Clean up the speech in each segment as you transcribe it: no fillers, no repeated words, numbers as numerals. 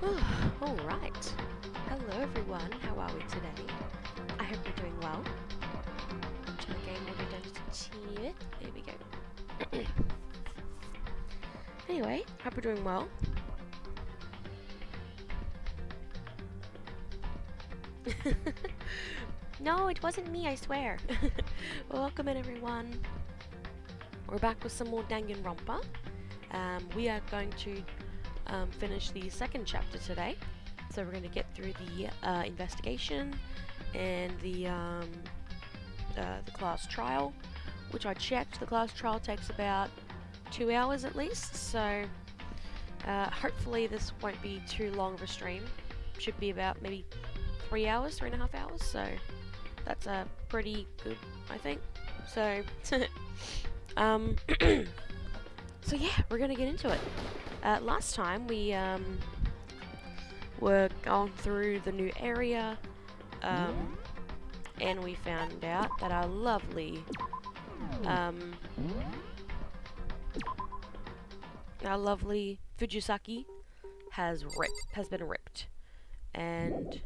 Alright. Hello everyone, how are we today? I hope you're doing well. To the game order down just a teeny bit. There we go. Anyway, hope you're doing well. No, it wasn't me, I swear. Well, welcome in everyone. We're back with some more Danganronpa. We are going to finish the second chapter today. So we're going to get through the investigation and the class trial, which I checked. The class trial takes about 2 hours at least, so hopefully this won't be too long of a stream. Should be about maybe 3 hours, 3.5 hours, so that's pretty good, I think. So, so yeah, we're gonna get into it. Last time we were going through the new area, and we found out that our lovely Fujisaki has been ripped, and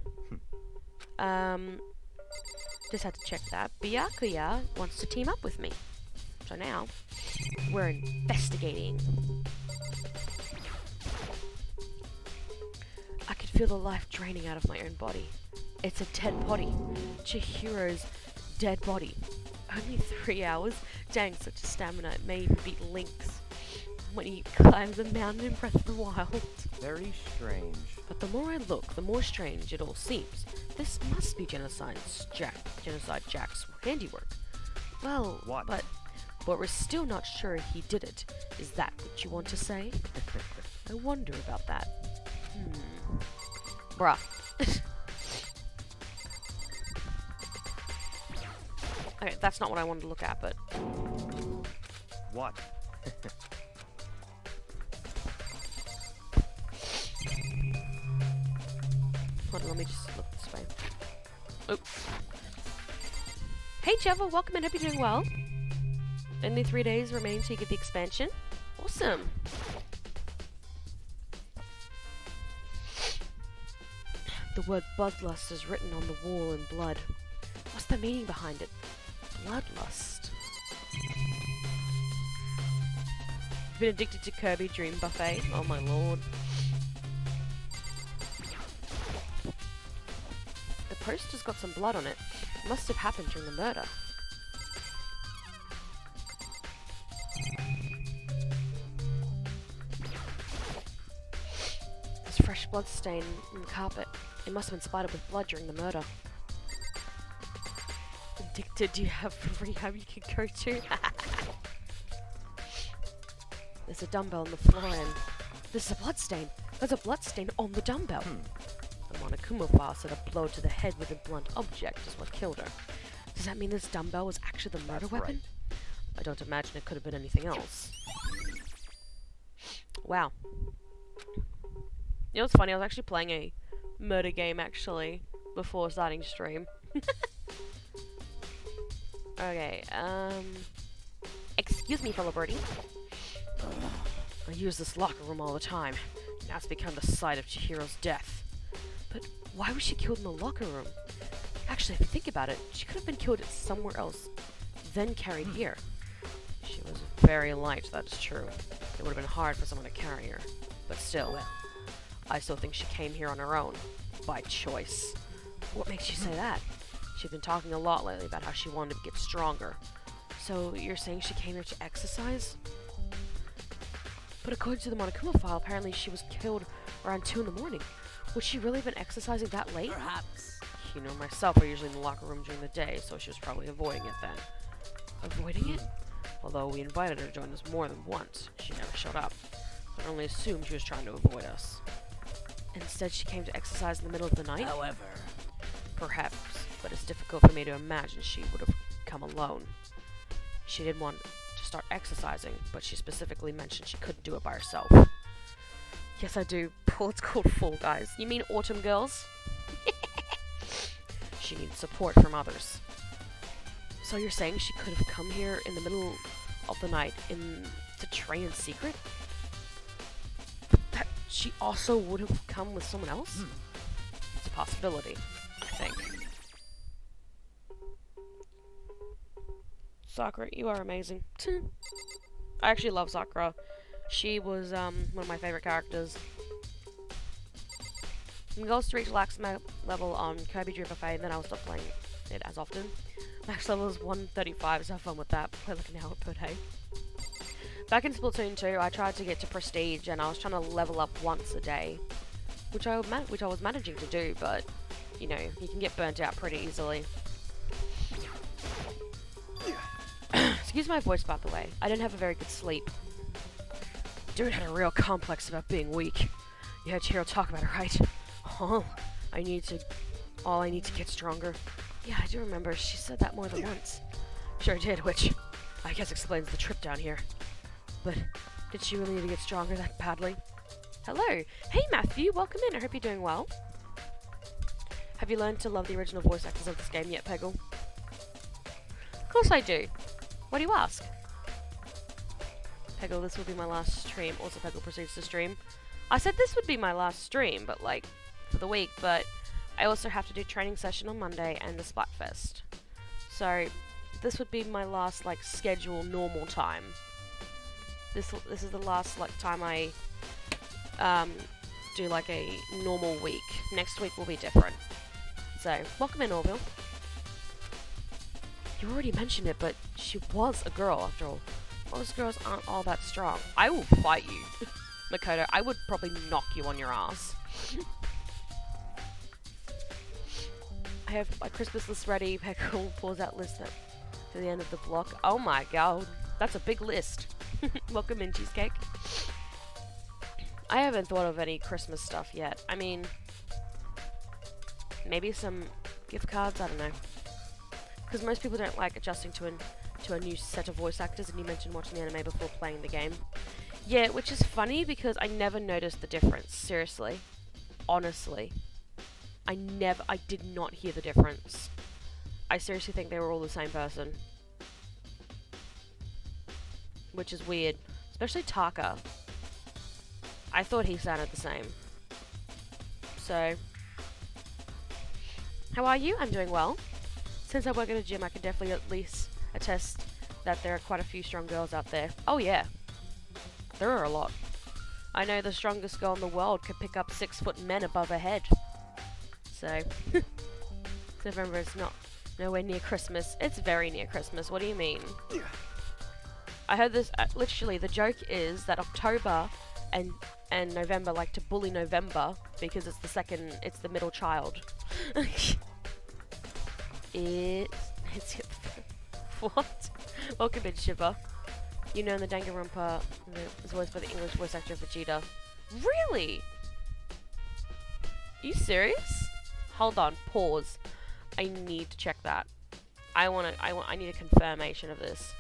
just had to check that. Byakuya wants to team up with me, so now we're investigating. I could feel the life draining out of my own body. It's a dead body. Chihiro's dead body. Only 3 hours? Dang, such a stamina. It may even beat Link's when he climbs a mountain in Breath of the Wild. Very strange. But the more I look, the more strange it all seems. This must be Genocide Jack's handiwork. Well, What? but we're still not sure he did it. Is that what you want to say? I wonder about that. Bruh. Okay, that's not what I wanted to look at, but... What? Hold on, let me just look this way. Oh. Hey Jeva, welcome in, hope you're doing well. Only 3 days remain to get the expansion. Awesome. The word bloodlust is written on the wall in blood. What's the meaning behind it? Bloodlust. Been addicted to Kirby Dream Buffet? Oh my lord. The poster's got some blood on it. Must have happened during the murder. There's fresh blood stain in the carpet. It must have been splattered with blood during the murder. Addicted, do you have a rehab you can go to? There's a dumbbell on the floor and there's a blood stain. There's a blood stain on the dumbbell. The Monokuma file said a blow to the head with a blunt object is what killed her. Does that mean this dumbbell was actually the murder weapon? Right. I don't imagine it could have been anything else. Wow. You know what's funny? I was actually playing a murder game actually before starting stream. Okay, excuse me, fellow birdie. I use this locker room all the time. Now it's become the site of Chihiro's death. But why was she killed in the locker room? Actually, if you think about it, she could have been killed somewhere else, then carried here. She was very light, that's true. It would have been hard for someone to carry her. But still, I still think she came here on her own, by choice. What makes you say that? She's been talking a lot lately about how she wanted to get stronger. So you're saying she came here to exercise? But according to the Monokuma file, apparently she was killed around 2 in the morning. Would she really have been exercising that late? Perhaps. You know, myself are usually in the locker room during the day, so she was probably avoiding it then. Avoiding it? Although we invited her to join us more than once, she never showed up. I only assumed she was trying to avoid us. Instead, she came to exercise in the middle of the night? However. Perhaps, but it's difficult for me to imagine she would have come alone. She did want to start exercising, but she specifically mentioned she couldn't do it by herself. Yes, I do. Well, it's called Fall Guys. You mean Autumn Girls? She needs support from others. So you're saying she could have come here in the middle of the night to train in secret? That she also would have come with someone else? It's a possibility, I think. Sakura, you are amazing. I actually love Sakura. She was one of my favorite characters. My goal is to reach max level on Kirby Dream Buffet, and then I'll stop playing it as often. Max level is 135, so have fun with that. Play like an output, hey? Back in Splatoon 2, I tried to get to Prestige, and I was trying to level up once a day. Which I was managing to do, but, you know, you can get burnt out pretty easily. Excuse my voice, by the way. I didn't have a very good sleep. Dude had a real complex about being weak. You heard Chihiro talk about it, right? Oh, all I need to get stronger. Yeah, I do remember. She said that more than once. Sure did, which I guess explains the trip down here. But did she really need to get stronger that badly? Hello! Hey Matthew, welcome in. I hope you're doing well. Have you learned to love the original voice actors of this game yet, Peggle? Of course I do. Why do you ask? Peggle, this will be my last stream. Also, Peggle proceeds to stream. I said this would be my last stream, but like, for the week, but I also have to do training session on Monday and the Splatfest. So, this would be my last, like, schedule normal time. This is the last, like, time I, do, like, a normal week. Next week will be different. So, welcome in, Orville. You already mentioned it, but she was a girl, after all. Most girls aren't all that strong. I will fight you. Makoto, I would probably knock you on your ass. I have my Christmas list ready. Peggle pulls that list up to the end of the block. Oh my god, that's a big list. Welcome in, Cheesecake. I haven't thought of any Christmas stuff yet. I mean, maybe some gift cards, I don't know. Because most people don't like adjusting to a new set of voice actors, and you mentioned watching the anime before playing the game. Yeah, which is funny because I never noticed the difference, seriously. Honestly. I did not hear the difference. I seriously think they were all the same person. Which is weird. Especially Taka. I thought he sounded the same. So, how are you? I'm doing well. Since I work at a gym, I can definitely at least attest that there are quite a few strong girls out there. Oh yeah. There are a lot. I know the strongest girl in the world could pick up 6-foot men above her head. So, November is nowhere near Christmas. It's very near Christmas. What do you mean? I heard this, literally, the joke is that October and November like to bully November because it's the middle child. It's what? Welcome in, Shiva. You know the Danganronpa is voiced by the English voice actor Vegeta. Really? Are you serious? Hold on, pause. I need to check that. I need a confirmation of this.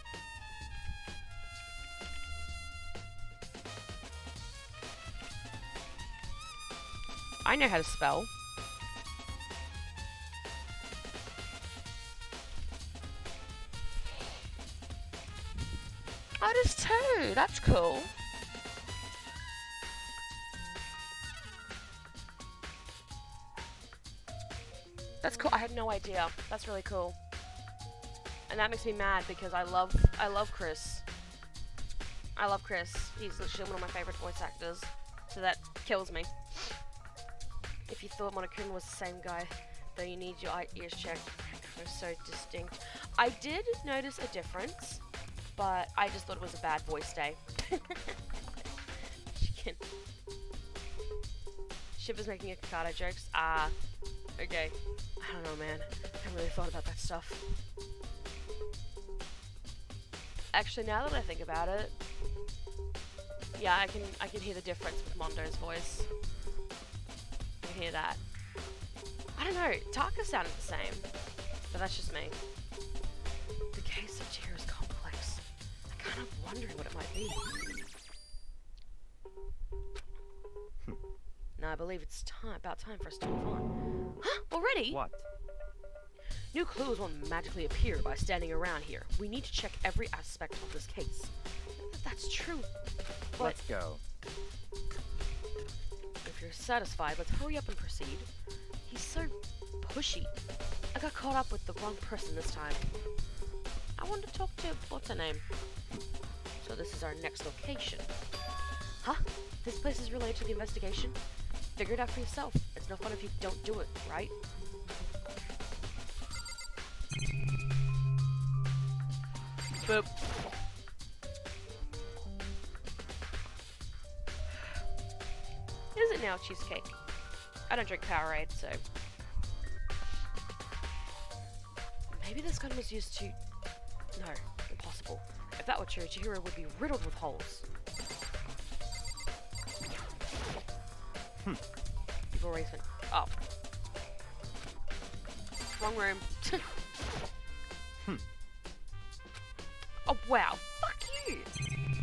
I know how to spell. Oh, it is too. That's cool. That's cool. I had no idea. That's really cool. And that makes me mad because I love Chris. I love Chris. He's literally one of my favorite voice actors. So that kills me. If you thought Monokuma was the same guy, though you need your ears checked. They're so distinct. I did notice a difference, but I just thought it was a bad voice day. Shiva's making a Kakado jokes. Ah, okay. I don't know, man. I haven't really thought about that stuff. Actually, now that I think about it, yeah, I can hear the difference with Mondo's voice. I can hear that. I don't know. Taka sounded the same, but that's just me. The case of Chihiro's complex. I'm kind of wondering what it might be. No, I believe it's about time for us to move on. Huh? Already? What? New clues won't magically appear by standing around here. We need to check every aspect of this case. That's true. But Let's go. you're satisfied, let's hurry up and proceed. He's so pushy. I got caught up with the wrong person this time. I want to talk to... what's her name? So this is our next location. Huh? This place is related to the investigation? Figure it out for yourself. It's no fun if you don't do it, right? Boop. Is it now cheesecake? I don't drink Powerade, so... Maybe this gun was used to... No, impossible. If that were true, Chihiro would be riddled with holes. You've already been... Oh. Wrong room. Oh, wow. Fuck you!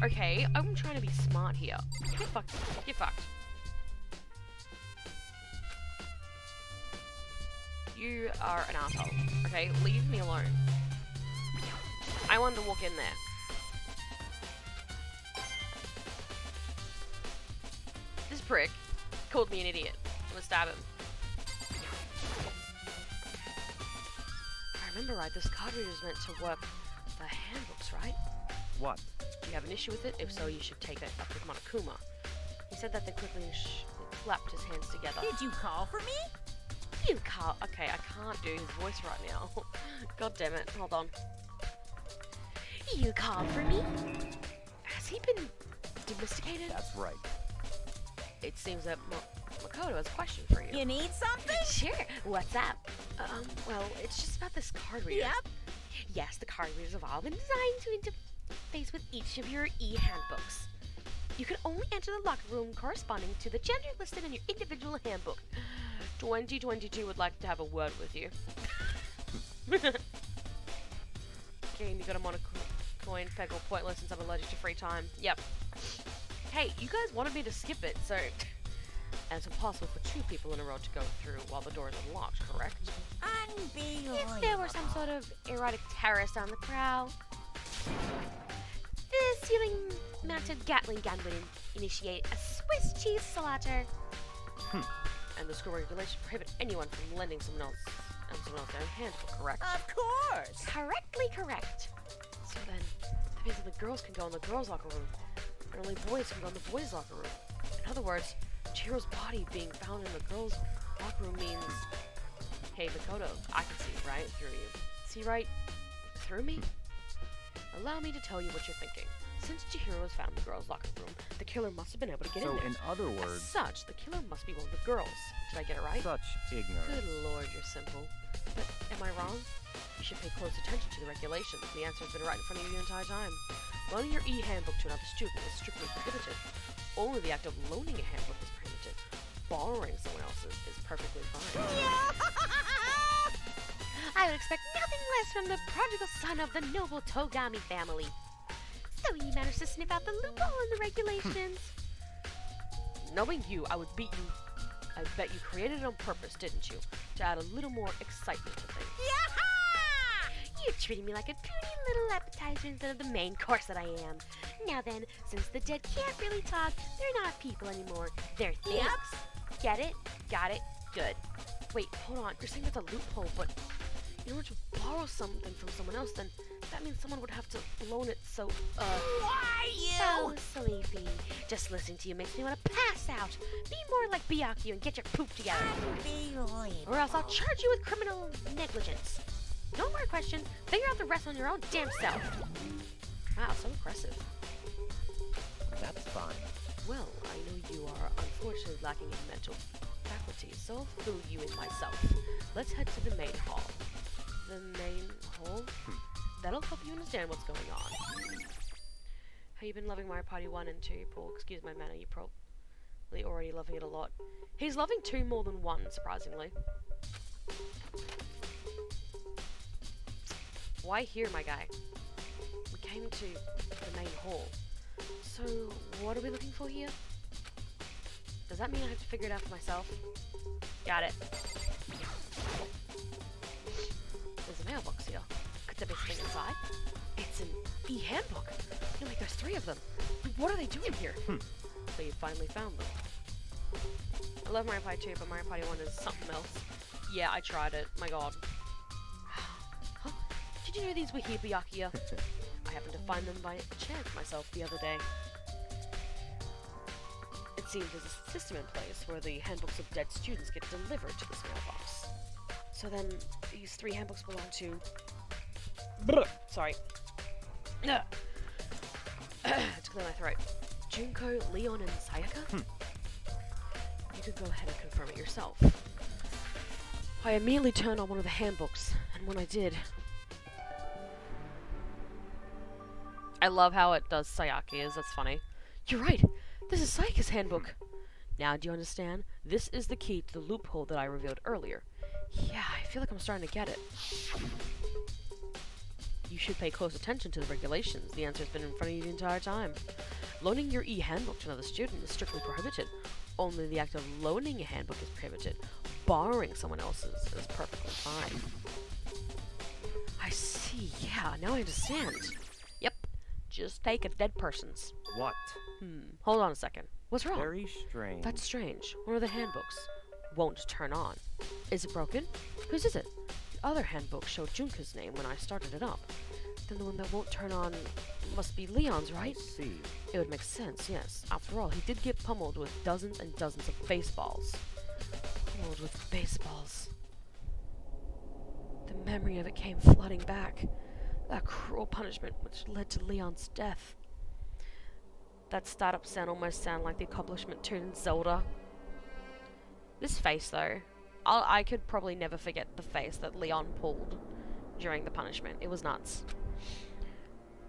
Okay, I'm trying to be smart here. Get fucked. Get fucked. You are an asshole. Okay, leave me alone. I wanted to walk in there. This prick called me an idiot. I'm gonna stab him. I remember right, this card reader is meant to work the handbooks, right? What? Do you have an issue with it? If so, you should take it up with Monokuma. He said that they quickly clapped his hands together. Did you call for me? You can't. Okay, I can't do his voice right now. God damn it. Hold on. You called for me? Has he been domesticated? That's right. It seems that Makoto has a question for you. You need something? Sure. What's up? Well, it's just about this card reader. Yep. Yes, the card readers have all been designed to interface with each of your e-handbooks. You can only enter the locker room corresponding to the gender listed in your individual handbook. 2022 would like to have a word with you. Game, you got a coin, peg, or pointless since I'm allergic to free time. Yep. Hey, you guys wanted me to skip it, so... And it's impossible for two people in a row to go through while the door is unlocked, correct? Unbelievable. If there were some sort of erotic terrorist on the prowl, the ceiling-mounted Gatling gun would initiate a Swiss cheese slaughter. And the school regulations prohibit anyone from lending someone else their handbook, correct? Of course. Correctly correct. So then, that means that the girls can go in the girls' locker room, and only boys can go in the boys' locker room. In other words, Chihiro's body being found in the girls' locker room means... Hey, Makoto, I can see right through you. See right through me? Allow me to tell you what you're thinking. Since Chihiro was found in the girls' locker room, the killer must have been able to get in So, there. in other As words, such, the killer must be one of the girls. Did I get it right? such ignorance. Good lord, you're simple. But am I wrong? You should pay close attention to the regulations. The answer has been right in front of you the entire time. Loaning your e-handbook to another student is strictly prohibited. Only the act of loaning a handbook is prohibited. Borrowing someone else's is perfectly fine. I would expect nothing less from the prodigal son of the noble Togami family. So he managed to sniff out the loophole in the regulations. Knowing you, I would beat you. I bet you created it on purpose, didn't you? To add a little more excitement to things. You're treating me like a puny little appetizer instead of the main course that I am. Now then, since the dead can't really talk, they're not people anymore. They're things. Yep. Get it? Got it? Good. Wait, hold on. You're saying that's a loophole, but in order to borrow something from someone else, then that means someone would have to loan it, so, Why you? So sleepy. Just listening to you makes me want to pass out. Be more like Byakuya and get your poop together. Unbelievable. Or else I'll charge you with criminal negligence. No more questions. Figure out the rest on your own damn self. Wow, so impressive. That's fine. Well, I know you are unfortunately lacking in mental faculties, so I'll fill you in myself. Let's head to the main hall. The main hall? That'll help you understand what's going on. Have you been loving Mario Party 1 and 2, Paul? Excuse my manner, you're probably already loving it a lot. He's loving 2 more than 1, surprisingly. Why here, my guy? We came to the main hall. So, what are we looking for here? Does that mean I have to figure it out for myself? Got it. There's a mailbox here. Could there be something inside? It's an e-handbook. No, like there's 3 of them. What are they doing here? So you finally found them. I love Mario Party 2, but Mario Party 1 is something else. Yeah, I tried it. My god. Huh? Did you know these were Hibayakia? I happened to find them by chance myself the other day. It seems there's a system in place where the handbooks of dead students get delivered to this mailbox. So then, these 3 handbooks belong to... Sorry. To clear my throat. Junko, Leon, and Sayaka? You could go ahead and confirm it yourself. I immediately turned on one of the handbooks, and when I did... I love how it does Sayaki's, that's funny. You're right! This is Sayaka's handbook! Now do you understand? This is the key to the loophole that I revealed earlier. Yeah, I feel like I'm starting to get it. You should pay close attention to the regulations. The answer's been in front of you the entire time. Loaning your e-handbook to another student is strictly prohibited. Only the act of loaning a handbook is prohibited. Borrowing someone else's is perfectly fine. I see, yeah, now I understand. Yep, just take a dead person's. What? Hold on a second. What's wrong? Very strange. That's strange. One of the handbooks won't turn on. Is it broken? Whose is it? The other handbook showed Junka's name when I started it up. Then the one that won't turn on must be Leon's, right? I see. It would make sense, yes. After all, he did get pummeled with dozens and dozens of baseballs. Pummeled with baseballs. The memory of it came flooding back. That cruel punishment which led to Leon's death. That startup sound almost sounded like the accomplishment tune in Zelda. This face, though, I could probably never forget the face that Leon pulled during the punishment. It was nuts.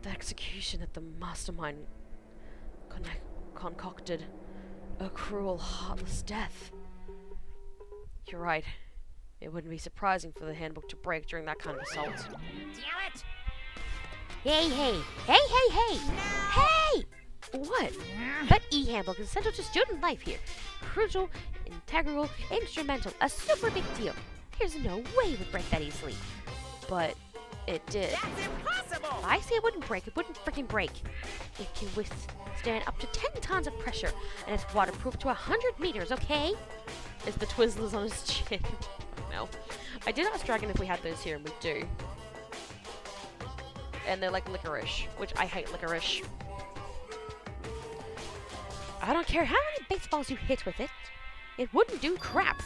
The execution that the mastermind concocted. A cruel, heartless death. You're right. It wouldn't be surprising for the handbook to break during that kind of assault. Damn it! Hey, hey, hey, hey, hey! Hey! What? That e-handbook is essential to student life here. Crucial, integral, instrumental, a super big deal. There's no way it would break that easily. But it did. That's impossible! I say it wouldn't break. It wouldn't freaking break. It can withstand up to 10 tons of pressure, and it's waterproof to 100 meters, okay? It's the Twizzlers on his chin. No. I did ask Dragon if we had those here, and we do. And they're like licorice, which I hate licorice. I don't care how many baseballs you hit with it. It wouldn't do crap.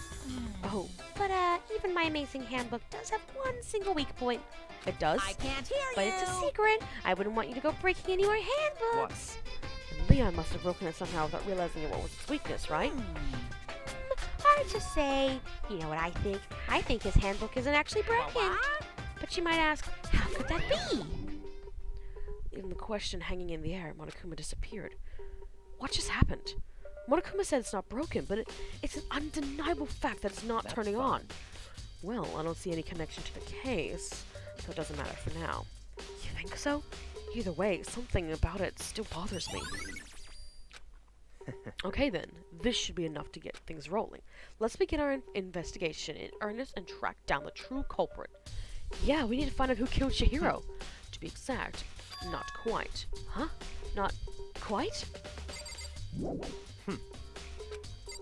Oh, But, even my amazing handbook does have one single weak point. it does? I can't hear But you! it's a secret. I wouldn't want you to go breaking any more handbooks. Leon must have broken it somehow without realizing what was its weakness, right? Hard to say. You know what I think? I think his handbook isn't actually broken. What? But you might ask, how could that be? Even the question hanging in the air, Monokuma disappeared. What just happened? Monokuma said it's not broken, but it's an undeniable fact that it's not That's turning fine. on. Well, I don't see any connection to the case, so it doesn't matter for now. You think so? Either way, something about it still bothers me. Okay then, this should be enough to get things rolling. Let's begin our investigation in earnest and track down the true culprit. Yeah, we need to find out who killed Chihiro. To be exact, not quite. Huh? Not quite?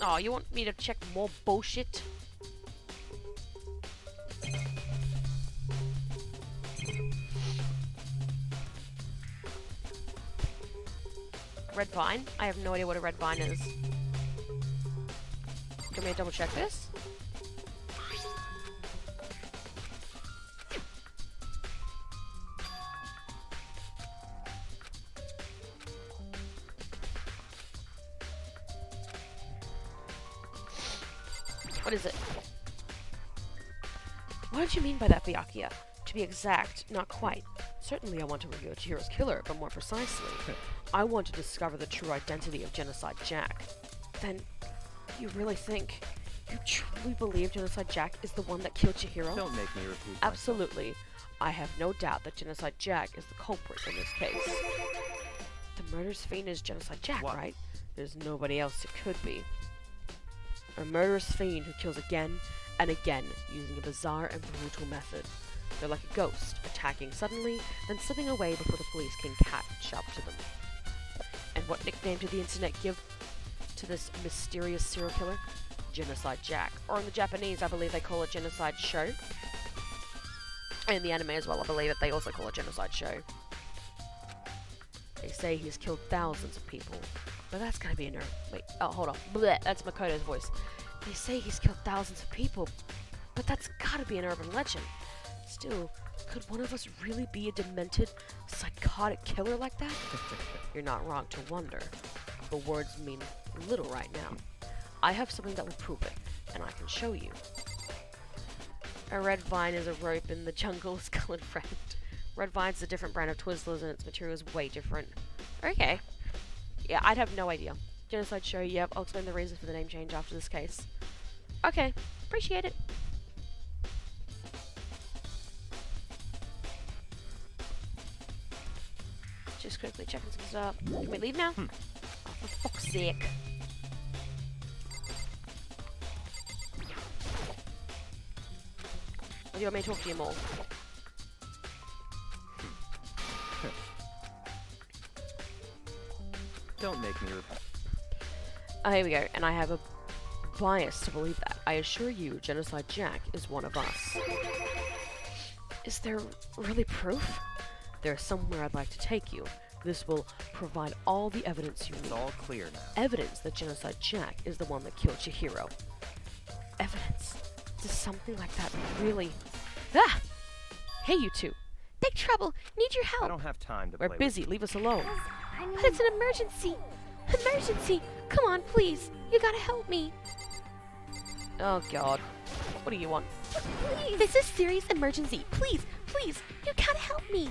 Oh, you want me to check more bullshit? Red vine? I have no idea what a red vine is. Do you want me to double check this? What is it? What did you mean by that, Byakuya? To be exact, not quite. Certainly I want to reveal Chihiro's killer, but more precisely, I want to discover the true identity of Genocide Jack. Then, you really think, you truly believe Genocide Jack is the one that killed Chihiro? Don't make me repeat myself. Absolutely. I have no doubt that Genocide Jack is the culprit in this case. The murderous fiend is Genocide Jack, What? right? There's nobody else it could be. A murderous fiend who kills again and again using a bizarre and brutal method. They're like a ghost, attacking suddenly, then slipping away before the police can catch up to them. And what nickname did the internet give to this mysterious serial killer? Genocide Jack. Or in the Japanese, I believe they call it Genocide Show. In the anime as well, I believe that they also call it Genocide Show. They say he's killed thousands of people. But that's gonna be a nerve. Wait, oh, hold on. Blech, that's Makoto's voice. They say he's killed thousands of people. But that's gotta be an urban legend. Still, could one of us really be a demented, psychotic killer like that? You're not wrong to wonder. But words mean little right now. I have something that will prove it, and I can show you. A red vine is a rope in the jungle's colored friend. Red vine's a different brand of Twizzlers, and its material is way different. Okay. Yeah, I'd have no idea. Genocide Show, yep, I'll explain the reason for the name change after this case. Okay, appreciate it. Just quickly checking some stuff. Can we leave now? Oh, for fuck's sake. Or do you want me to talk to you more? Don't make me repeat. Here we go, and I have a bias to believe that. I assure you, Genocide Jack is one of us. Is there really proof? There's somewhere I'd like to take you. This will provide all the evidence you It's need. all clear now. Evidence that Genocide Jack is the one that killed Chihiro. Evidence? Does something like that really... Ah! Hey, you two. Big trouble. Need your I help. don't have time to We're play busy. Leave us alone. But it's an emergency. Emergency. Come on, please. You gotta help me. Oh, God. What do you want? Please. This is serious emergency. Please, please. You gotta help me.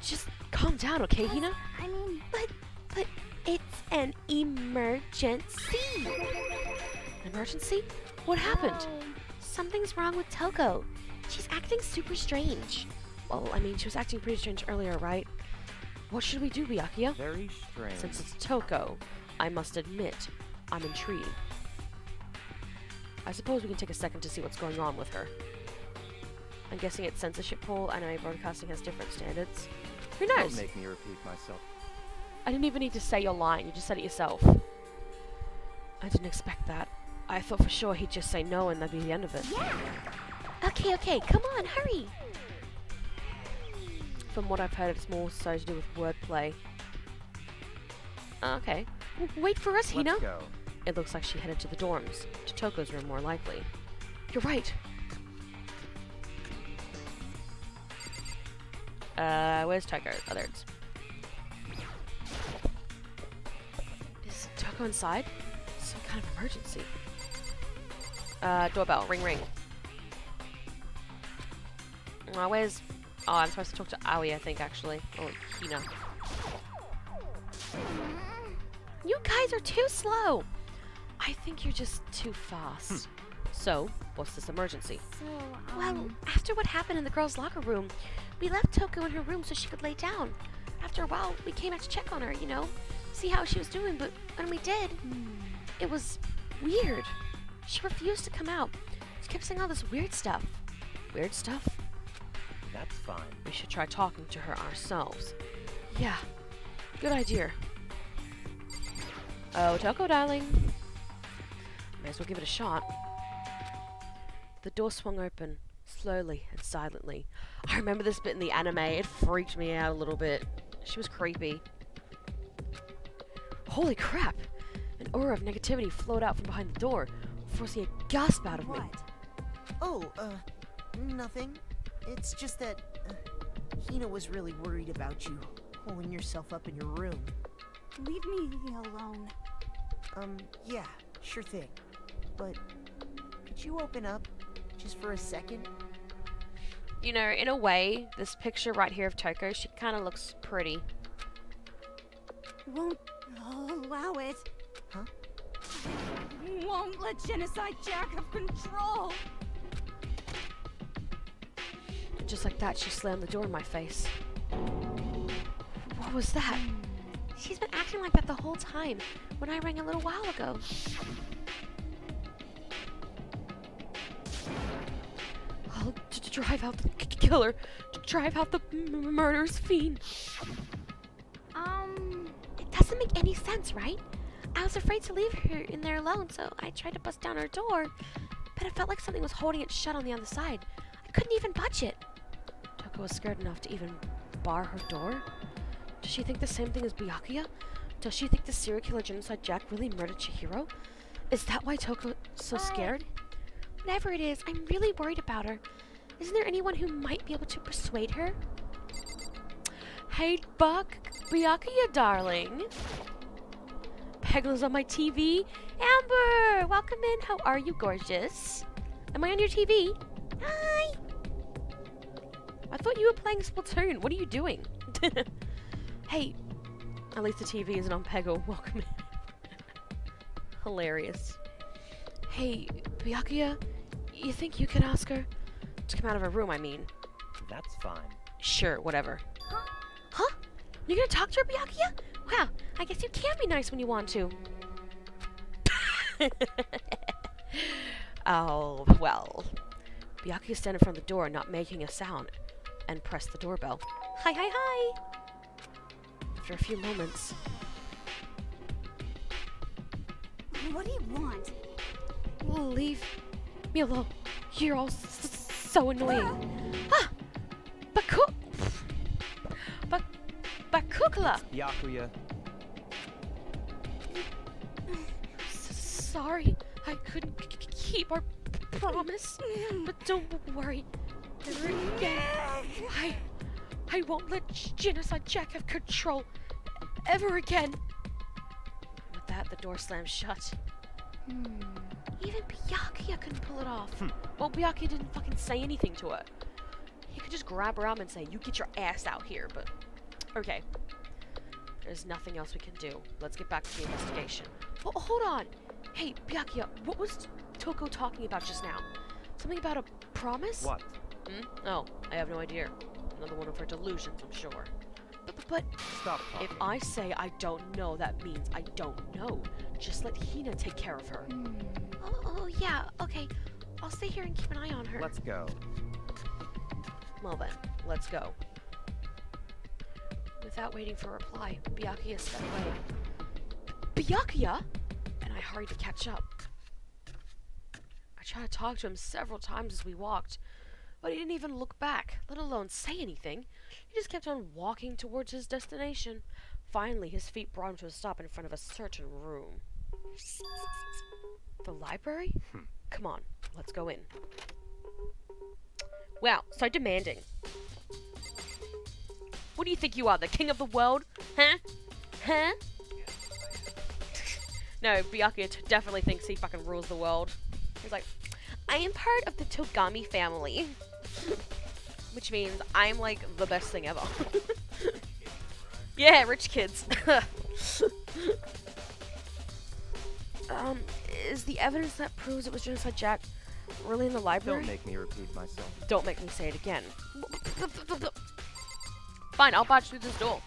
Just calm down, okay, Hina? I mean, but it's an emergency. Emergency? What happened? Something's wrong with Toko. She's acting super strange. Well, I mean, she was acting pretty strange earlier, right? What should we do, Byakuya? Very strange. Since it's Toko, I must admit, I'm intrigued. I suppose we can take a second to see what's going on with her. I'm guessing it's censorship poll. Anime broadcasting has different standards. Who knows? Don't make me repeat myself. I didn't even need to say your line. You just said it yourself. I didn't expect that. I thought for sure he'd just say no and that'd be the end of it. Okay, come on, hurry. From what I've heard, it's more so to do with wordplay. Okay. Wait for us, Hina. Let's go. It looks like she headed to the dorms. To Toko's room, more likely. You're right. Where's Toko? Oh, there it is. Is Toko inside? Some kind of emergency. Doorbell. Ring, ring. Where's... Oh, I'm supposed to talk to Aoi, I think, actually. Or Hina. You guys are too slow! I think you're just too fast. So, what's this emergency? Well, after what happened in the girls' locker room, we left Toko in her room so she could lay down. After a while, we came out to check on her, you know, see how she was doing, but when we did, it was weird. She refused to come out. She kept saying all this weird stuff. Weird stuff? That's fine. We should try talking to her ourselves. Yeah, good idea. Oh, Toko, darling. May as well give it a shot. The door swung open, slowly and silently. I remember this bit in the anime. It freaked me out a little bit. She was creepy. Holy crap! An aura of negativity flowed out from behind the door, forcing a gasp out of me. Oh, nothing. It's just that Hina was really worried about you holding yourself up in your room. Leave me alone. Yeah, sure thing. But could you open up just for a second? You know, in a way, this picture right here of Toko, she kind of looks pretty. Won't allow it. Huh? Won't let Genocide Jack have control. Just like that, she slammed the door in my face. What was that? She's been acting like that the whole time, when I rang a little while ago. I'll drive out the killer, to drive out the murderous fiend. It doesn't make any sense, right? I was afraid to leave her in there alone, so I tried to bust down her door, but it felt like something was holding it shut on the other side. I couldn't even budge it. Toko was scared enough to even bar her door? Does she think the same thing as Byakuya? Does she think the serial killer Genocide Jack really murdered Chihiro? Is that why Toko's so scared? Whatever it is, I'm really worried about her. Isn't there anyone who might be able to persuade her? Hey, Buck, Byakuya, darling. Pegla's on my TV. Amber! Welcome in. How are you, gorgeous? Am I on your TV? Hi! I thought you were playing Splatoon. What are you doing? Hey, at least the TV isn't on Peggle. Welcome in. Hilarious. Hey, Byakuya, you think you could ask her to come out of her room, I mean? That's fine. Sure, whatever. Huh? You're gonna talk to her, Byakuya? Wow, I guess you can be nice when you want to. Oh, well. Byakuya stand in front of the door, not making a sound, and press the doorbell. Hi, hi, hi! After a few moments, What do you want? leave me alone. You're all so annoying. Ah! Bakukla! Byakuya, Sorry, I couldn't keep our promise. But don't worry. Never again. I won't let Genocide Jack have control ever again. With that, the door slammed shut. Even Byakuya couldn't pull it off. Well, Byakuya didn't fucking say anything to her. He could just grab her arm and say, "You get your ass out here," but... Okay. There's nothing else we can do. Let's get back to the investigation. Oh, hold on! Hey, Byakuya, what was Toko talking about just now? Something about a promise? what? Oh, I have no idea. Another one of her delusions, I'm sure. But Stop talking. if I say I don't know, that means I don't know. Just let Hina take care of her. Oh, yeah, okay. I'll stay here and keep an eye on her. Let's go. Well then, let's go. Without waiting for a reply, Byakuya sped away. Byakuya? And I hurried to catch up. I tried to talk to him several times as we walked, but he didn't even look back, let alone say anything. He just kept on walking towards his destination. Finally, his feet brought him to a stop in front of a certain room. The library? Come on, let's go in. Wow, so demanding. What do you think you are, the king of the world? Huh? Huh? No, Byakuya definitely thinks he fucking rules the world. He's like, I am part of the Togami family. Which means I'm like the best thing ever. Yeah, rich kids. Is the evidence that proves it was Genocide Jack really in the library? Don't make me repeat myself. Don't make me say it again. Fine, I'll barge through this door.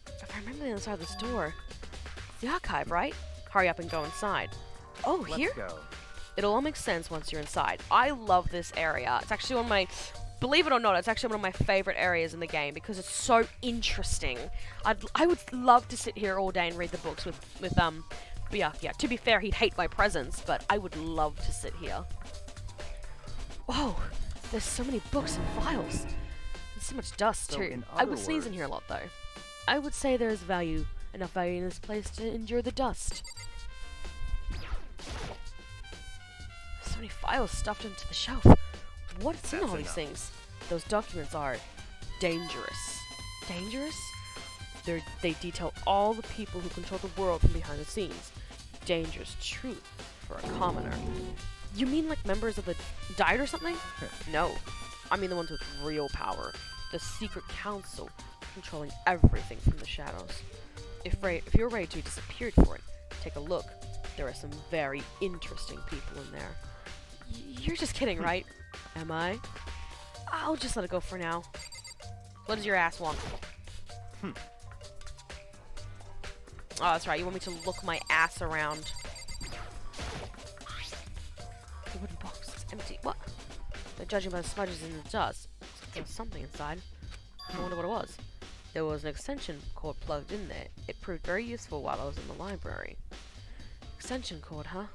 If I remember the other side of this door, it's the archive, right? Hurry up and go inside. Oh, Let's here? go. It'll all make sense once you're inside. I love this area. It's actually one of my... Believe it or not, it's actually one of my favorite areas in the game because it's so interesting. I would love to sit here all day and read the books with Byakuya. To be fair, he'd hate my presence, but I would love to sit here. Whoa, there's so many books and files. There's so much dust, So too. in I other would sneeze in words- here a lot, though. I would say there is enough value in this place to endure the dust. So many files stuffed into the shelf. What's in That's all these enough. things? Those documents are dangerous. Dangerous? They detail all the people who control the world from behind the scenes. Dangerous truth for a commoner. You mean like members of the Diet or something? No. I mean the ones with real power. The secret council controlling everything from the shadows. If you're ready to be disappeared for it, take a look. There are some very interesting people in there. You're just kidding, right? Am I? I'll just let it go for now. What does your ass want? Oh, that's right. You want me to look my ass around. The wooden box is empty. What? They're judging by the smudges in the dust. There's something inside. I wonder what it was. There was an extension cord plugged in there. It proved very useful while I was in the library. Extension cord, huh?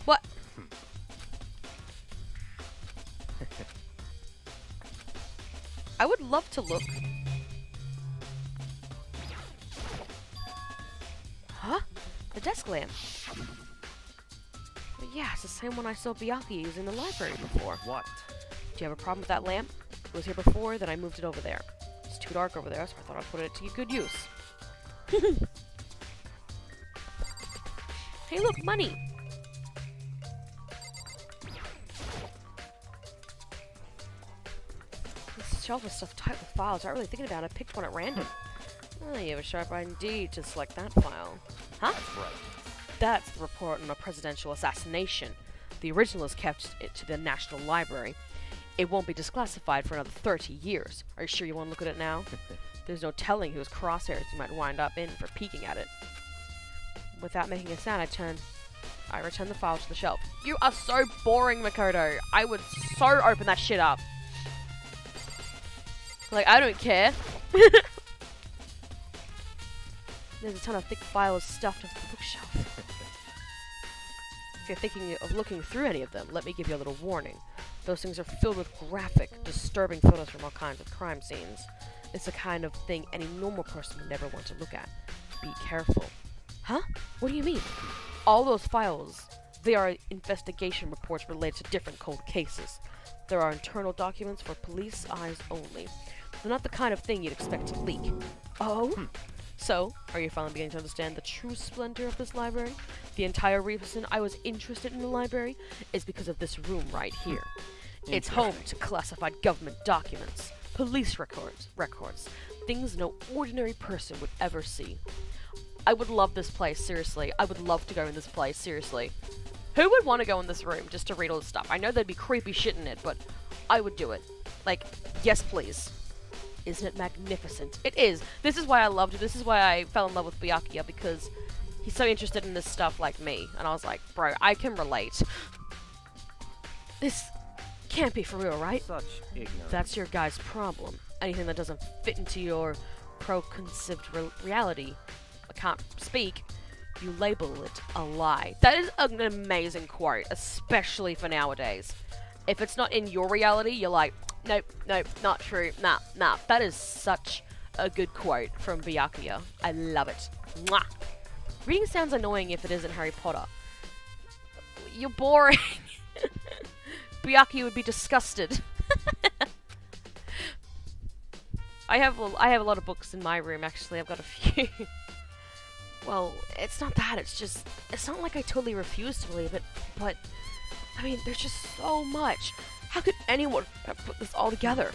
What? I would love to look. Huh? The desk lamp. Yeah, it's the same one I saw Byakuya use in the library before. What? Do you have a problem with that lamp? It was here before, then I moved it over there. It's too dark over there, so I thought I'd put it to good use. Hey, look, money! This shelf is stuffed tight with files. Not really thinking about it. I picked one at random. Oh, you have a sharp eye indeed to select that file. Huh? That's right. That's the report on a presidential assassination. The original is kept to the National Library. It won't be declassified for another 30 years. Are you sure you want to look at it now? There's no telling whose crosshairs you might wind up in for peeking at it. Without making a sound, I return the file to the shelf. You are so boring, Makoto. I would so open that shit up. Like, I don't care. There's a ton of thick files stuffed into the bookshelf. If you're thinking of looking through any of them, let me give you a little warning. Those things are filled with graphic, disturbing photos from all kinds of crime scenes. It's the kind of thing any normal person would never want to look at. Be careful. Huh? What do you mean? All those files, they are investigation reports related to different cold cases. There are internal documents for police eyes only. They're not the kind of thing you'd expect to leak. Oh? So, are you finally beginning to understand the true splendor of this library? The entire reason I was interested in the library is because of this room right here. It's home to classified government documents, police records, things no ordinary person would ever see. I would love this place, seriously. I would love to go in this place, seriously. Who would want to go in this room just to read all this stuff? I know there'd be creepy shit in it, but I would do it. Like, yes please. Isn't it magnificent? It is. This is why I loved it. This is why I fell in love with Byakuya, because he's so interested in this stuff like me. And I was like, bro, I can relate. This can't be for real, right? Such ignorance. That's your guy's problem. Anything that doesn't fit into your preconceived reality, I can't speak, you label it a lie. That is an amazing quote, especially for nowadays. If it's not in your reality, you're like, nope, not true, nah. That is such a good quote from Byakuya. I love it. Mwah. Reading sounds annoying if it isn't Harry Potter. You're boring. Byakuya would be disgusted. I have a lot of books in my room, actually. I've got a few. Well, it's not that. It's not like I totally refuse to believe it, but I mean, there's just so much. How could anyone have put this all together?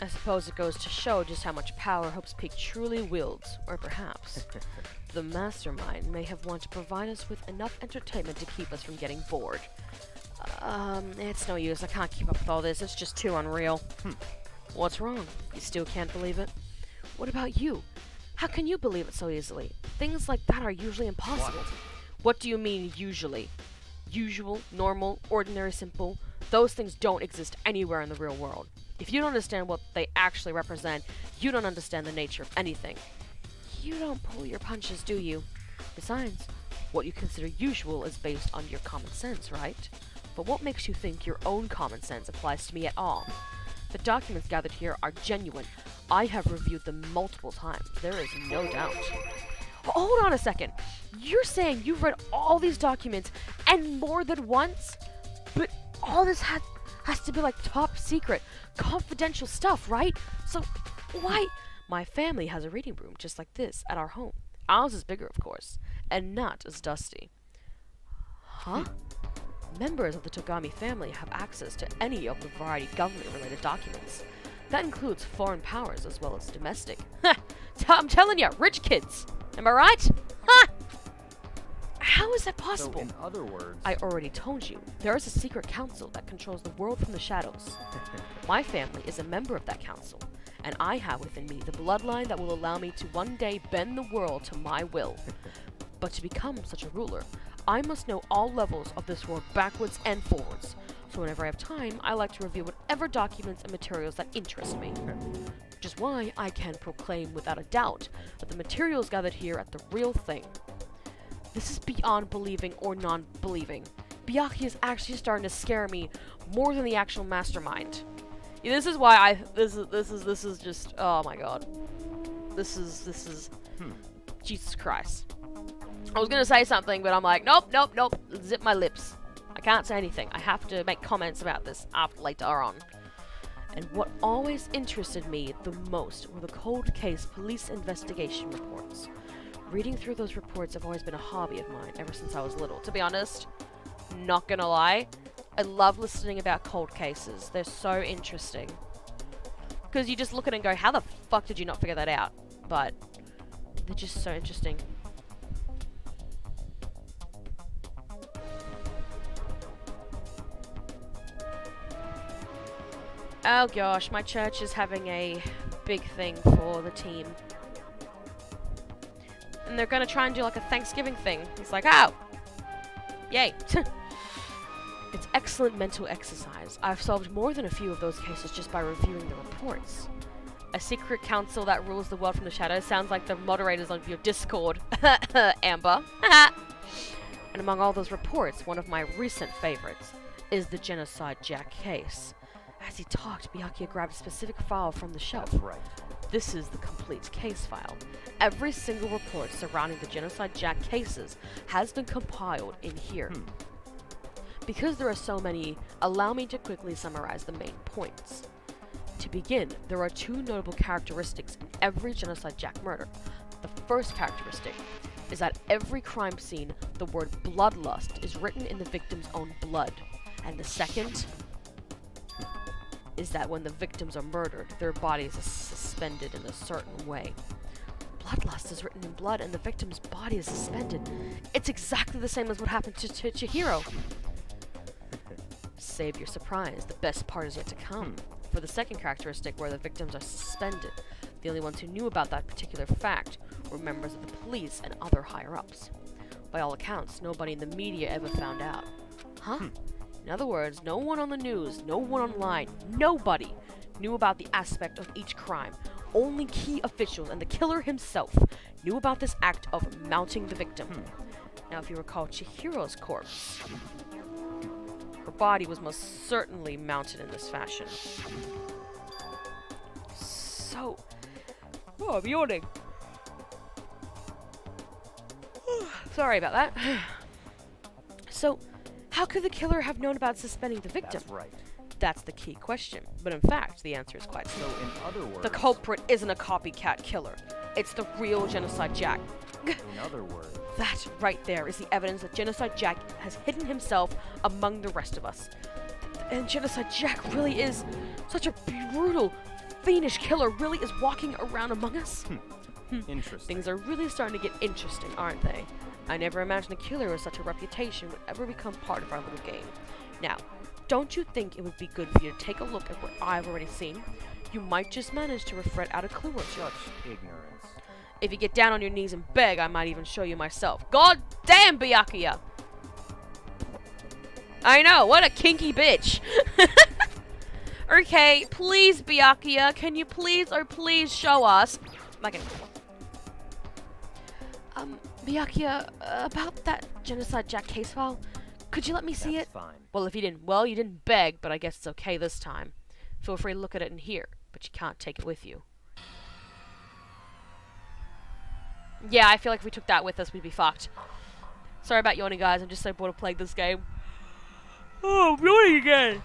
I suppose it goes to show just how much power Hope's Peak truly wields, or perhaps the mastermind may have wanted to provide us with enough entertainment to keep us from getting bored. It's no use. I can't keep up with all this. It's just too unreal. What's wrong? You still can't believe it? What about you? How can you believe it so easily? Things like that are usually impossible. What do you mean, usually? Usual, normal, ordinary, simple? Those things don't exist anywhere in the real world. If you don't understand what they actually represent, you don't understand the nature of anything. You don't pull your punches, do you? Besides, what you consider usual is based on your common sense, right? But what makes you think your own common sense applies to me at all? The documents gathered here are genuine. I have reviewed them multiple times. There is no doubt. Hold on a second. You're saying you've read all these documents and more than once? But all this has to be like top secret, confidential stuff, right? So why? My family has a reading room just like this at our home. Ours is bigger, of course, and not as dusty. Huh? Members of the Togami family have access to any of the variety of government-related documents. That includes foreign powers as well as domestic. I'm telling ya, rich kids! Am I right? Ha! How is that So, possible? in other words, I already told you, there is a secret council that controls the world from the shadows. My family is a member of that council, and I have within me the bloodline that will allow me to one day bend the world to my will. But to become such a ruler, I must know all levels of this world backwards and forwards. So whenever I have time, I like to review whatever documents and materials that interest me. Which is why I can proclaim without a doubt that the materials gathered here are the real thing. This is beyond believing or non-believing. Byakuya is actually starting to scare me more than the actual mastermind. Yeah, this is why this is just, oh my god. This is Jesus Christ. I was gonna say something, but I'm like, nope. Zip my lips. I can't say anything. I have to make comments about this later on. And what always interested me the most were the cold case police investigation reports. Reading through those reports have always been a hobby of mine ever since I was little. To be honest, not gonna lie, I love listening about cold cases. They're so interesting. Because you just look at it and go, how the fuck did you not figure that out? But they're just so interesting. Oh gosh, my church is having a big thing for the team. And they're gonna try and do like a Thanksgiving thing. It's like, oh! Yay! It's excellent mental exercise. I've solved more than a few of those cases just by reviewing the reports. A secret council that rules the world from the shadows sounds like the moderators on your Discord, Amber. And among all those reports, one of my recent favorites is the Genocide Jack case. As he talked, Byakuya grabbed a specific file from the shelf. that's right. This is the complete case file. Every single report surrounding the Genocide Jack cases has been compiled in here. Because there are so many, allow me to quickly summarize the main points. To begin, there are two notable characteristics in every Genocide Jack murder. The first characteristic is that every crime scene, the word bloodlust is written in the victim's own blood. And the second is that when the victims are murdered, their bodies are suspended in a certain way. Bloodlust is written in blood and the victim's body is suspended. It's exactly the same as what happened to Chihiro. Save your surprise, the best part is yet to come. For the second characteristic, where the victims are suspended, the only ones who knew about that particular fact were members of the police and other higher-ups. By all accounts, nobody in the media ever found out. Huh? In other words, no one on the news, no one online, nobody knew about the aspect of each crime. Only key officials and the killer himself knew about this act of mounting the victim. Now, if you recall Chihiro's corpse, her body was most certainly mounted in this fashion. So... Oh, I'm yawning. Sorry about that. So, how could the killer have known about suspending the victim? That's right. That's the key question. But in fact, the answer is quite So, simple. in other words, The culprit isn't a copycat killer. It's the real Genocide Jack. in other words, That right there is the evidence that Genocide Jack has hidden himself among the rest of us. And Genocide Jack really is such a brutal, fiendish killer, really is walking around among us. interesting. Things are really starting to get interesting, aren't they? I never imagined a killer with such a reputation would ever become part of our little game. Now, don't you think it would be good for you to take a look at what I've already seen? You might just manage to refret out a clue or two. Such ignorance. If you get down on your knees and beg, I might even show you myself. God damn, Byakuya! I know, what a kinky bitch. Okay, please, Byakuya, can you please show us? Like Byakuya, about that Genocide Jack case file, could you let me see That's it? fine. Well, if you didn't, you didn't beg, but I guess it's okay this time. Feel free to look at it in here, but you can't take it with you. Yeah, I feel like if we took that with us, we'd be fucked. Sorry about yawning, guys. I'm just so bored of playing this game. Oh, I'm yawning again.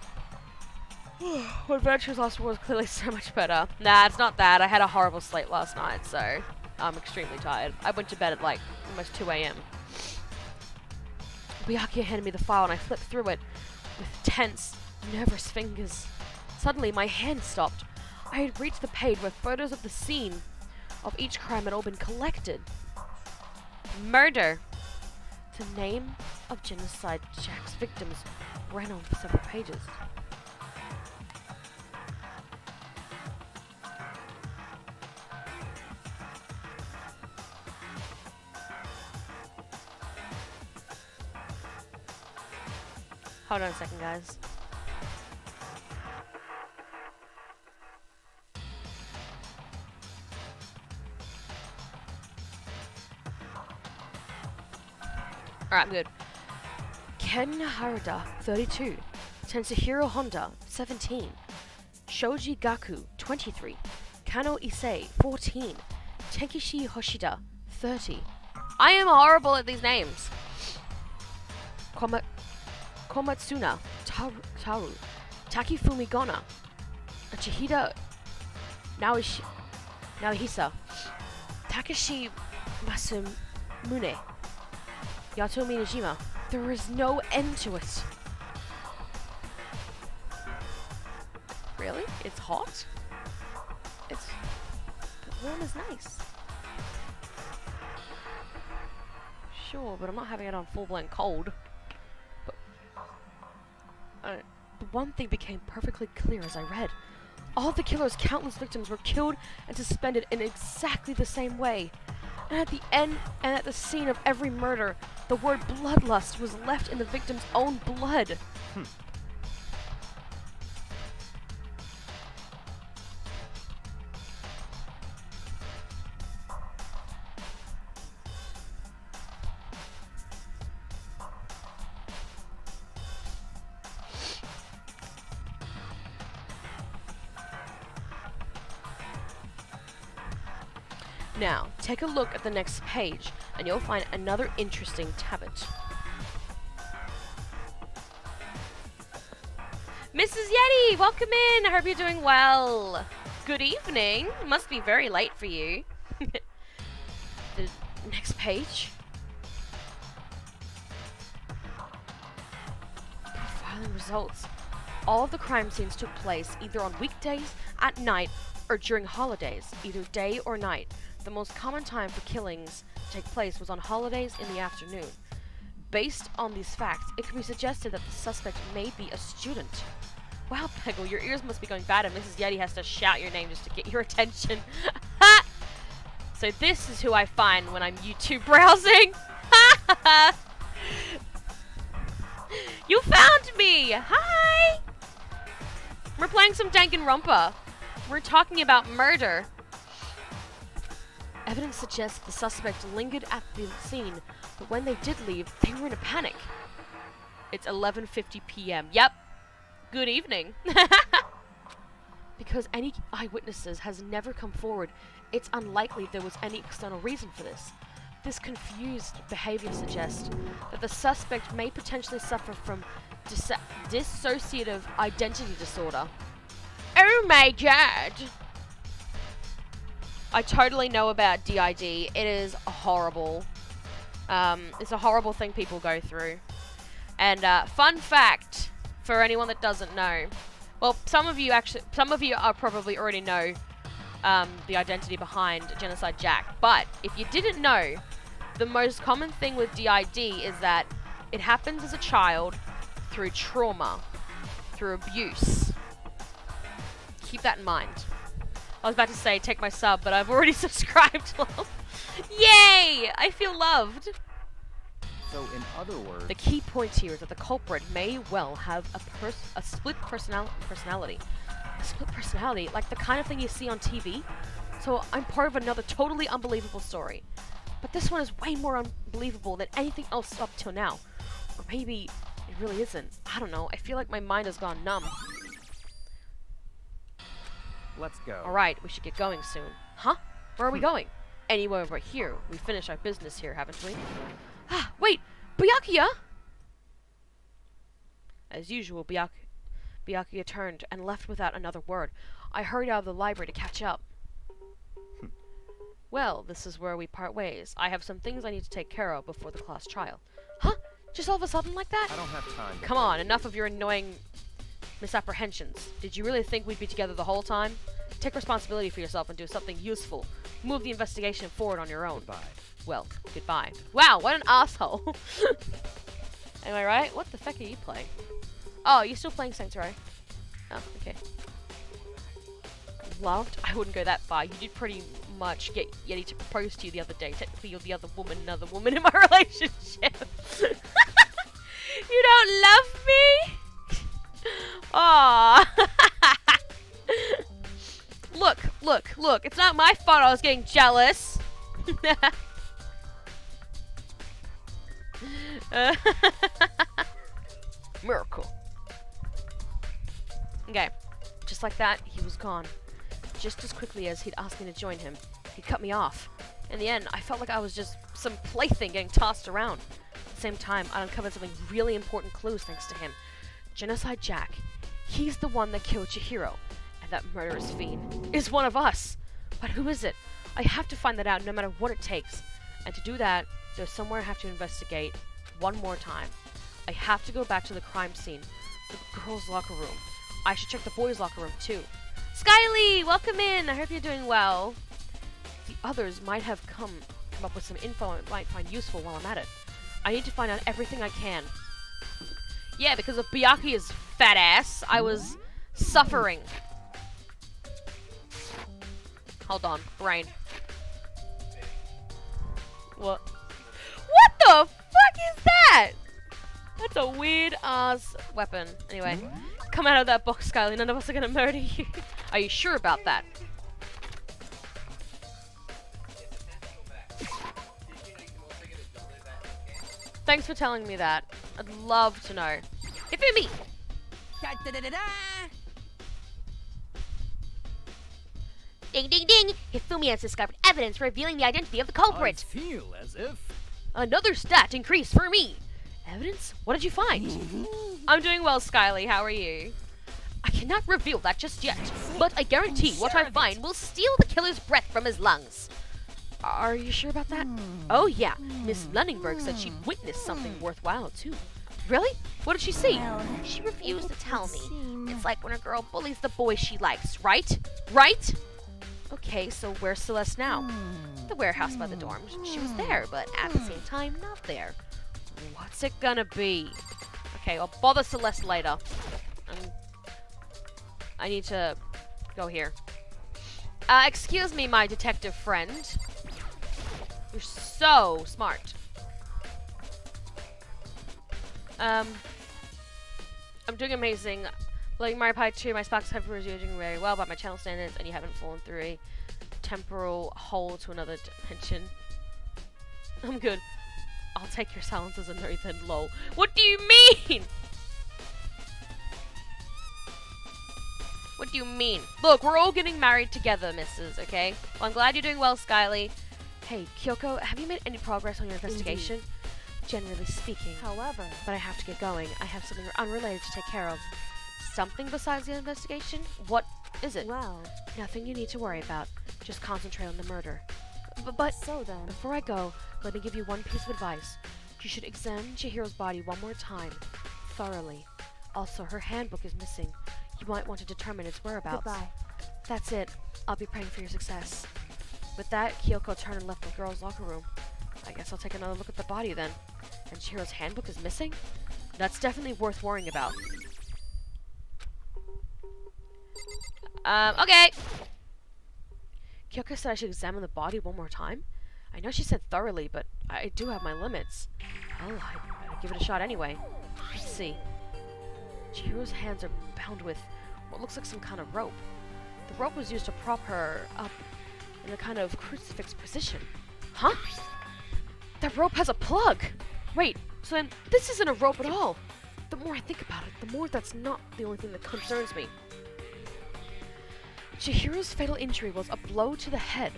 Adventures last one was clearly so much better. Nah, it's not that. I had a horrible sleep last night, so I'm extremely tired. I went to bed at like almost 2 a.m. Byakuya handed me the file and I flipped through it with tense, nervous fingers. Suddenly, my hand stopped. I had reached the page where photos of the scene of each crime had all been collected. Murder. The name of Genocide Jack's victims ran on for several pages. Hold on a second, guys. Alright, I'm good. Ken Harada, 32. Tensahiro Honda, 17. Shoji Gaku, 23. Kano Issei, 14. Tenkishi Hoshida, 30. I am horrible at these names. Komatsuna Taru, Takifumi Gona, Chihida Naohisa, Takashi Masamune, Yato Minajima. There is no end to it. Really? It's hot? It's... The room is nice. Sure, but I'm not having it on full-blown cold. The one thing became perfectly clear as I read. All the killer's countless victims were killed and suspended in exactly the same way. And at the end, and at the scene of every murder, the word bloodlust was left in the victim's own blood. Now, take a look at the next page, and you'll find another interesting tablet. Mrs. Yeti, welcome in! I hope you're doing well. Good evening. It must be very late for you. The next page. Profiling results. All of the crime scenes took place either on weekdays, at night, or during holidays, either day or night. The most common time for killings to take place was on holidays in the afternoon. Based on these facts, it could be suggested that the suspect may be a student. Wow, Peggle, your ears must be going bad and Mrs. Yeti has to shout your name just to get your attention. So this is who I find when I'm YouTube browsing. You found me! Hi! We're playing some Danganronpa. We're talking about murder. Evidence suggests the suspect lingered at the scene, but when they did leave, they were in a panic. It's 11:50 p.m. Yep. Good evening. Because any eyewitnesses has never come forward, it's unlikely there was any external reason for this. This confused behavior suggests that the suspect may potentially suffer from dissociative identity disorder. Oh my god! I totally know about DID. It is horrible. It's a horrible thing people go through. And fun fact for anyone that doesn't know, well, some of you are probably already know the identity behind Genocide Jack. But if you didn't know, the most common thing with DID is that it happens as a child through trauma, through abuse. Keep that in mind. I was about to say, take my sub, but I've already subscribed. Yay! I feel loved. So, in other words, The key point here is that the culprit may well have a split personality. A split personality, like the kind of thing you see on TV. So I'm part of another totally unbelievable story. But this one is way more unbelievable than anything else up till now. Or maybe it really isn't. I don't know. I feel like my mind has gone numb. let's go. Alright, we should get going soon. Huh? Where are we going? Anywhere over here. We finished our business here, haven't we? Ah, wait! Byakuya! As usual, Byakuya turned and left without another word. I hurried out of the library to catch up. Well, this is where we part ways. I have some things I need to take care of before the class trial. Huh? Just all of a sudden like that? I don't have time. Come on, enough of your annoying misapprehensions. Did you really think we'd be together the whole time? Take responsibility for yourself and do something useful. move the investigation forward on your own. Goodbye. Well, goodbye. Wow, what an asshole. Am I right? What the fuck are you playing? Oh, you're still playing Sanctuary. Oh, okay. Loved? I wouldn't go that far. You did pretty much get Yeti to propose to you the other day. Technically, you're the other woman, another woman in my relationship. You don't love me? Aww. Look. It's not my fault I was getting jealous. Miracle. Okay. Just like that, he was gone. Just as quickly as he'd asked me to join him, he cut me off. In the end, I felt like I was just some plaything getting tossed around. At the same time, I uncovered something really important clues thanks to him. Genocide Jack. He's the one that killed Chihiro. And that murderous fiend is one of us. But who is it? I have to find that out no matter what it takes. And to do that, there's somewhere I have to investigate one more time. I have to go back to the crime scene. The girls' locker room. I should check the boys' locker room too. Skyly, welcome in. I hope you're doing well. The others might have come up with some info I might find useful while I'm at it. I need to find out everything I can. Yeah, because of Byakuya's fat ass, I was suffering. Hold on, brain. What? What the fuck is that? That's a weird ass weapon. Anyway, come out of that box, Skyly. None of us are gonna murder you. Are you sure about that? Thanks for telling me that. I'd love to know. Ifumi! Ding ding ding! Hifumi has discovered evidence revealing the identity of the culprit. I feel as if... Another stat increase for me! Evidence? What did you find? I'm doing well, Skyly. How are you? I cannot reveal that just yet, but I guarantee what I find will steal the killer's breath from his lungs. Are you sure about that? Oh yeah, Miss Lunningberg said she witnessed something worthwhile too. Really? What did she see? She refused to tell me. It's like when a girl bullies the boy she likes, right? Right? Okay, so where's Celeste now? The warehouse by the dorms. She was there, but at the same time, not there. What's it gonna be? Okay, I'll bother Celeste later. I need to go here. Excuse me, my detective friend. You're so smart. I'm doing amazing. Playing Mario Party 2, my sparks have are doing very well by my channel standards, and you haven't fallen through a temporal hole to another dimension. I'm good. I'll take your silence as a no then, lol. What do you mean? What do you mean? Look, we're all getting married together, missus, okay? Well, I'm glad you're doing well, Skyly. Hey, Kyoko, have you made any progress on your investigation? Generally speaking. However, But I have to get going. I have something unrelated to take care of. Something besides the investigation? What is it? well, Nothing you need to worry about. Just concentrate on the murder. But so then. before I go, let me give you one piece of advice. You should examine Chihiro's body one more time. Thoroughly. Also, her handbook is missing. You might want to determine its whereabouts. Goodbye. That's it. I'll be praying for your success. With that, Kyoko turned and left the girls' locker room. I guess I'll take another look at the body then. And Chihiro's handbook is missing? That's definitely worth worrying about. Okay. Kyoko said I should examine the body one more time. I know she said thoroughly, but I do have my limits. Oh, I'd give it a shot anyway. Let's see. Chihiro's hands are bound with what looks like some kind of rope. The rope was used to prop her up in a kind of crucifix position. Huh? That rope has a plug! Wait, so then this isn't a rope at all! The more I think about it, the more that's not the only thing that concerns me. Chihiro's fatal injury was a blow to the head,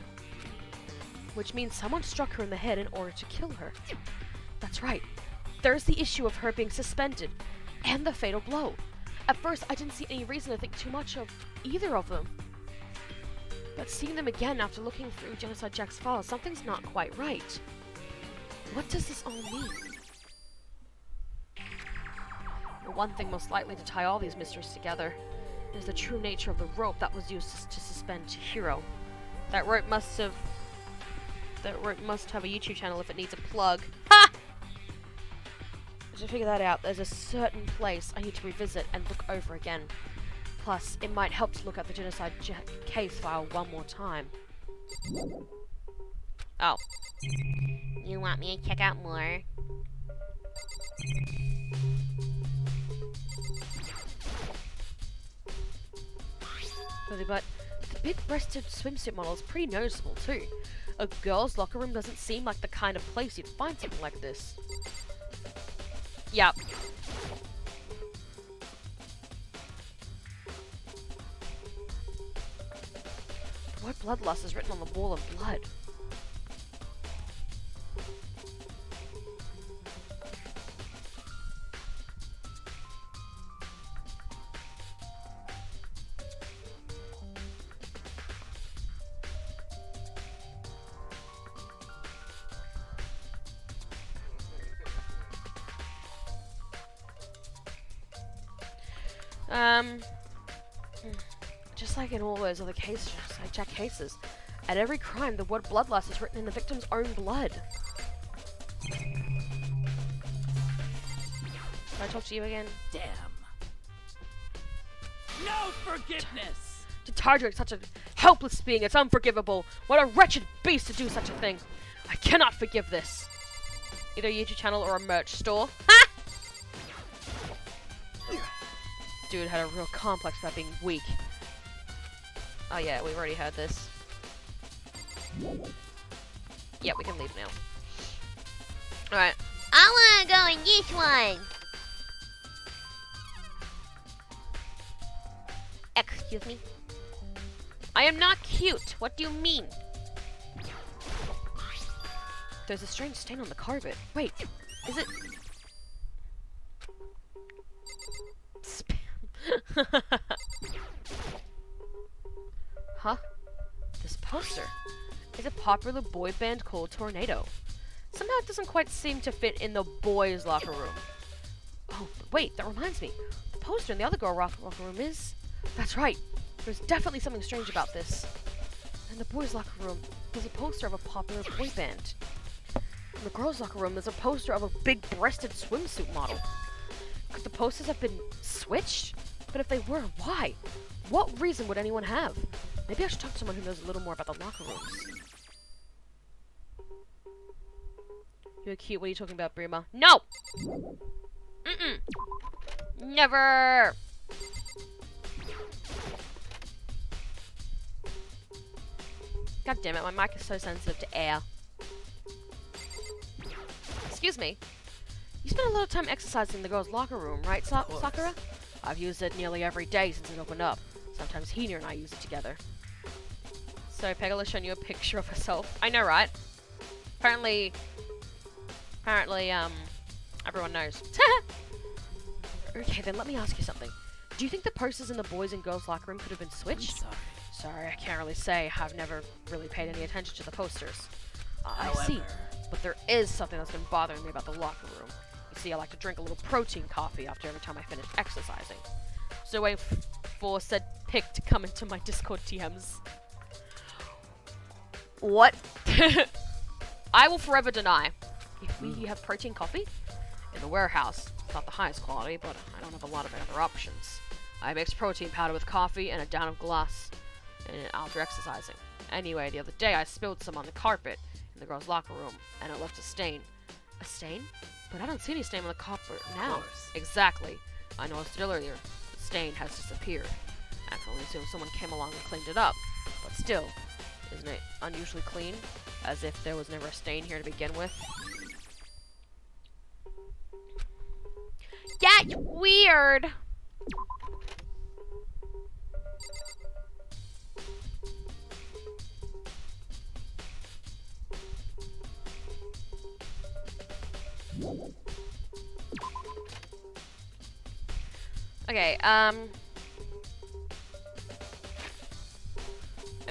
which means someone struck her in the head in order to kill her. That's right. There's the issue of her being suspended, and the fatal blow. At first, I didn't see any reason to think too much of either of them. But seeing them again after looking through Genocide Jack's files, something's not quite right. What does this all mean? The one thing most likely to tie all these mysteries together is the true nature of the rope that was used to suspend Chihiro. That rope must have That must have a YouTube channel if it needs a plug. Ha! To figure that out, there's a certain place I need to revisit and look over again. Plus, it might help to look at the genocide case file one more time. Oh. You want me to check out more? But the big-breasted swimsuit model is pretty noticeable too. A girl's locker room doesn't seem like the kind of place you'd find something like this. Yup. The word bloodlust is written on the wall of blood. Just like in all those other cases, like Jack cases, at every crime, the word bloodlust is written in the victim's own blood. Can I talk to you again? Damn. No forgiveness! To target such a helpless being, it's unforgivable. What a wretched beast to do such a thing. I cannot forgive this. Either a YouTube channel or a merch store. Ha! Dude had a real complex about being weak. Oh yeah, we've already heard this. Yeah, we can leave now. Alright. I wanna go in this one! Excuse me? I am not cute. What do you mean? There's a strange stain on the carpet. Wait, is it... Spam. Huh? This poster is a popular boy band called Tornado. Somehow it doesn't quite seem to fit in the boys' locker room. Oh, wait, that reminds me. The poster in the other girl locker room is... That's right. There's definitely something strange about this. In the boys' locker room, there's a poster of a popular boy band. In the girls' locker room, there's a poster of a big-breasted swimsuit model. Could the posters have been switched? But if they were, why? What reason would anyone have? Maybe I should talk to someone who knows a little more about the locker rooms. You're cute. What are you talking about, Brima? No! Mm-mm. Never! God damn it, my mic is so sensitive to air. Excuse me. You spend a lot of time exercising in the girls' locker room, right, Sakura? I've used it nearly every day since it opened up. Sometimes Hina and I use it together. So Pegala's showing you a picture of herself. I know, right? Apparently, everyone knows. Okay, then let me ask you something. Do you think the posters in the boys' and girls' locker room could have been switched? Sorry, I can't really say. I've never really paid any attention to the posters. I see. But there is something that's been bothering me about the locker room. You see, I like to drink a little protein coffee after every time I finish exercising. So wait for said pic to come into my Discord TMs. What? I will forever deny. If we have protein coffee in the warehouse, it's not the highest quality, but I don't have a lot of other options. I mix protein powder with coffee and a down of glass after exercising. Anyway, the other day I spilled some on the carpet in the girls' locker room, and it left a stain. A stain? But I don't see any stain on the carpet now. Exactly. I noticed it earlier. The stain has disappeared. I can only assume someone came along and cleaned it up. But still, isn't it unusually clean? As if there was never a stain here to begin with. That's weird! Okay, I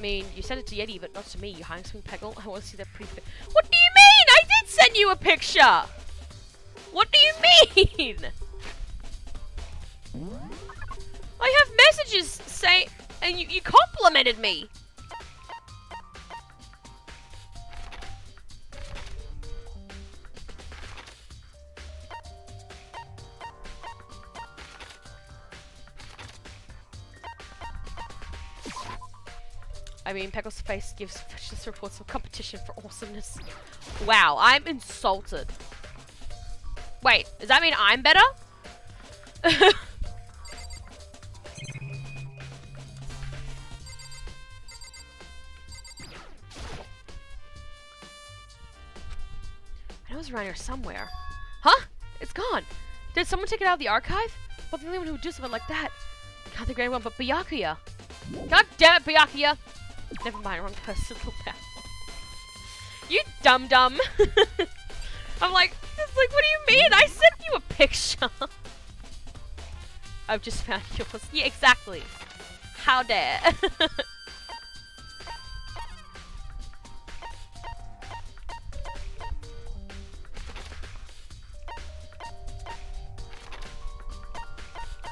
mean, you sent it to Yeti, but not to me, you high swing Peggle. I want to see that pretty What do you mean? I did send you a picture! What do you mean? I have messages saying, and you complimented me. I mean, Peckle's face gives this report some competition for awesomeness. Wow, I'm insulted. Wait, does that mean I'm better? I know it was around here somewhere. Huh? It's gone. Did someone take it out of the archive? Well, the only one who would do something like that. Can't think of anyone but Byakuya. God damn it, Byakuya! Never mind, wrong person. You dum-dum. I'm like, it's like, what do you mean? I sent you a picture. I've just found yours. Yeah, exactly. How dare.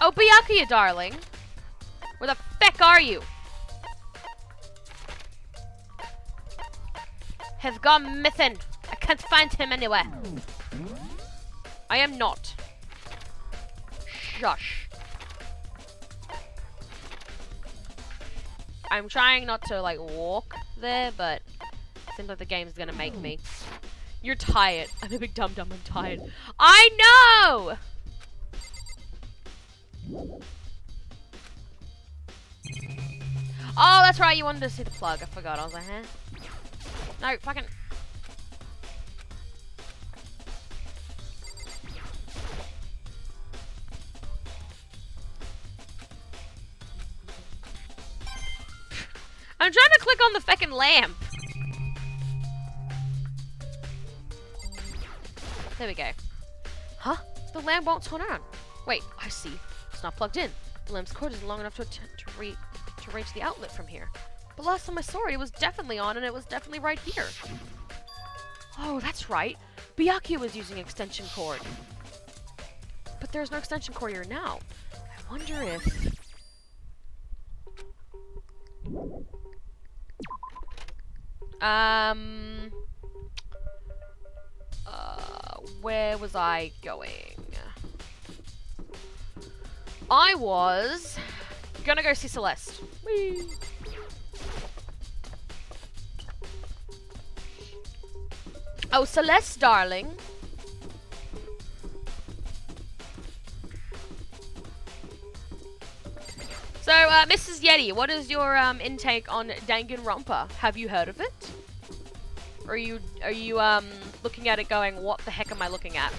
Oh, Byakuya, darling. Where the feck are you? Have gone missing. I can't find him anywhere. I am not. Shush. I'm trying not to, like, walk there, but it seems like the game's gonna make me. You're tired. I'm a big dum-dum. I'm tired. I know! Oh, that's right. You wanted to see the plug. I forgot. I was like, huh? No, fucking... I'm trying to click on the fucking lamp. There we go. Huh? The lamp won't turn on. Wait, I see. It's not plugged in. The lamp's cord isn't long enough to reach the outlet from here. But last time I saw it, it was definitely on, and it was definitely right here. Oh, that's right. Byakuya was using extension cord. But there's no extension cord here now. I wonder if... where was I going? I was gonna go see Celeste. Whee! Oh, Celeste, darling. So, Mrs. Yeti, what is your intake on Danganronpa? Have you heard of it? Or are you looking at it going, what the heck am I looking at?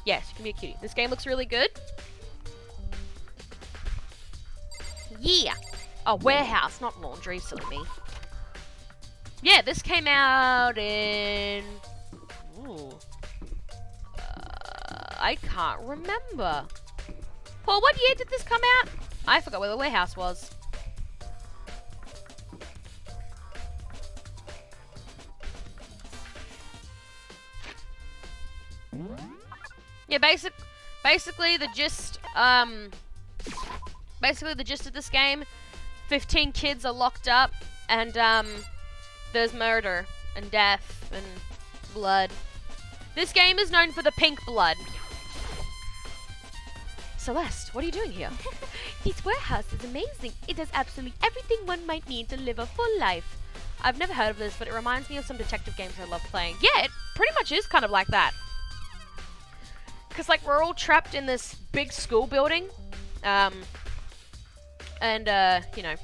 Yes, you can be a cutie. This game looks really good. Yeah. Oh, warehouse, not laundry, silly me. Yeah, this came out in... Ooh. I can't remember. Paul, what year did this come out? I forgot where the warehouse was. Yeah, basically the gist, basically the gist of this game, 15 kids are locked up, and, there's murder, and death, and blood. This game is known for the pink blood. Celeste, what are you doing here? This warehouse is amazing. It has absolutely everything one might need to live a full life. I've never heard of this, but it reminds me of some detective games I love playing. Yeah, it pretty much is kind of like that. Because, like, we're all trapped in this big school building. You know.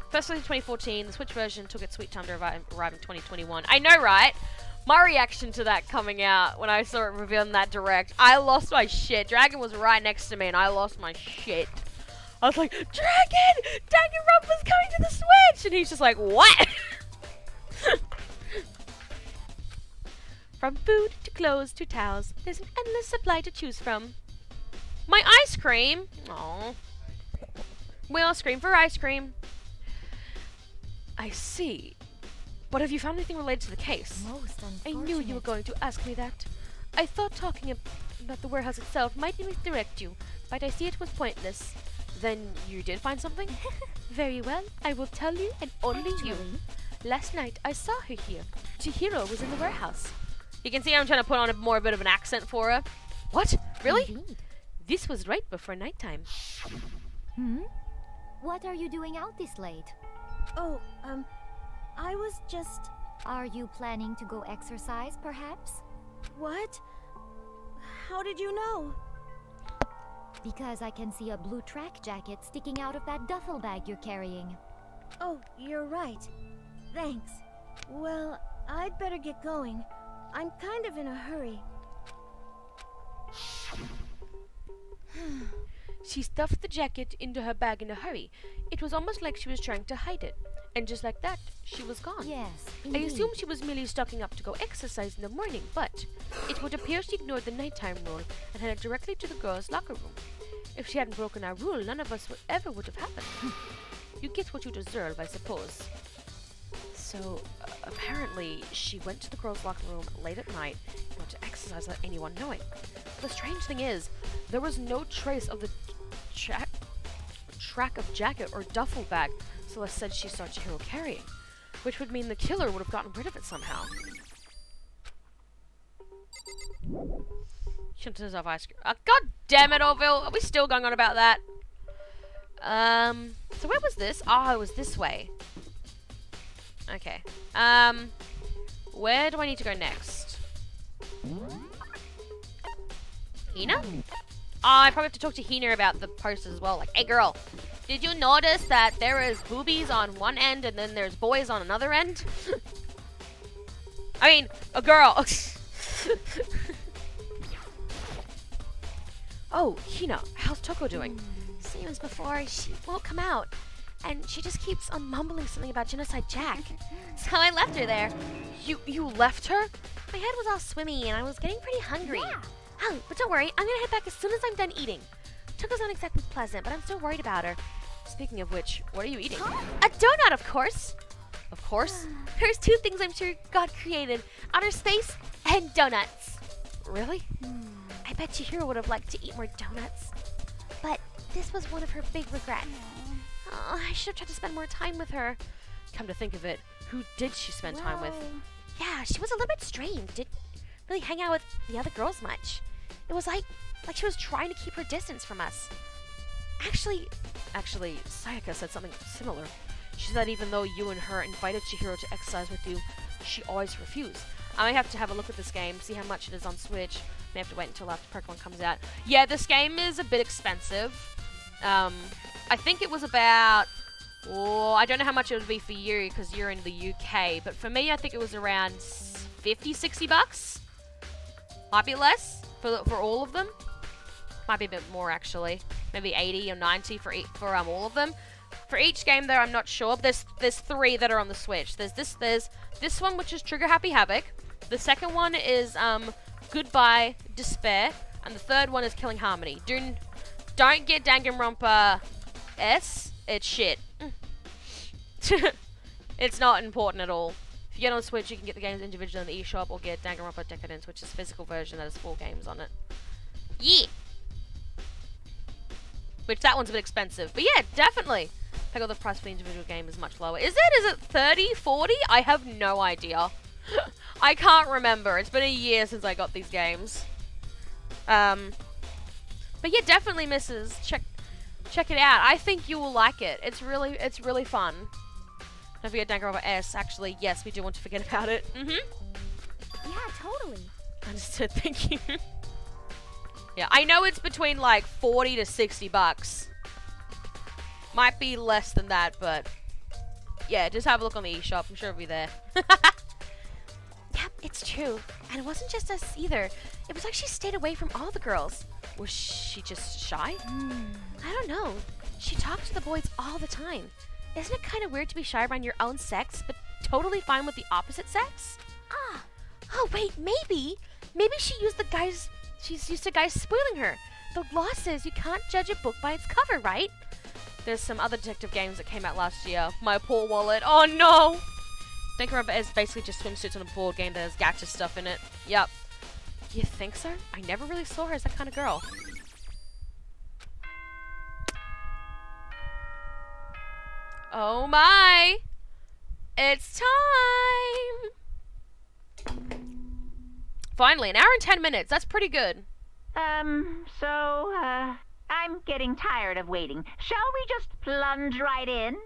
First released in 2014, the Switch version took its sweet time to arrive in 2021. I know, right? My reaction to that coming out when I saw it revealed in that direct, I lost my shit. Dragon was right next to me and I lost my shit. I was like, Dragon! Danganronpa's coming to the Switch! And he's just like, what? From food to clothes to towels, there's an endless supply to choose from. My ice cream! Aww. We all scream for ice cream. I see. But have you found anything related to the case? Most I unfortunate. knew you were going to ask me that. I thought talking about the warehouse itself might misdirect you, but I see it was pointless. Then you did find something? Very well, I will tell you and only you. Actually, Last night I saw her here. Chihiro was in the warehouse. You can see I'm trying to put on a bit of an accent for her. What? Really? Indeed. This was right before nighttime. Hmm? What are you doing out this late? Oh, I was just... Are you planning to go exercise, perhaps? What? How did you know? Because I can see a blue track jacket sticking out of that duffel bag you're carrying. Oh, you're right. Thanks. Well, I'd better get going. I'm kind of in a hurry. She stuffed the jacket into her bag in a hurry. It was almost like she was trying to hide it. And just like that, she was gone. Yes, I indeed. assumed she was merely stocking up to go exercise in the morning, but it would appear she ignored the nighttime rule and headed directly to the girls' locker room. If she hadn't broken our rule, none of us would have happened. You get what you deserve, I suppose. So, apparently, she went to the girls' locker room late at night and went to exercise without anyone knowing. The strange thing is, there was no trace of the track of jacket or duffel bag Celeste said she saw Chihiro carrying, which would mean the killer would have gotten rid of it somehow. Shouldn't have ice cream. God damn it, Orville! Are we still going on about that? So where was this? Oh, it was this way. Okay. Where do I need to go next? Hina? Oh, I probably have to talk to Hina about the posters as well. Like, hey girl, did you notice that there is boobies on one end and then there's boys on another end? I mean, a girl. Oh, Hina, how's Toko doing? Same as before, she won't come out. And she just keeps on mumbling something about Genocide Jack. So I left her there. You left her? My head was all swimmy and I was getting pretty hungry. Yeah. Oh, but don't worry, I'm gonna head back as soon as I'm done eating. Toko's not exactly pleasant, but I'm still worried about her. Speaking of which, what are you eating? A donut, of course! Of course. There's two things I'm sure God created. Outer space and donuts. Really? I bet Chihiro would have liked to eat more donuts. But this was one of her big regrets. Oh, I should have tried to spend more time with her. Come to think of it, who did she spend time with? Yeah, she was a little bit strange. Didn't really hang out with the other girls much. It was like she was trying to keep her distance from us. Actually, Sayaka said something similar. She said even though you and her invited Chihiro to exercise with you, she always refused. I might have to have a look at this game, see how much it is on Switch. May have to wait until after Pokemon comes out. Yeah, this game is a bit expensive. I think it was about... Oh, I don't know how much it would be for you because you're in the UK, but for me, I think it was around 50, 60 bucks. Might be less for all of them. Might be a bit more actually. Maybe 80 or 90 for all of them. For each game though, I'm not sure. But there's three that are on the Switch. There's this one which is Trigger Happy Havoc. The second one is Goodbye Despair, and the third one is Killing Harmony. Don't get Danganronpa S. It's shit. It's not important at all. If you get on Switch, you can get the games individually in the eShop, or get Danganronpa Decadence, which is a physical version that has 4 games on it. Yeah! Which, that one's a bit expensive. But yeah, definitely. I got the price for the individual game is much lower. Is it 30, 40? I have no idea. I can't remember. It's been a year since I got these games. But yeah, definitely, Mrs. Check it out. I think you will like it. It's really fun. Don't forget Danganronpa S. Actually, yes, we do want to forget about it. Yeah, totally. Understood. Thank you. Yeah, I know it's between like 40 to 60 bucks. Might be less than that, but yeah, just have a look on the eShop. I'm sure it'll be there. Yep, it's true. And it wasn't just us either. It was like she stayed away from all the girls. Was she just shy? I don't know. She talked to the boys all the time. Isn't it kind of weird to be shy around your own sex, but totally fine with the opposite sex? Oh wait, maybe she's used to guys spoiling her. The law says you can't judge a book by its cover, right? There's some other detective games that came out last year. My poor wallet. Oh no! Danganronpa is basically just swimsuits on a board game that has gacha stuff in it. Yup. You think so? I never really saw her as that kind of girl. Oh my! It's time! Finally, an hour and 10 minutes. That's pretty good. I I'm getting tired of waiting. Shall we just plunge right in?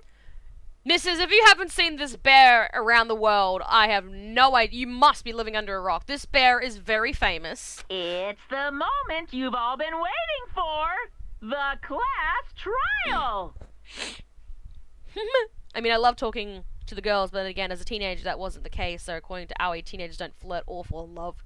Mrs., if you haven't seen this bear around the world, I have no idea. You must be living under a rock. This bear is very famous. It's the moment you've all been waiting for. The class trial. I mean, I love talking to the girls, but again, as a teenager, that wasn't the case. So according to Aoi, teenagers don't flirt or fall in love.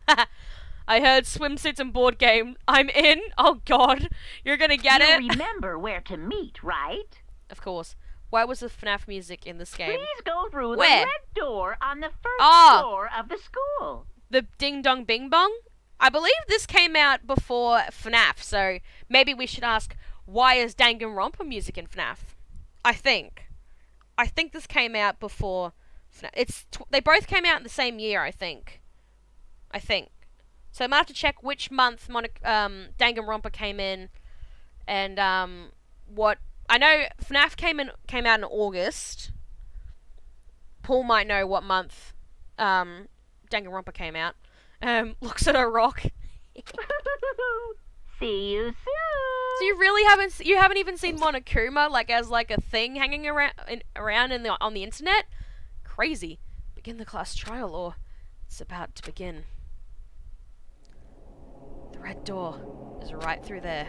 I heard swimsuits and board game. I'm in. Oh God, you're gonna get You it. remember where to meet, right? Of course. Why was the FNAF music in this game? Please go through the Where? red door on the first Ah. floor of the school. The Ding Dong Bing Bong? I believe this came out before FNAF, so maybe we should ask, why is Danganronpa music in FNAF? I think this came out before FNAF. They both came out in the same year, I think. So I might have to check which month Danganronpa came in, and what. I know FNAF came out in August. Paul might know what month Danganronpa came out. Looks at a rock. See you soon. So you really haven't even seen Monokuma as a thing hanging around on the internet? Crazy. Begin the class trial, or it's about to begin. The red door is right through there.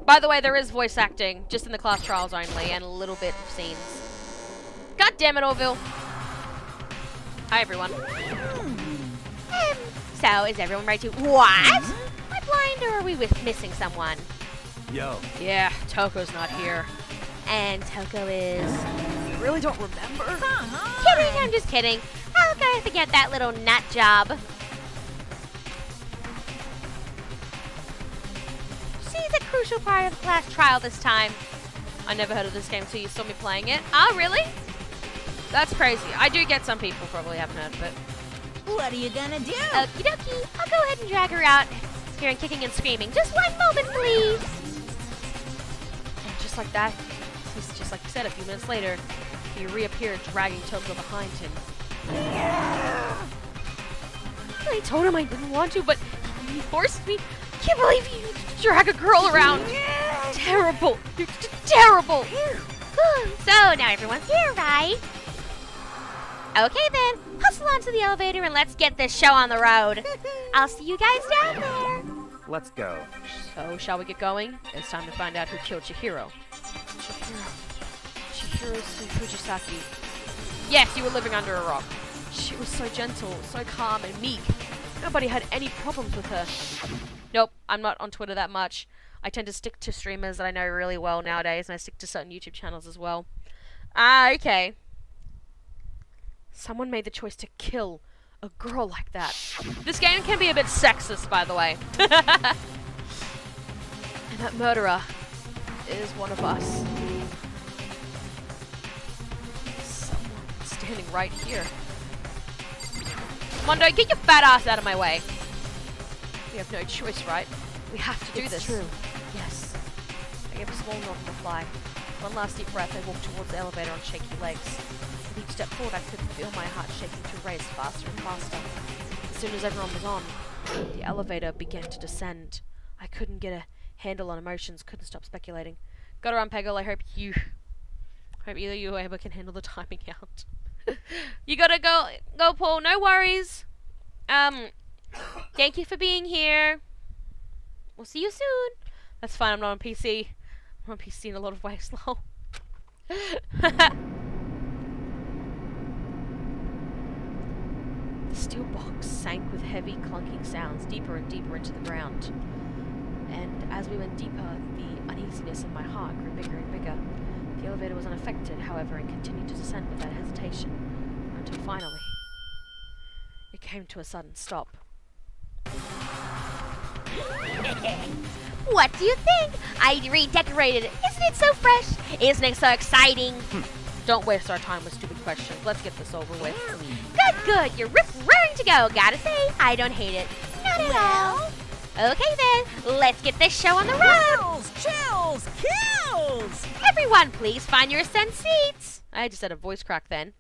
By the way, there is voice acting, just in the class trials only, and a little bit of scenes. God damn it, Orville. Hi, everyone. So, is everyone ready to... What? Am I blind or are we missing someone? Yo. Yeah, Toko's not here. And Toko is... I really don't remember. Kidding, I'm just kidding. How could I forget that little nut job? She's a crucial part of the class trial this time. I never heard of this game, so you saw me playing it. Oh, really? That's crazy. I do get some people probably haven't heard of it. What are you gonna do? Okie dokie, I'll go ahead and drag her out. Hearing kicking and screaming. Just one moment, please. And just like that, just like you said, a few minutes later, he reappeared dragging Toko behind him. I told him I didn't want to, but he forced me. Can't believe you drag a girl around. Terrible. You're terrible. So, now everyone's here, right? Okay then, hustle onto the elevator and let's get this show on the road. I'll see you guys down there. Let's go. So, shall we get going? It's time to find out who killed Chihiro. Chihiro Fujisaki. Yes, you were living under a rock. She was so gentle, so calm and meek. Nobody had any problems with her. Nope, I'm not on Twitter that much. I tend to stick to streamers that I know really well nowadays, and I stick to certain YouTube channels as well. Okay. Someone made the choice to kill a girl like that. This game can be a bit sexist, by the way. And that murderer is one of us. Someone standing right here. Mondo, get your fat ass out of my way. We have no choice, right? We have to do this. It's true. Yes. I gave a small nod and reply. One last deep breath, I walked towards the elevator on shaky legs. With each step forward, I could feel my heart shaking to race faster and faster. As soon as everyone was on, the elevator began to descend. I couldn't get a handle on emotions, couldn't stop speculating. Gotta run, Peggle. I hope either you or Amber can handle the timing out. You gotta go, Paul. No worries. Thank you for being here. We'll see you soon. That's fine. I'm not on PC. I'm on PC in a lot of ways. Lol. The steel box sank with heavy, clunking sounds deeper and deeper into the ground. And as we went deeper, the uneasiness in my heart grew bigger and bigger. The elevator was unaffected, however, and continued to descend without hesitation, until finally, it came to a sudden stop. What do you think? I redecorated it. Isn't it so fresh? Isn't it so exciting? Don't waste our time with stupid questions. Let's get this over with. Good. You're raring to go. Gotta say, I don't hate it. Not at all. Okay then, let's get this show on the road. Chills! Kills! Everyone, please find your assigned seats. I just had a voice crack then.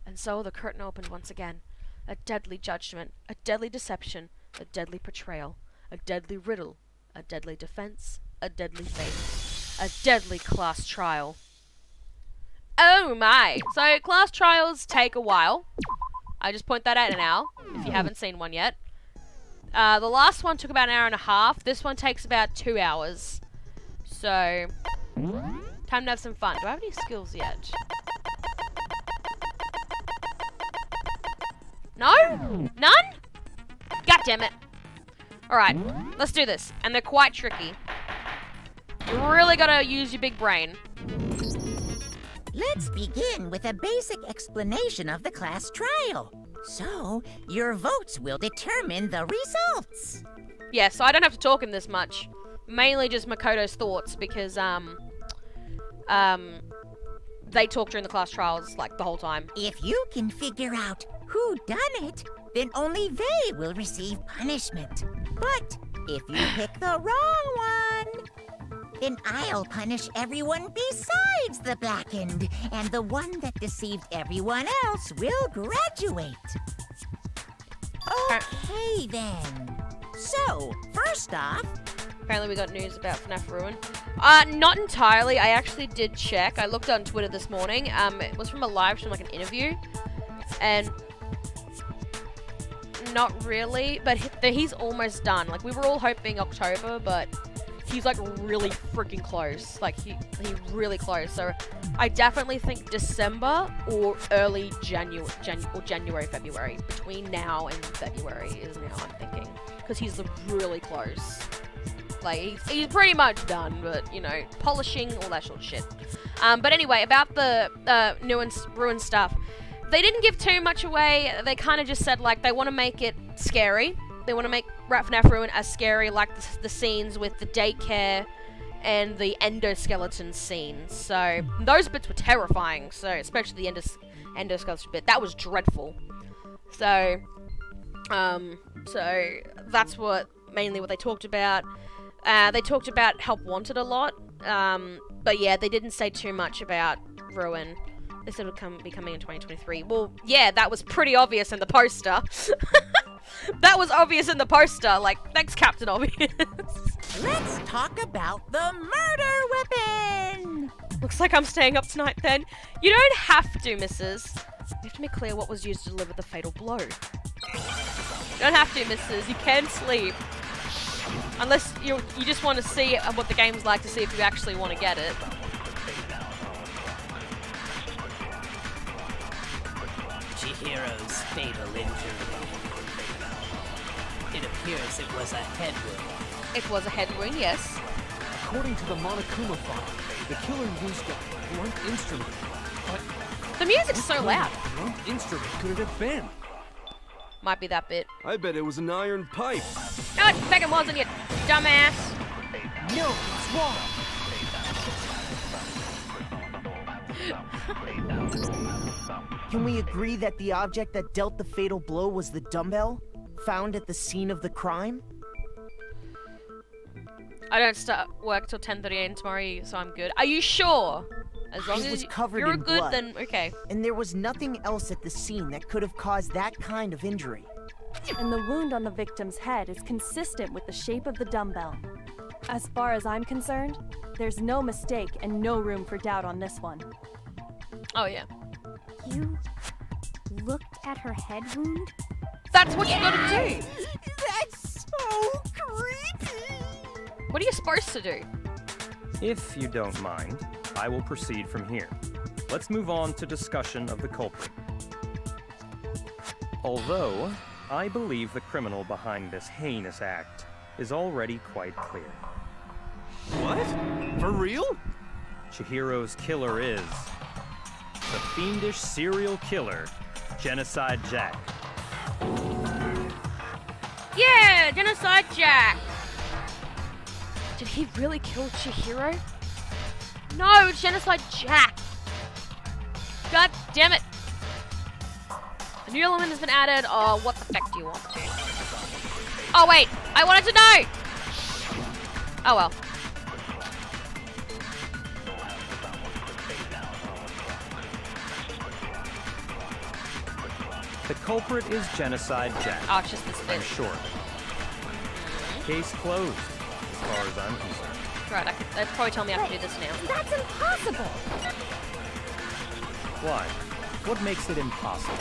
And so the curtain opened once again. A deadly judgment, a deadly deception, a deadly portrayal, a deadly riddle, A deadly defense, a deadly faith, a deadly class trial. Oh my! So class trials take a while. I just point that out now, if you haven't seen one yet. The last one took about an hour and a half. This one takes about 2 hours. So, time to have some fun. Do I have any skills yet? No? None? God damn it. Alright, let's do this. And they're quite tricky. You really gotta use your big brain. Let's begin with a basic explanation of the class trial. So, your votes will determine the results. Yeah, so I don't have to talk in this much. Mainly just Makoto's thoughts, because, they talk during the class trials, like, the whole time. If you can figure out who done it, then only they will receive punishment. But if you pick the wrong one, then I'll punish everyone besides the Blackened, and the one that deceived everyone else will graduate. Okay, then. So, first off... Apparently we got news about FNAF Ruin. Not entirely. I actually did check. I looked on Twitter this morning. It was from a live stream, like an interview. And... not really, but he's almost done. Like, we were all hoping October, but he's, like, really freaking close. Like, he's really close. So, I definitely think December or early January, February. Between now and February is now, I'm thinking. Because he's really close. Like, he's pretty much done, but, you know, polishing, all that sort of shit. But anyway, about the new and Ruin stuff. They didn't give too much away. They kind of just said, like, they want to make it scary. They want to make FNAF Ruin as scary, like the scenes with the daycare and the endoskeleton scenes. So, those bits were terrifying. So, especially the endoskeleton bit. That was dreadful. So, that's mainly what they talked about. They talked about Help Wanted a lot. But yeah, they didn't say too much about Ruin. They said it would be coming in 2023. Well, yeah, that was pretty obvious in the poster. That was obvious in the poster. Like, thanks, Captain Obvious. Let's talk about the murder weapon! Looks like I'm staying up tonight then. You don't have to, missus. You have to make clear what was used to deliver the fatal blow. You don't have to, missus. You can sleep. Unless you just want to see what the game's like to see if you actually want to get it. Chihiro's fatal injury. It appears it was a head wound. It was a head wound, yes. According to the Monokuma file, the killer used a blunt instrument. But the music's so loud. What blunt instrument could it have been? Might be that bit. I bet it was an iron pipe. No, it fucking wasn't, you dumbass. No, it's wrong. Can we agree that the object that dealt the fatal blow was the dumbbell found at the scene of the crime? I don't start work till 10:30 a.m. tomorrow, so I'm good. Are you sure? As long It was as covered you're in good, blood. then okay. And there was nothing else at the scene that could have caused that kind of injury. And the wound on the victim's head is consistent with the shape of the dumbbell. As far as I'm concerned, there's no mistake and no room for doubt on this one. Oh yeah. You looked at her head wound? That's what you gotta do. That's so creepy! What are you supposed to do? If you don't mind, I will proceed from here. Let's move on to discussion of the culprit. Although, I believe the criminal behind this heinous act is already quite clear. What? For real? Chihiro's killer is the fiendish serial killer, Genocide Jack. Yeah, Genocide Jack. Did he really kill Chihiro? No, it's Genocide Jack. God damn it. A new element has been added. Oh, what the heck do you want? Oh, wait. I wanted to know. Oh, well. The culprit is Genocide Jack. Oh, it's just this bit. I'm sure. Case closed. far as I'm concerned. Right, they'd probably tell me I can do this now. That's impossible! Why? What makes it impossible?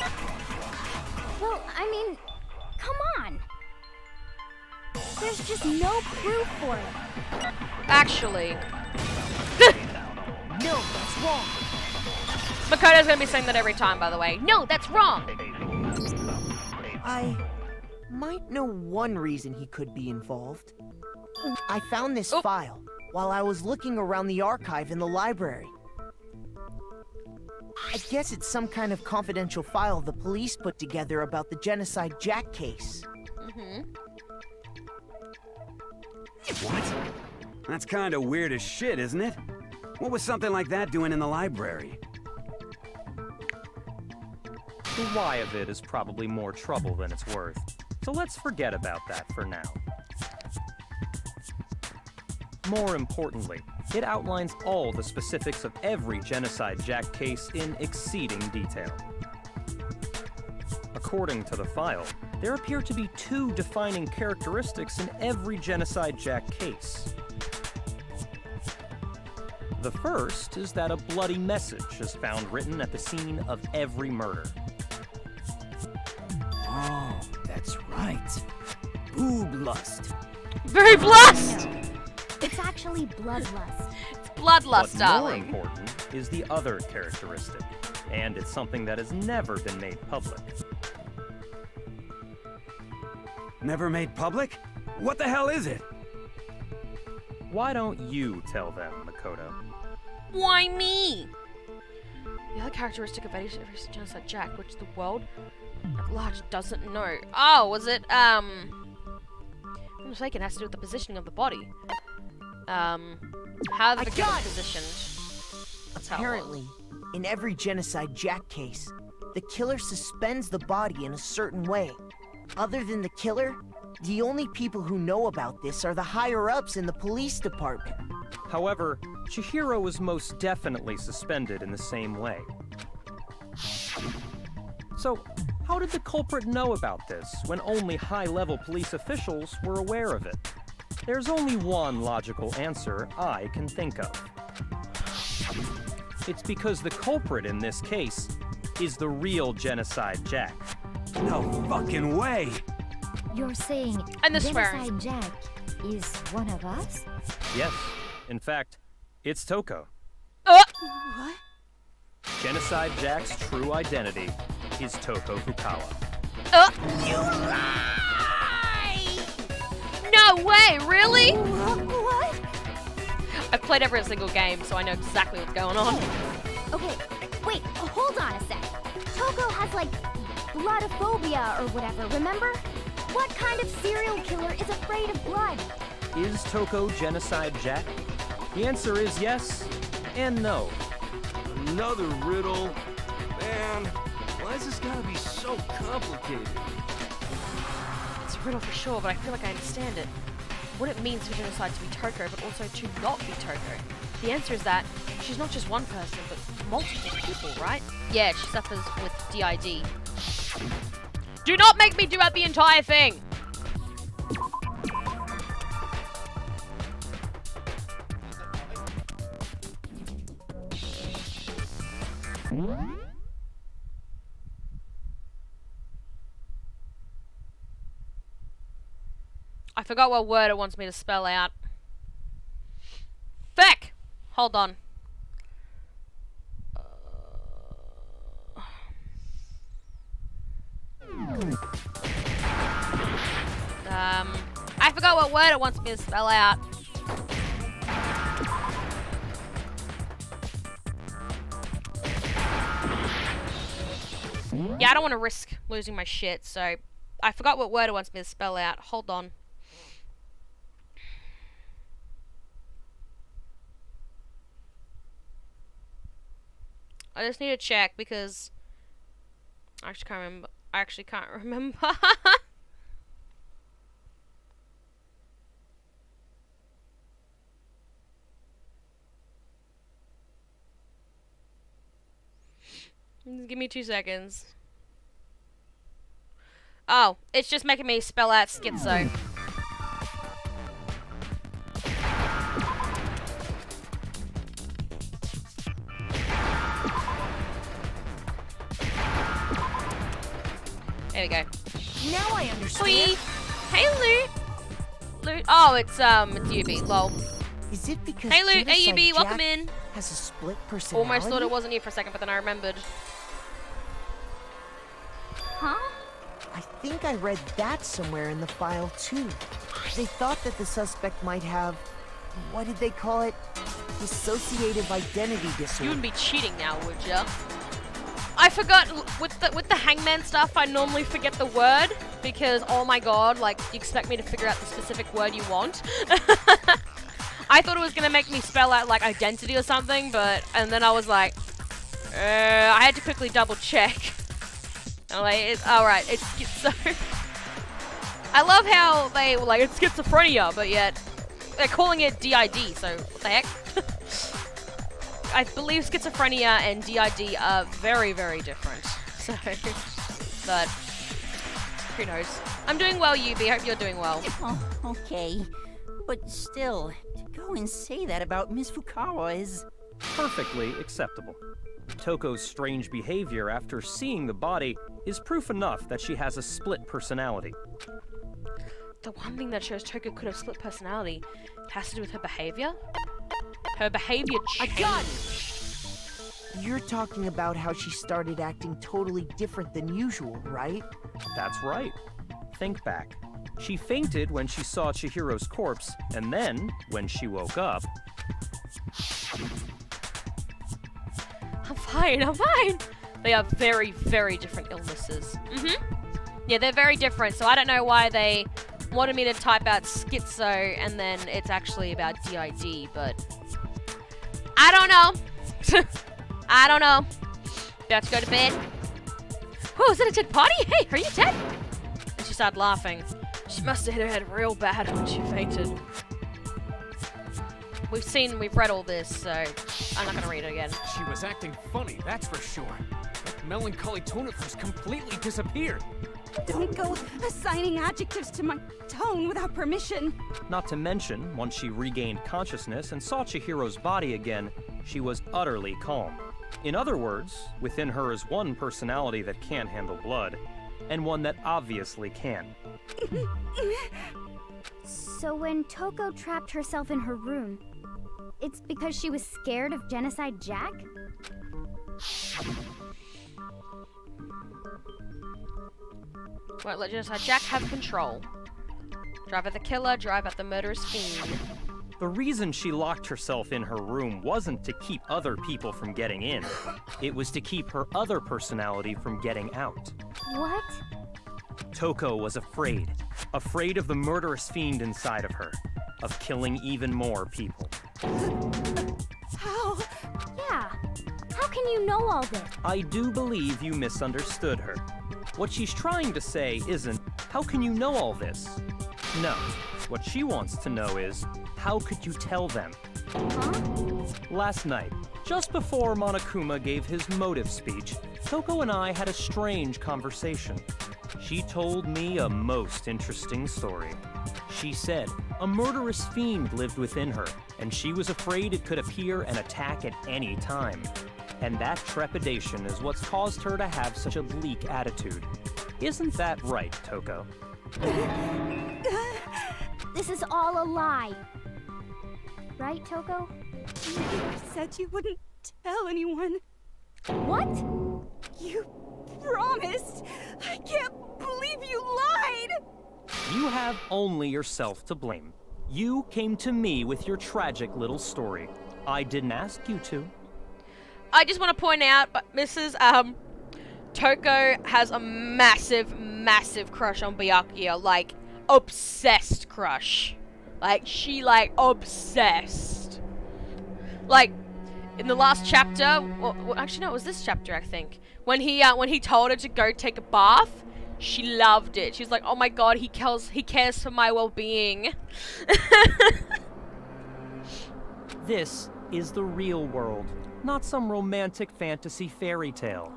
Well, I mean, come on! There's just no proof for it. Actually, No, that's wrong. Makoto's gonna be saying that every time, by the way. No, that's wrong! I might know one reason he could be involved. I found this file while I was looking around the archive in the library. I guess it's some kind of confidential file the police put together about the Genocide Jack case. What? That's kind of weird as shit, isn't it? What was something like that doing in the library? The why of it is probably more trouble than it's worth. So let's forget about that for now. More importantly, it outlines all the specifics of every Genocide Jack case in exceeding detail. According to the file, there appear to be 2 defining characteristics in every Genocide Jack case. The first is that a bloody message is found written at the scene of every murder. Oh, that's right. Boob lust. Very blessed! It's actually bloodlust. It's bloodlust, But darling. more important is the other characteristic, and it's something that has never been made public. Never made public? What the hell is it? Why don't you tell them, Makoto? Why me? The other characteristic of every Genocide Jack, which the world at large doesn't know. Oh, was it, I'm mistaken, it has to do with the positioning of the body. How the victim is positioned. That's how it was. Apparently, in every Genocide Jack case, the killer suspends the body in a certain way. Other than the killer, the only people who know about this are the higher-ups in the police department. However, Chihiro was most definitely suspended in the same way. So, how did the culprit know about this when only high-level police officials were aware of it? There's only one logical answer I can think of. It's because the culprit in this case is the real Genocide Jack. No fucking way! You're saying And the swearing. Genocide Jack is one of us? Yes, in fact, it's Toko. What? Genocide Jack's true identity is Toko Fukawa. You lie! No way, really? What? I've played every single game, so I know exactly what's going on. Okay, wait, hold on a sec. Toko has, like, bloodophobia or whatever, remember? What kind of serial killer is afraid of blood? Is Toko Genocide Jack? The answer is yes and no. Another riddle. Man, why is this gotta be so complicated? It's a riddle for sure, but I feel like I understand it. What it means for Genocide to be Toko, but also to not be Toko. The answer is that she's not just one person, but multiple people, right? Yeah, she suffers with DID. Do not make me do out the entire thing! I forgot what word it wants me to spell out. Feck! Hold on. I forgot what word it wants me to spell out. Yeah, I don't want to risk losing my shit, so I forgot what word it wants me to spell out. Hold on. I just need to check because I actually can't remember. I actually can't remember. Just give me 2 seconds. Oh, it's just making me spell out schizo. There we go. Now I understand. Whee! Hey, Loot! Loot. Oh, it's UB. Lol. Is it because Hey, Loot. Hey, Genocide UB. Welcome Jack in. has a split personality? Almost thought it wasn't you for a second, but then I remembered. Huh? I think I read that somewhere in the file too. They thought that the suspect might have, what did they call it? Dissociative identity You disorder. wouldn't be cheating now, would ya? I forgot with the hangman stuff. I normally forget the word because oh my god, like you expect me to figure out the specific word you want. I thought it was gonna make me spell out like identity or something, and then I was like, I had to quickly double check. I'm like, it's alright. It's schizo. I love how they were like it's schizophrenia, but yet they're calling it DID. So what the heck? I believe schizophrenia and DID are very, very different. So, but who knows? I'm doing well, UB. I hope you're doing well. Oh, okay. But still, to go and say that about Miss Fukawa is... Perfectly acceptable. Toko's strange behavior after seeing the body is proof enough that she has a split personality. The one thing that shows Toko could have split personality has to do with her behavior. Her behavior changed. I got it! You're talking about how she started acting totally different than usual, right? That's right. Think back. She fainted when she saw Chihiro's corpse, and then, when she woke up... I'm fine, I'm fine! They are very, very different illnesses. Yeah, they're very different, so I don't know why they wanted me to type out schizo and then it's actually about DID, but... I don't know! I don't know. About to go to bed. Oh, is that a dead body? Hey, are you dead? And she started laughing. She must have hit her head real bad when she fainted. We've read all this, so I'm not gonna read it again. She was acting funny, that's for sure. That melancholy tone of hers completely disappeared. Don't go assigning adjectives to my tone without permission. Not to mention, once she regained consciousness and saw Chihiro's body again, she was utterly calm. In other words, within her is one personality that can't handle blood, and one that obviously can. So when Toko trapped herself in her room, it's because she was scared of Genocide Jack? Won't let Genocide Jack have control. Drive at the killer, drive at the murderous fiend. The reason she locked herself in her room wasn't to keep other people from getting in. It was to keep her other personality from getting out. What? Toko was afraid. Afraid of the murderous fiend inside of her. Of killing even more people. How? Yeah. How can you know all this? I do believe you misunderstood her. What she's trying to say isn't, how can you know all this? No. What she wants to know is, how could you tell them? Huh? Last night, just before Monokuma gave his motive speech, Toko and I had a strange conversation. She told me a most interesting story. She said a murderous fiend lived within her, and she was afraid it could appear and attack at any time. And that trepidation is what's caused her to have such a bleak attitude. Isn't that right, Toko? This is all a lie. Right, Toko? You said you wouldn't tell anyone. What? You promised. I can't believe you lied. You have only yourself to blame. You came to me with your tragic little story. I didn't ask you to. I just want to point out, but Mrs. Toko has a massive, massive crush on Byakuya. Like, obsessed crush. Like, she, like, obsessed. Like, in the last chapter, well, actually, no, it was this chapter, I think. When he told her to go take a bath, she loved it. She's like, oh my god, he cares for my well-being. This is the real world, not some romantic fantasy fairy tale.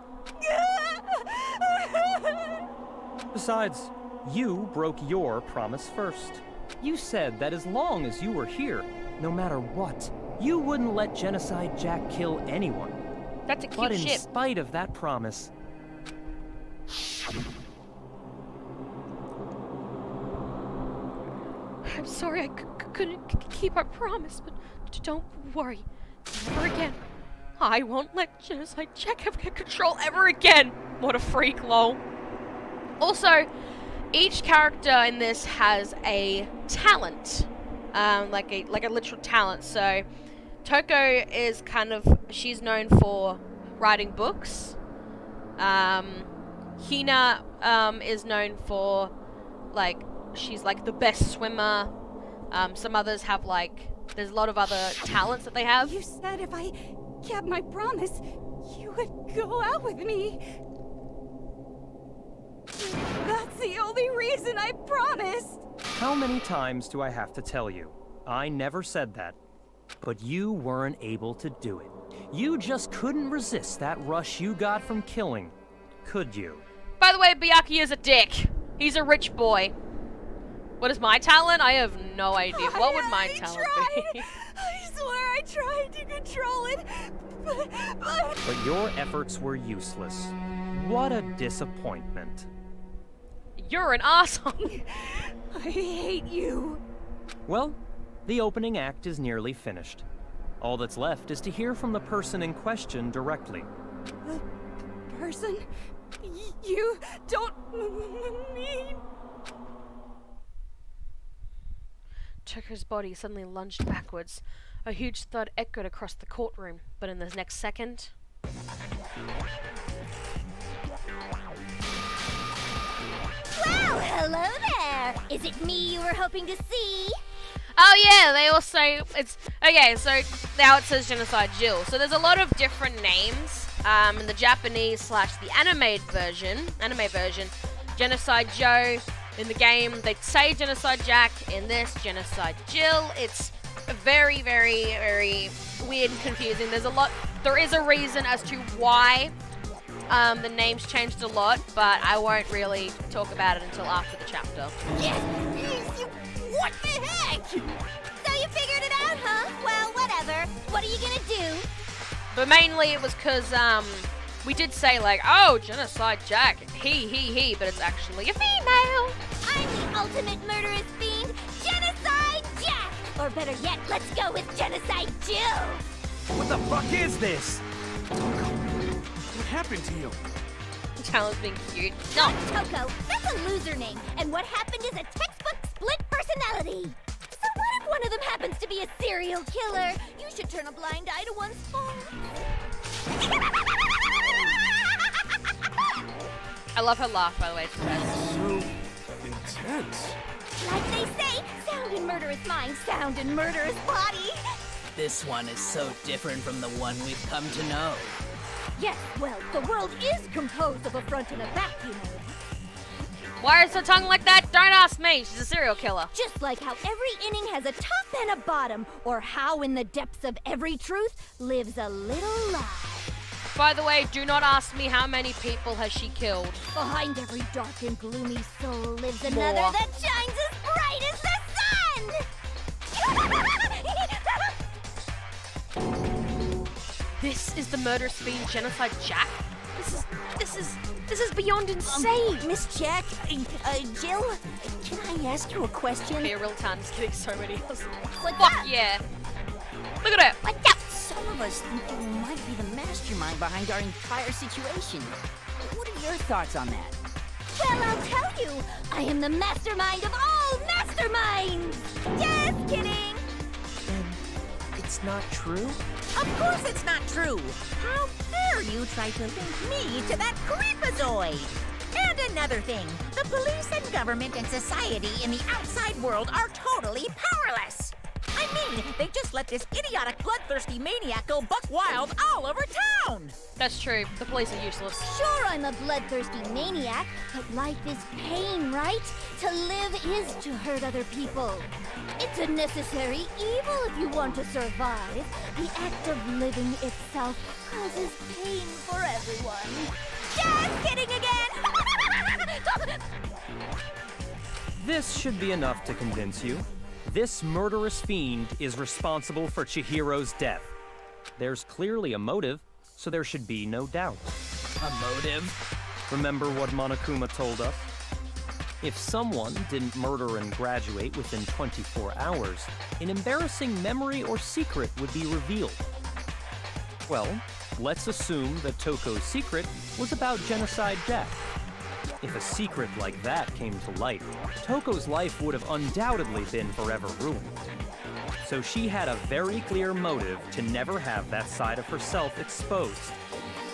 Besides, you broke your promise first. You said that as long as you were here, no matter what, you wouldn't let Genocide Jack kill anyone. That's a cute But in ship. spite of that promise, I'm sorry I couldn't keep our promise, but don't worry. Never again. I won't let Genocide Jack have control ever again. What a freak, lol. Also, each character in this has a talent, like a literal talent. So, Toko is she's known for writing books. Hina is known for she's like the best swimmer. Some others have there's a lot of other talents that they have. You said if I kept my promise, you would go out with me. That's the only reason I promised. How many times do I have to tell you? I never said that. But you weren't able to do it. You just couldn't resist that rush you got from killing, could you? By the way, Byakuya is a dick. He's a rich boy. What is my talent? I have no idea. What would my talent be? I swear I tried to control it, But your efforts were useless. What a disappointment. You're an asshole. I hate you. Well, the opening act is nearly finished. All that's left is to hear from the person in question directly. The person? You don't mean... Toko's body suddenly lunged backwards. A huge thud echoed across the courtroom, but in the next second... Well, hello there! Is it me you were hoping to see? Oh yeah, they also... It's... Okay, so now it says Genocide Jill. So there's a lot of different names. In the Japanese / the anime version, Genocide Joe. In the game, they say Genocide Jack. In this, Genocide Jill. It's very, very, very weird and confusing. There is a reason as to why the names changed a lot, but I won't really talk about it until after the chapter. What the heck? So you figured it out, huh? Well, whatever. What are you gonna do? But mainly it was because, we did say oh, Genocide Jack, he, but it's actually a female. I'm the ultimate murderous fiend, Genocide Jack! Or better yet, let's go with Genocide Jill! What the fuck is this? What happened to you? Talon's being cute. No, Toko, that's a loser name, and what happened is a textbook split personality. So what if one of them happens to be a serial killer? You should turn a blind eye to one's faults. I love her laugh, by the way. It's the best. So intense. Like they say, sound in murderous mind, sound in murderous body. This one is so different from the one we've come to know. Yes, well, the world is composed of a front and a back, you know. Why is her tongue like that? Don't ask me. She's a serial killer. Just like how every inning has a top and a bottom, or how in the depths of every truth lives a little lie. By the way, do not ask me how many people has she killed. Behind every dark and gloomy soul lives another More. that shines as bright as the sun! This is the murderous fiend Genocide Jack? This is beyond insane. Miss Jack, Jill, can I ask you a question? Okay, real time is getting so many. What's Fuck up? yeah. Look at it. What's up? Some of us think you might be the mastermind behind our entire situation. What are your thoughts on that? Well, I'll tell you. I am the mastermind of all masterminds. Just kidding. It's not true? Of course it's not true. How dare you try to link me to that creepazoid? And another thing, the police and government and society in the outside world are totally powerless. I mean, they just let this idiotic, bloodthirsty maniac go buck wild all over town. That's true. The police are useless. Sure, I'm a bloodthirsty maniac, but life is pain, right? To live is to hurt other people. It's a necessary evil if you want to survive. The act of living itself causes pain for everyone. Just kidding again! This should be enough to convince you. This murderous fiend is responsible for Chihiro's death. There's clearly a motive, so there should be no doubt. A motive? Remember what Monokuma told us? If someone didn't murder and graduate within 24 hours, an embarrassing memory or secret would be revealed. Well, let's assume that Toko's secret was about Genocide Jack. If a secret like that came to light, Toko's life would have undoubtedly been forever ruined. So she had a very clear motive to never have that side of herself exposed.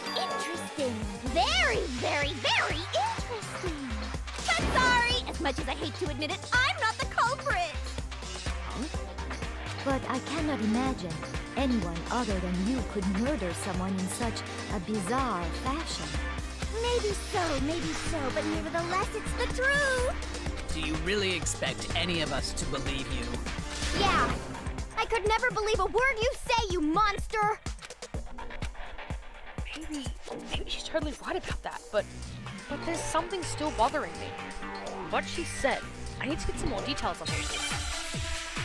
Interesting. Very, very, very interesting. But sorry, as much as I hate to admit it, I'm not the culprit. But I cannot imagine anyone other than you could murder someone in such a bizarre fashion. Maybe so, but nevertheless, it's the truth. Do you really expect any of us to believe you? Yeah. I could never believe a word you say, you monster. Maybe she's totally right about that, but there's something still bothering me. What she said, I need to get some more details on this.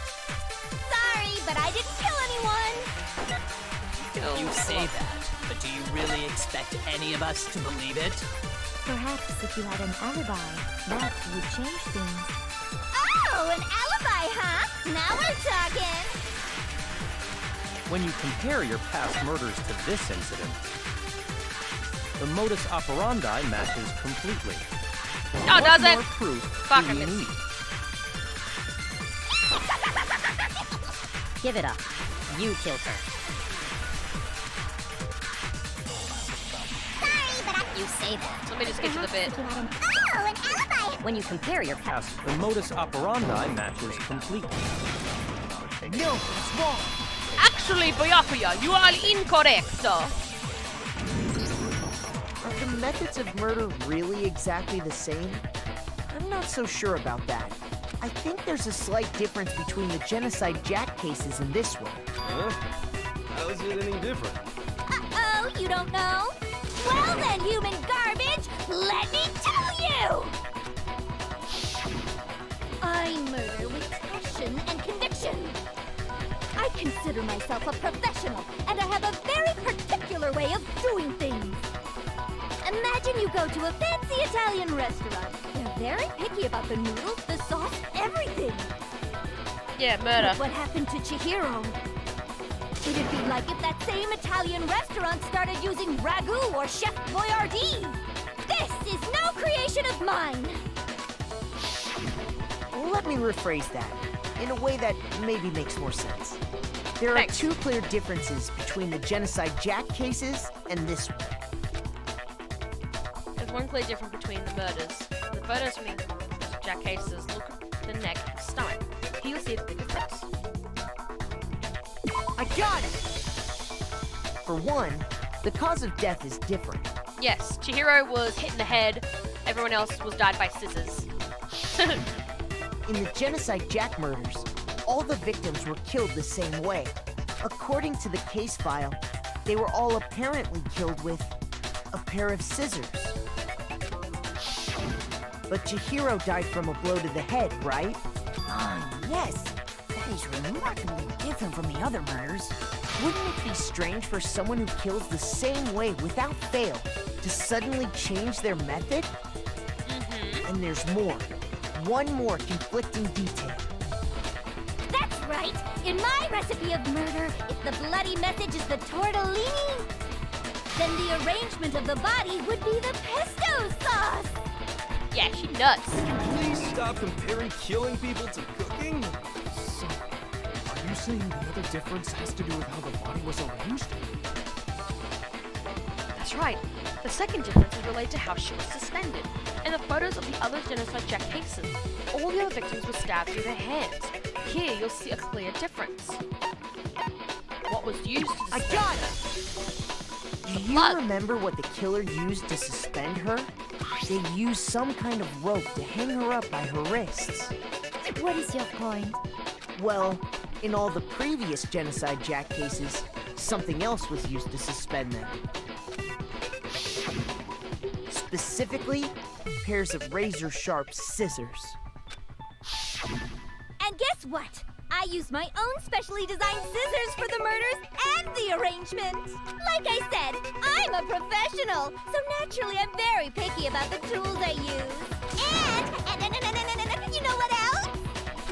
Sorry, but I didn't kill anyone. You say that, but do you really expect any of us to believe it? Perhaps if you had an alibi, that would change things. Oh, an alibi, huh? Now we're talking. When you compare your past murders to this incident, the modus operandi matches completely. Oh, does What it? more proof Fuck, do I you missed. need? Give it up. You killed her. You say that. Let me just get to the bit. Oh, an alibi! When you compare your past, The modus operandi matches completely. No, it's wrong. Actually, Byakuya, you are incorrect. Are the methods of murder really exactly the same? I'm not so sure about that. I think there's a slight difference between the Genocide Jack cases and this one. Huh? How's it any different? Uh-oh, you don't know? Well then, human garbage, let me tell you! I murder with passion and conviction. I consider myself a professional, and I have a very particular way of doing things. Imagine you go to a fancy Italian restaurant. They're very picky about the noodles, the sauce, everything. Yeah, murder. Look what happened to Chihiro. It'd be like if that same Italian restaurant started using ragu or Chef Boyardee. This is no creation of mine. Let me rephrase that in a way that maybe makes more sense. There are two clear differences between the Genocide Jack cases and this one. There's one clear difference between the murders. The photos from the Jack cases look at the neck and stomach. Here you'll see a big difference. I got it! For one, the cause of death is different. Yes, Chihiro was hit in the head. Everyone else was died by scissors. In the Genocide Jack murders, all the victims were killed the same way. According to the case file, they were all apparently killed with a pair of scissors. But Chihiro died from a blow to the head, right? Yes. That is remarkably different from the other murders. Wouldn't it be strange for someone who kills the same way without fail to suddenly change their method? And there's more. One more conflicting detail. That's right. In my recipe of murder, if the bloody message is the tortellini, then the arrangement of the body would be the pesto sauce. Yeah, she nuts. Please stop comparing killing people to cooking. So, are you saying the other difference has to do with how the body was arranged? That's right. The second difference is related to how she was suspended. In the photos of the other Genocide Jack cases, all the other victims were stabbed through their hands. Here, you'll see a clear difference. What was used to suspend I got her? Do you remember what the killer used to suspend her? They used some kind of rope to hang her up by her wrists. What is your point? Well, in all the previous Genocide Jack cases, something else was used to suspend them. Specifically, pairs of razor-sharp scissors. And guess what? I used my own specially designed scissors for the murders and the arrangement. Like I said, I'm a professional, so naturally I'm very picky about the tools I use. And you know what else?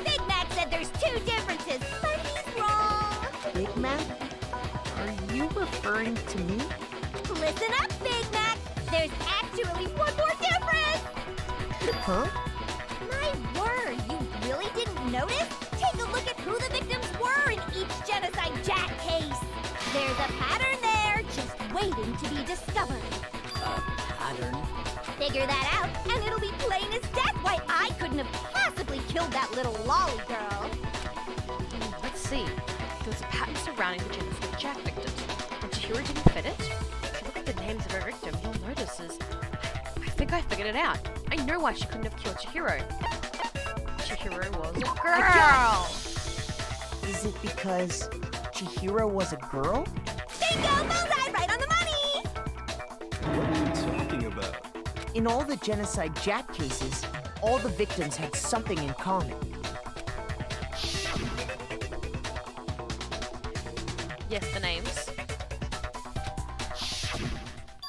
Big Mac said there's 2 differences, but he's wrong. Big Mac? Are you referring to me? Listen up, Big Mac. There's actually one more difference. Huh? My word, you really didn't notice? Take a look at who the victims were in each Genocide Jack case. There's a pattern there, just waiting to be discovered. Pattern? Figure that out, and it'll be plain as death why I couldn't have possibly killed that little lolly girl. Let's see. There's a pattern surrounding the Genocide Jack victims. And Chihiro didn't fit it? If you look at the names of her victim, you'll notice I think I figured it out. I know why she couldn't have killed Chihiro. Chihiro was a girl! Is it because Chihiro was a girl? Bingo! Bullseye! Right on the money! What are you talking about? In all the Genocide Jack cases, all the victims had something in common. Yes, the names.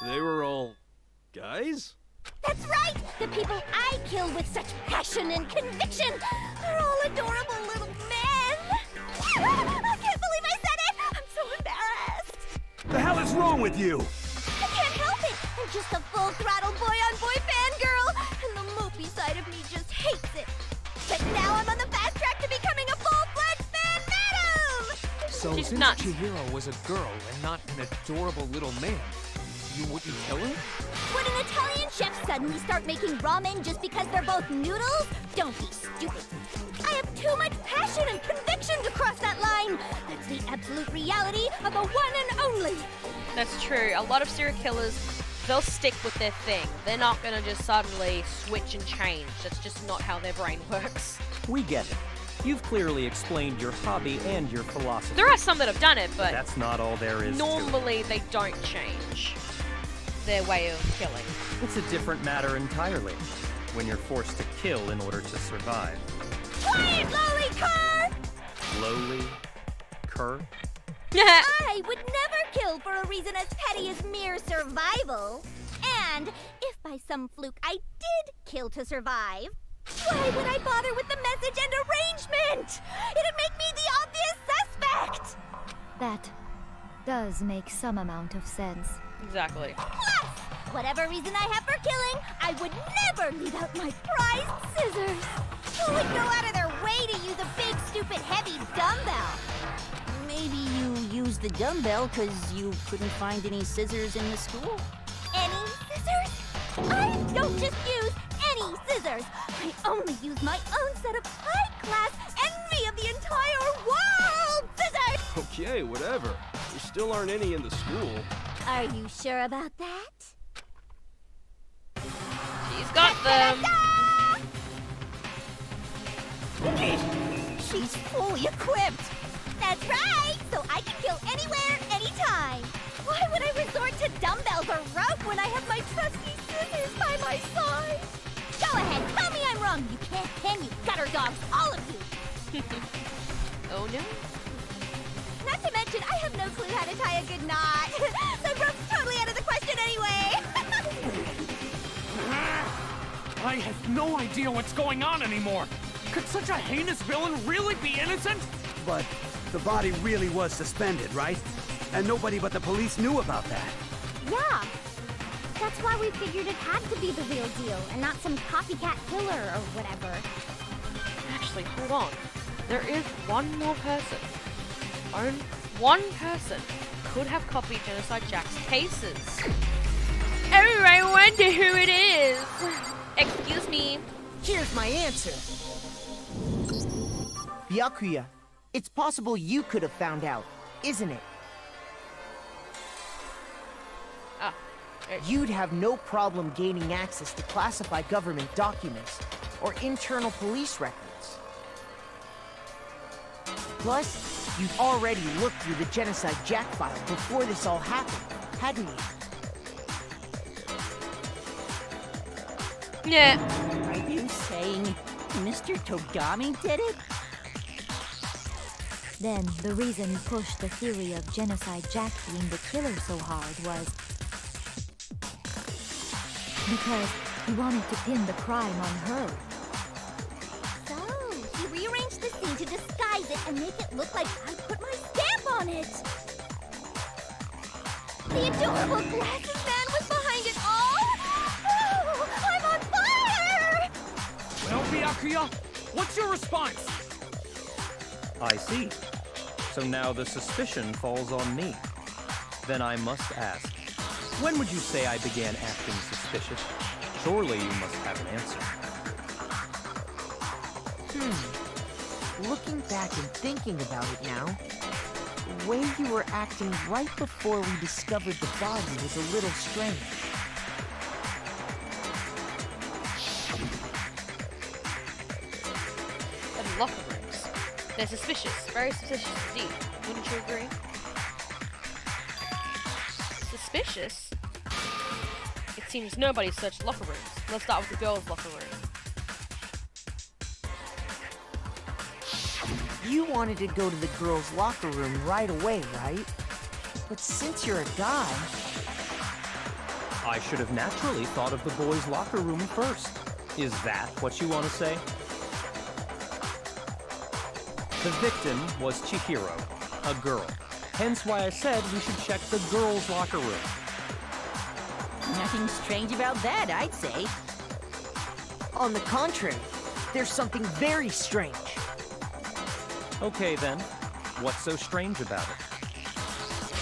They were all guys? That's right! The people I kill with such passion and conviction are all adorable little men! I can't believe I said it! I'm so embarrassed! The hell is wrong with you? I can't help it! I'm just a full-throttle boy-on-boy fangirl, and the mopey side of me just hates it. But now I'm on the fast track to becoming a full-fledged fan madam! So She's since nuts. Chihiro was a girl and not an adorable little man, you wouldn't kill her? Would an Italian chef suddenly start making ramen just because they're both noodles? Don't be stupid. I have too much passion and conviction to cross that line. That's the absolute reality of a one and only. That's true. A lot of serial killers, they'll stick with their thing. They're not gonna just suddenly switch and change. That's just not how their brain works. We get it. You've clearly explained your hobby and your philosophy. There are some that have done it, but That's not all there is to it. normally they don't change their way of killing. It's a different matter entirely when you're forced to kill in order to survive. Quiet, lolly cur! Lowly, cur. I would never kill for a reason as petty as mere survival. And if by some fluke I did kill to survive, why would I bother with the message and arrangement? It'd make me the obvious suspect! That does make some amount of sense. Exactly. Plus, whatever reason I have for killing, I would never leave out my prized scissors. Who would go out of their way to use a big, stupid, heavy dumbbell? Maybe you used the dumbbell because you couldn't find any scissors in the school? Any scissors? I don't just use any scissors. I only use my own set of high-class envy of the entire world scissors! Okay, whatever. There still aren't any in the school. Are you sure about that? She's got them. She's fully equipped. That's right, so I can kill anywhere, anytime. Why would I resort to dumbbells or rope when I have my trusty scissors by my side? Go ahead, tell me I'm wrong. You can't pen, you gutter dogs, all of you. Oh no. Not to mention, I have no clue how to tie a good knot. The rope's totally out of the question anyway. I have no idea what's going on anymore. Could such a heinous villain really be innocent? But the body really was suspended, right? And nobody but the police knew about that. Yeah. That's why we figured it had to be the real deal and not some copycat killer or whatever. Actually, hold on. There is one more person. One person could have copied Genocide Jack's cases. Oh, I wonder who it is. Excuse me. Here's my answer. Byakuya, it's possible you could have found out, isn't it? Ah. You'd have no problem gaining access to classified government documents or internal police records. Plus, you'd already looked through the Genocide Jack file before this all happened, hadn't you? Yeah. Are you saying Mr. Togami did it? Then, the reason he pushed the theory of Genocide Jack being the killer so hard was because he wanted to pin the crime on her. So, he rearranged the scene to disguise it and make it look like I put my stamp on it. The adorable glasses man was behind it all. Oh, I'm on fire! Well, Byakuya, what's your response? I see. So now the suspicion falls on me. Then I must ask, when would you say I began acting suspicious? Surely you must have an answer. Looking back and thinking about it now, the way you were acting right before we discovered the body was a little strange. And locker rooms. They're suspicious. Very suspicious indeed. Wouldn't you agree? Suspicious? It seems nobody searched locker rooms. Let's start with the girls' locker room. You wanted to go to the girls' locker room right away, right? But since you're a guy... I should have naturally thought of the boys' locker room first. Is that what you want to say? The victim was Chihiro, a girl. Hence why I said we should check the girls' locker room. Nothing strange about that, I'd say. On the contrary, there's something very strange. Okay then, what's so strange about it?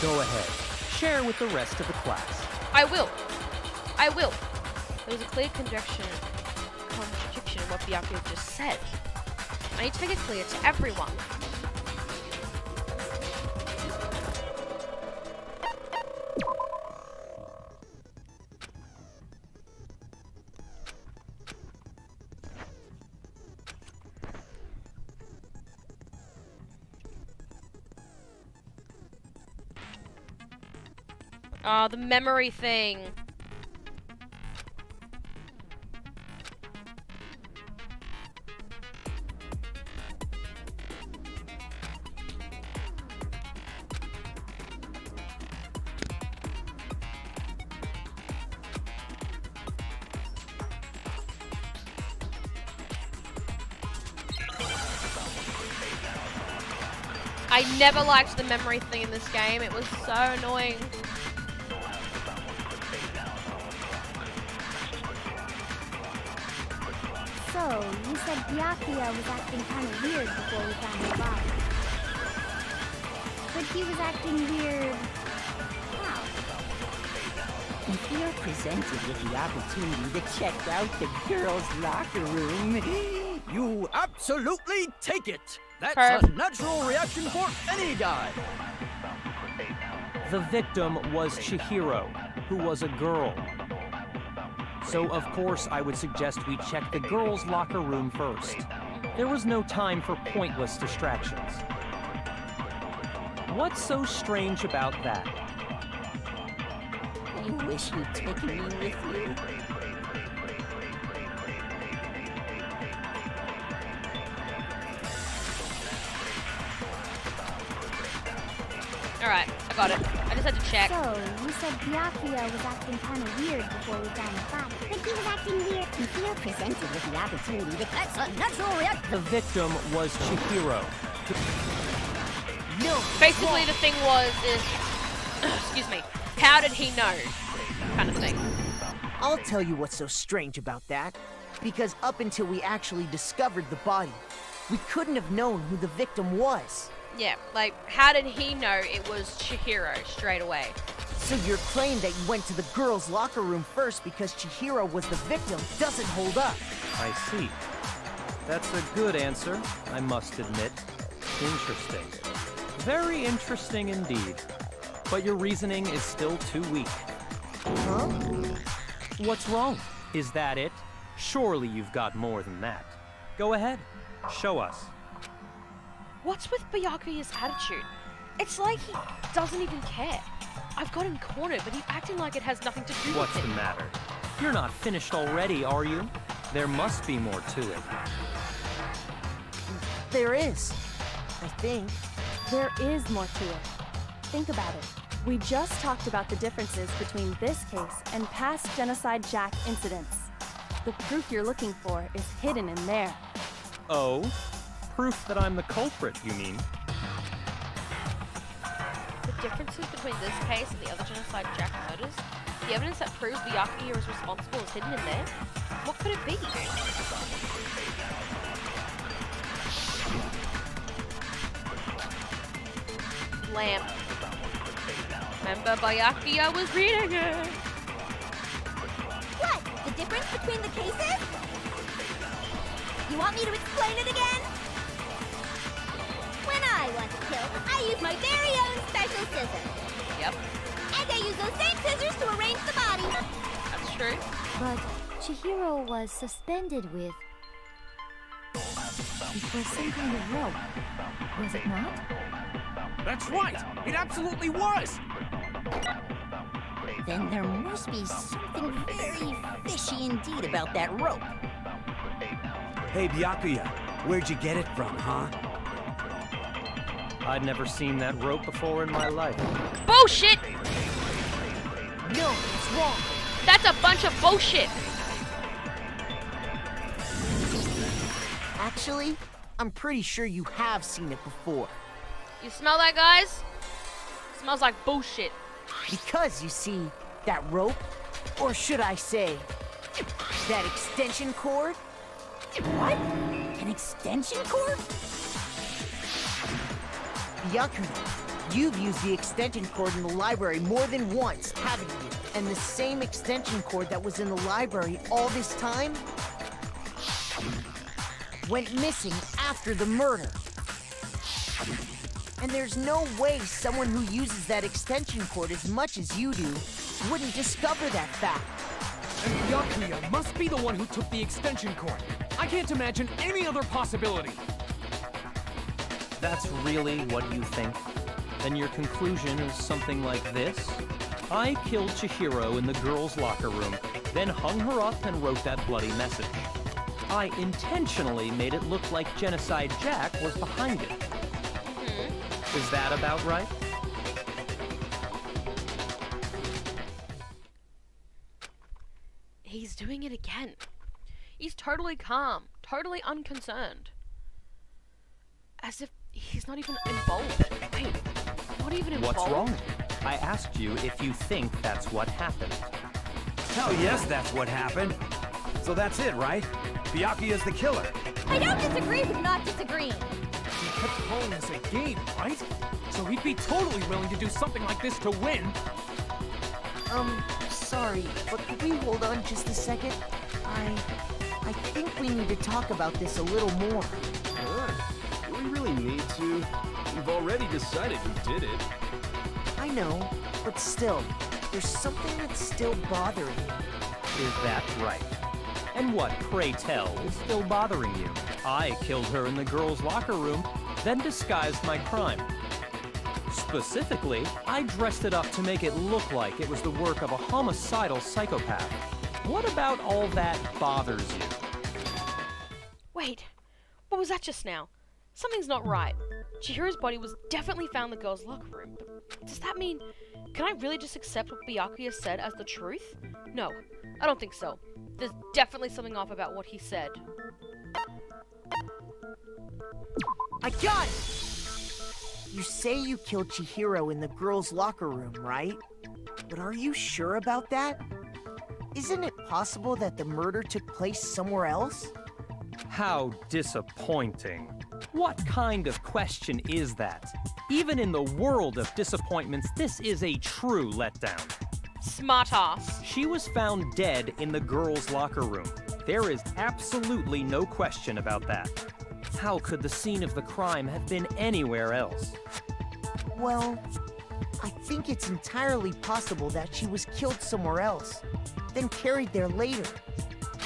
Go ahead, share with the rest of the class. I will. There was a clear contradiction in what Byakuya just said. I need to make it clear to everyone. Ah, the memory thing. I never liked the memory thing in this game. It was so annoying. So, you said Byakuya was acting kind of weird before we found the body. But he was acting weird... how? If you're presented with the opportunity to check out the girls' locker room, you absolutely take it! That's Perfect. a natural reaction for any guy! The victim was Chihiro, who was a girl. So of course I would suggest we check the girls' locker room first. There was no time for pointless distractions. What's so strange about that? you wish you'd taken me with you. Alright, I got it. I just had to check. So, you said Byakuya was acting kind of weird before we found the body. But he was acting weird. If you're presented with the opportunity, that's a natural reaction. The victim was Chihiro. No. Basically, the thing is, excuse me, how did he know? Kind of thing. I'll tell you what's so strange about that. Because up until we actually discovered the body, we couldn't have known who the victim was. Yeah, like, how did he know it was Chihiro straight away? So your claim that you went to the girls' locker room first because Chihiro was the victim doesn't hold up. I see. That's a good answer, I must admit. Interesting. Very interesting indeed. But your reasoning is still too weak. Huh? What's wrong? Is that it? Surely you've got more than that. Go ahead. Show us. What's with Byakuya's attitude? It's like he doesn't even care. I've got him cornered, but he's acting like it has nothing to do What's with the it. matter? You're not finished already, are you? There must be more to it. There is, I think. There is more to it. Think about it. We just talked about the differences between this case and past Genocide Jack incidents. The proof you're looking for is hidden in there. Oh? Proof that I'm the culprit, you mean? The differences between this case and the other Genocide Jack murders? The evidence that proves Byakuya is responsible is hidden in there? What could it be? Lamp. Remember, Byakuya was reading it. What? The difference between the cases? You want me to explain it again? When I want to kill, I use my very own special scissors. Yep. And I use those same scissors to arrange the body. That's true. But Chihiro was suspended with... It was some kind of rope, was it not? That's right! It absolutely was! Then there must be something very fishy indeed about that rope. Hey, Byakuya, where'd you get it from, huh? I'd never seen that rope before in my life. Bullshit! No, it's wrong. That's a bunch of bullshit! Actually, I'm pretty sure you have seen it before. You smell that, guys? Smells like bullshit. Because, you see, that rope, or should I say, that extension cord? What? An extension cord? Byakuya, you've used the extension cord in the library more than once, haven't you? And the same extension cord that was in the library all this time went missing after the murder. And there's no way someone who uses that extension cord as much as you do wouldn't discover that fact. And Byakuya must be the one who took the extension cord. I can't imagine any other possibility. That's really what you think? Then your conclusion is something like this? I killed Chihiro in the girls' locker room, then hung her up and wrote that bloody message. I intentionally made it look like Genocide Jack was behind it. Is that about right? He's doing it again. He's totally calm, totally unconcerned. As if he's not even involved. Wait, not even involved? What's wrong? I asked you if you think that's what happened. Hell yes, that's what happened. So that's it, right? Byakuya's the killer. I don't disagree with not disagreeing. He kept calling this a game, right? So he'd be totally willing to do something like this to win. Sorry, but could we hold on just a second? I think we need to talk about this a little more. Do we really need to? We've already decided who did it. I know, but still, there's something that's still bothering me. Is that right? And what, pray tell, is still bothering you? I killed her in the girls' locker room, then disguised my crime. Specifically, I dressed it up to make it look like it was the work of a homicidal psychopath. What about all that bothers you? Wait, what was that just now? Something's not right. Chihiro's body was definitely found in the girls' locker room, but does that mean... Can I really just accept what Byakuya said as the truth? No, I don't think so. There's definitely something off about what he said. I got it! You say you killed Chihiro in the girls' locker room, right? But are you sure about that? Isn't it possible that the murder took place somewhere else? How disappointing. What kind of question is that? Even in the world of disappointments, this is a true letdown. Smartass. She was found dead in the girls' locker room. There is absolutely no question about that. How could the scene of the crime have been anywhere else? Well, I think it's entirely possible that she was killed somewhere else, then carried there later,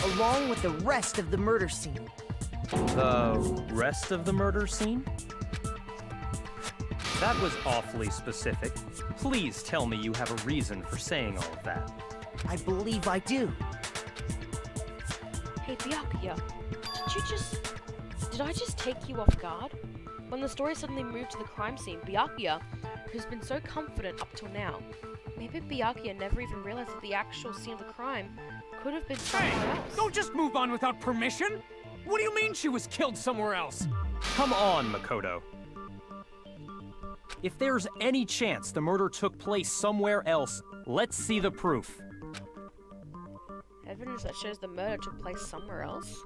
along with the rest of the murder scene. The rest of the murder scene? That was awfully specific. Please tell me you have a reason for saying all of that. I believe I do. Hey, Byakuya, did I just take you off guard? When the story suddenly moved to the crime scene, Byakuya, who's been so confident up till now, maybe Byakuya never even realized that the actual scene of the crime could have been somewhere else. Don't just move on without permission! What do you mean she was killed somewhere else? Come on, Makoto. If there's any chance the murder took place somewhere else, let's see the proof. Evidence that shows the murder took place somewhere else?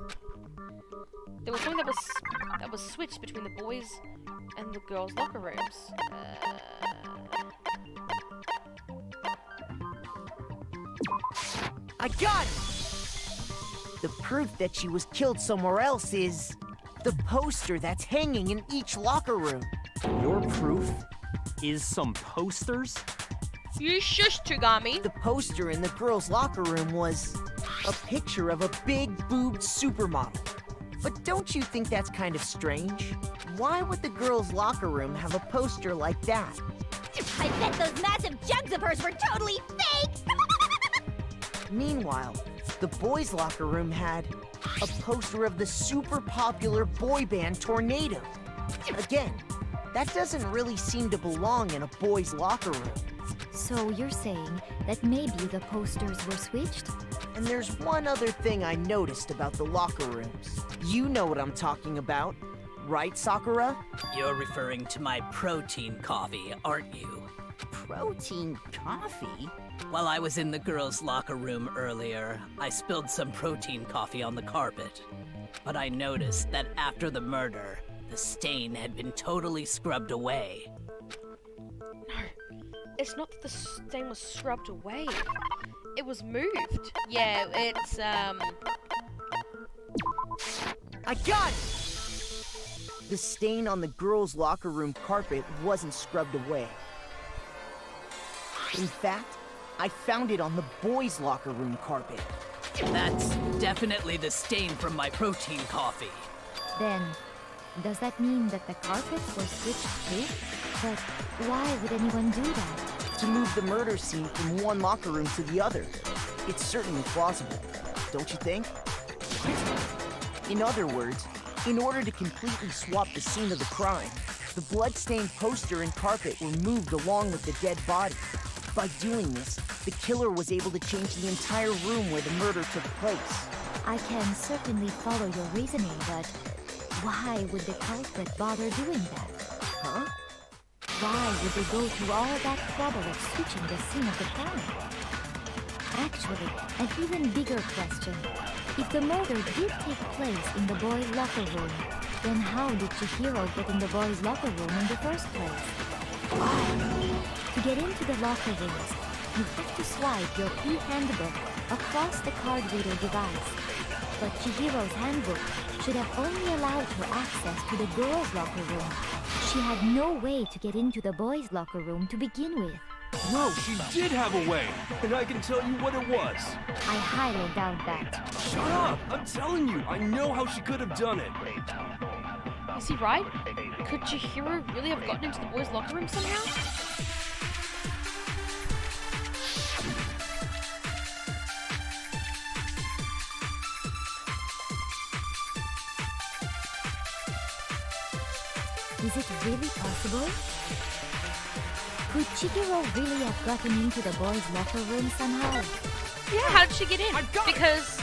There was something that was switched between the boys and the girls' locker rooms. I got it! The proof that she was killed somewhere else is the poster that's hanging in each locker room. Your proof is some posters? You shush, Togami! The poster in the girls' locker room was a picture of a big-boobed supermodel. But don't you think that's kind of strange? Why would the girls' locker room have a poster like that? I bet those massive jugs of hers were totally fake! Meanwhile, the boys' locker room had a poster of the super popular boy band Tornado. Again, that doesn't really seem to belong in a boys' locker room. So you're saying that maybe the posters were switched? And there's one other thing I noticed about the locker rooms. You know what I'm talking about, right, Sakura? You're referring to my protein coffee, aren't you? Protein coffee? While I was in the girls' locker room earlier, I spilled some protein coffee on the carpet. But I noticed that after the murder, the stain had been totally scrubbed away. No, it's not that the stain was scrubbed away. It was moved. Yeah, it's, I got it! The stain on the girls' locker room carpet wasn't scrubbed away. In fact, I found it on the boys' locker room carpet. That's definitely the stain from my protein coffee. Then, does that mean that the carpets were switched too? But why would anyone do that? To move the murder scene from one locker room to the other. It's certainly plausible, don't you think? In other words, in order to completely swap the scene of the crime, the blood-stained poster and carpet were moved along with the dead body. By doing this, the killer was able to change the entire room where the murder took place. I can certainly follow your reasoning, but why would the culprit bother doing that? Huh? Why would they go through all that trouble of switching the scene of the crime? Actually, an even bigger question. If the murder did take place in the boys' locker room, then how did Chihiro get in the boys' locker room in the first place? Why? To get into the locker rooms, you have to swipe your e-handbook across the card reader device. But Chihiro's handbook should have only allowed her access to the girls' locker room. She had no way to get into the boys' locker room to begin with. No, she did have a way, and I can tell you what it was. I highly doubt that. Shut up! I'm telling you, I know how she could have done it. Is he right? Could Chihiro really have gotten into the boys' locker room somehow? Is it really possible? Could Chihiro really have gotten into the boys' locker room somehow? Yeah, how did she get in? Because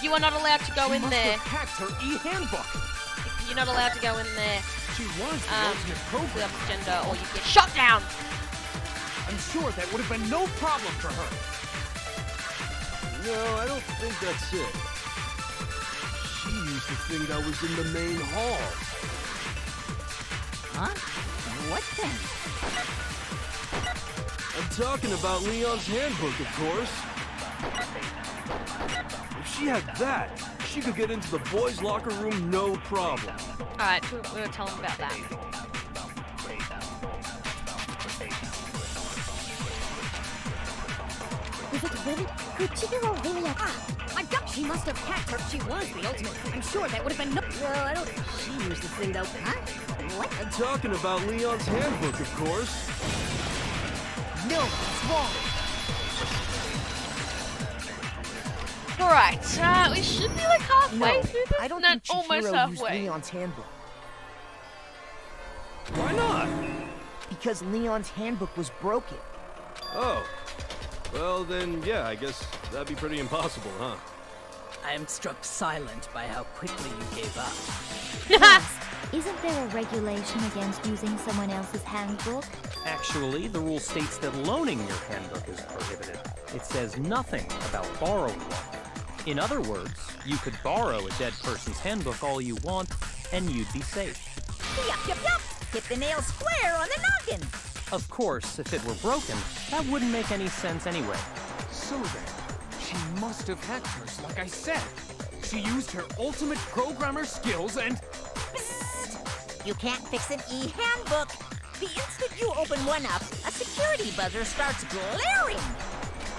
you are not allowed to go in there. She must have hacked her e-handbook. You're not allowed to go in there. She was the ultimate program. Gender, or you get shot down. I'm sure that would have been no problem for her. No, I don't think that's it. She used the thing that was in the main hall. Huh? What then? I'm talking about Leon's handbook, of course. If she had that, she could get into the boys' locker room no problem. Alright, we're gonna tell him about that. Is it really? Could Chihiro really have... I got... She must have hacked her. She was the ultimate. I'm sure that would have been no... Well, I don't... She used the thing though. Huh? What? I'm talking about Leon's handbook, of course. No, it's wrong. Alright, we should be like halfway No, through this. I don't Not think almost Chihiro used halfway. Leon's handbook. Why not? Because Leon's handbook was broken. Oh. Well, then, yeah, I guess that'd be pretty impossible, huh? I am struck silent by how quickly you gave up. Isn't there a regulation against using someone else's handbook? Actually, the rule states that loaning your handbook is prohibited. It says nothing about borrowing one. In other words, you could borrow a dead person's handbook all you want, and you'd be safe. Yup, yup, yup! Hit the nail square on the noggin! Of course, if it were broken, that wouldn't make any sense anyway. So then, she must have hacked hers, like I said. She used her ultimate programmer skills and... You can't fix an e-handbook. The instant you open one up, a security buzzer starts glaring.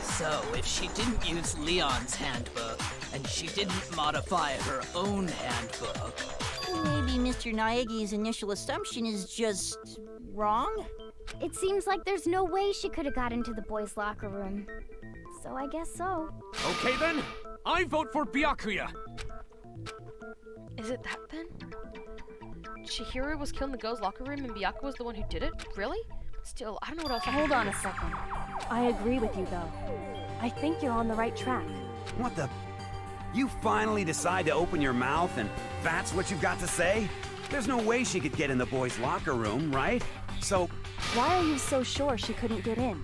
So, if she didn't use Leon's handbook, and she didn't modify her own handbook... Maybe Mr. Naegi's initial assumption is just wrong? It seems like there's no way she could have got into the boys' locker room. So I guess so. Okay then, I vote for Byakuya. Is it that then? Chihiro was killed in the girls' locker room and Byakuya was the one who did it? Really? Still, I don't know what else I Hold on a second. I agree with you, though. I think you're on the right track. What the? You finally decide to open your mouth and that's what you've got to say? There's no way she could get in the boys' locker room, right? So... Why are you so sure she couldn't get in?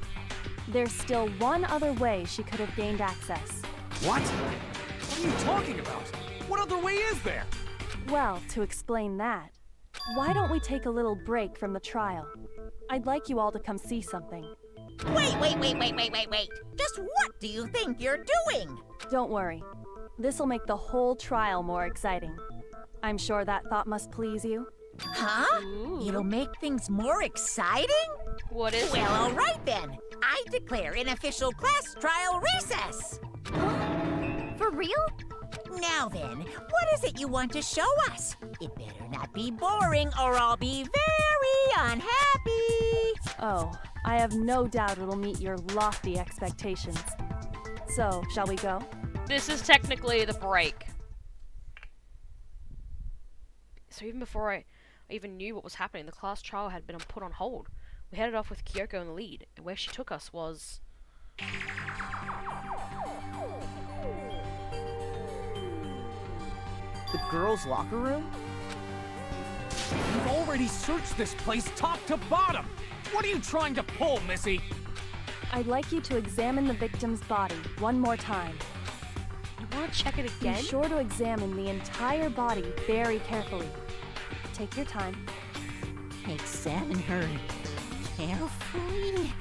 There's still one other way she could have gained access. What? What are you talking about? What other way is there? Well, to explain that, why don't we take a little break from the trial? I'd like you all to come see something. Wait. Just what do you think you're doing? Don't worry. This'll make the whole trial more exciting. I'm sure that thought must please you. Huh? It'll make things more exciting? What is Well, all right then. I declare an official class trial recess. For real? Now then, what is it you want to show us? It better not be boring or I'll be very unhappy. Oh, I have no doubt it'll meet your lofty expectations. So, shall we go? This is technically the break. So even before I even knew what was happening, the class trial had been put on hold. We headed off with Kyoko in the lead, and where she took us was... The girls' locker room? You've already searched this place top to bottom. What are you trying to pull, Missy? I'd like you to examine the victim's body one more time. You want to check it again? Be sure to examine the entire body very carefully. Take your time. Examine her carefully?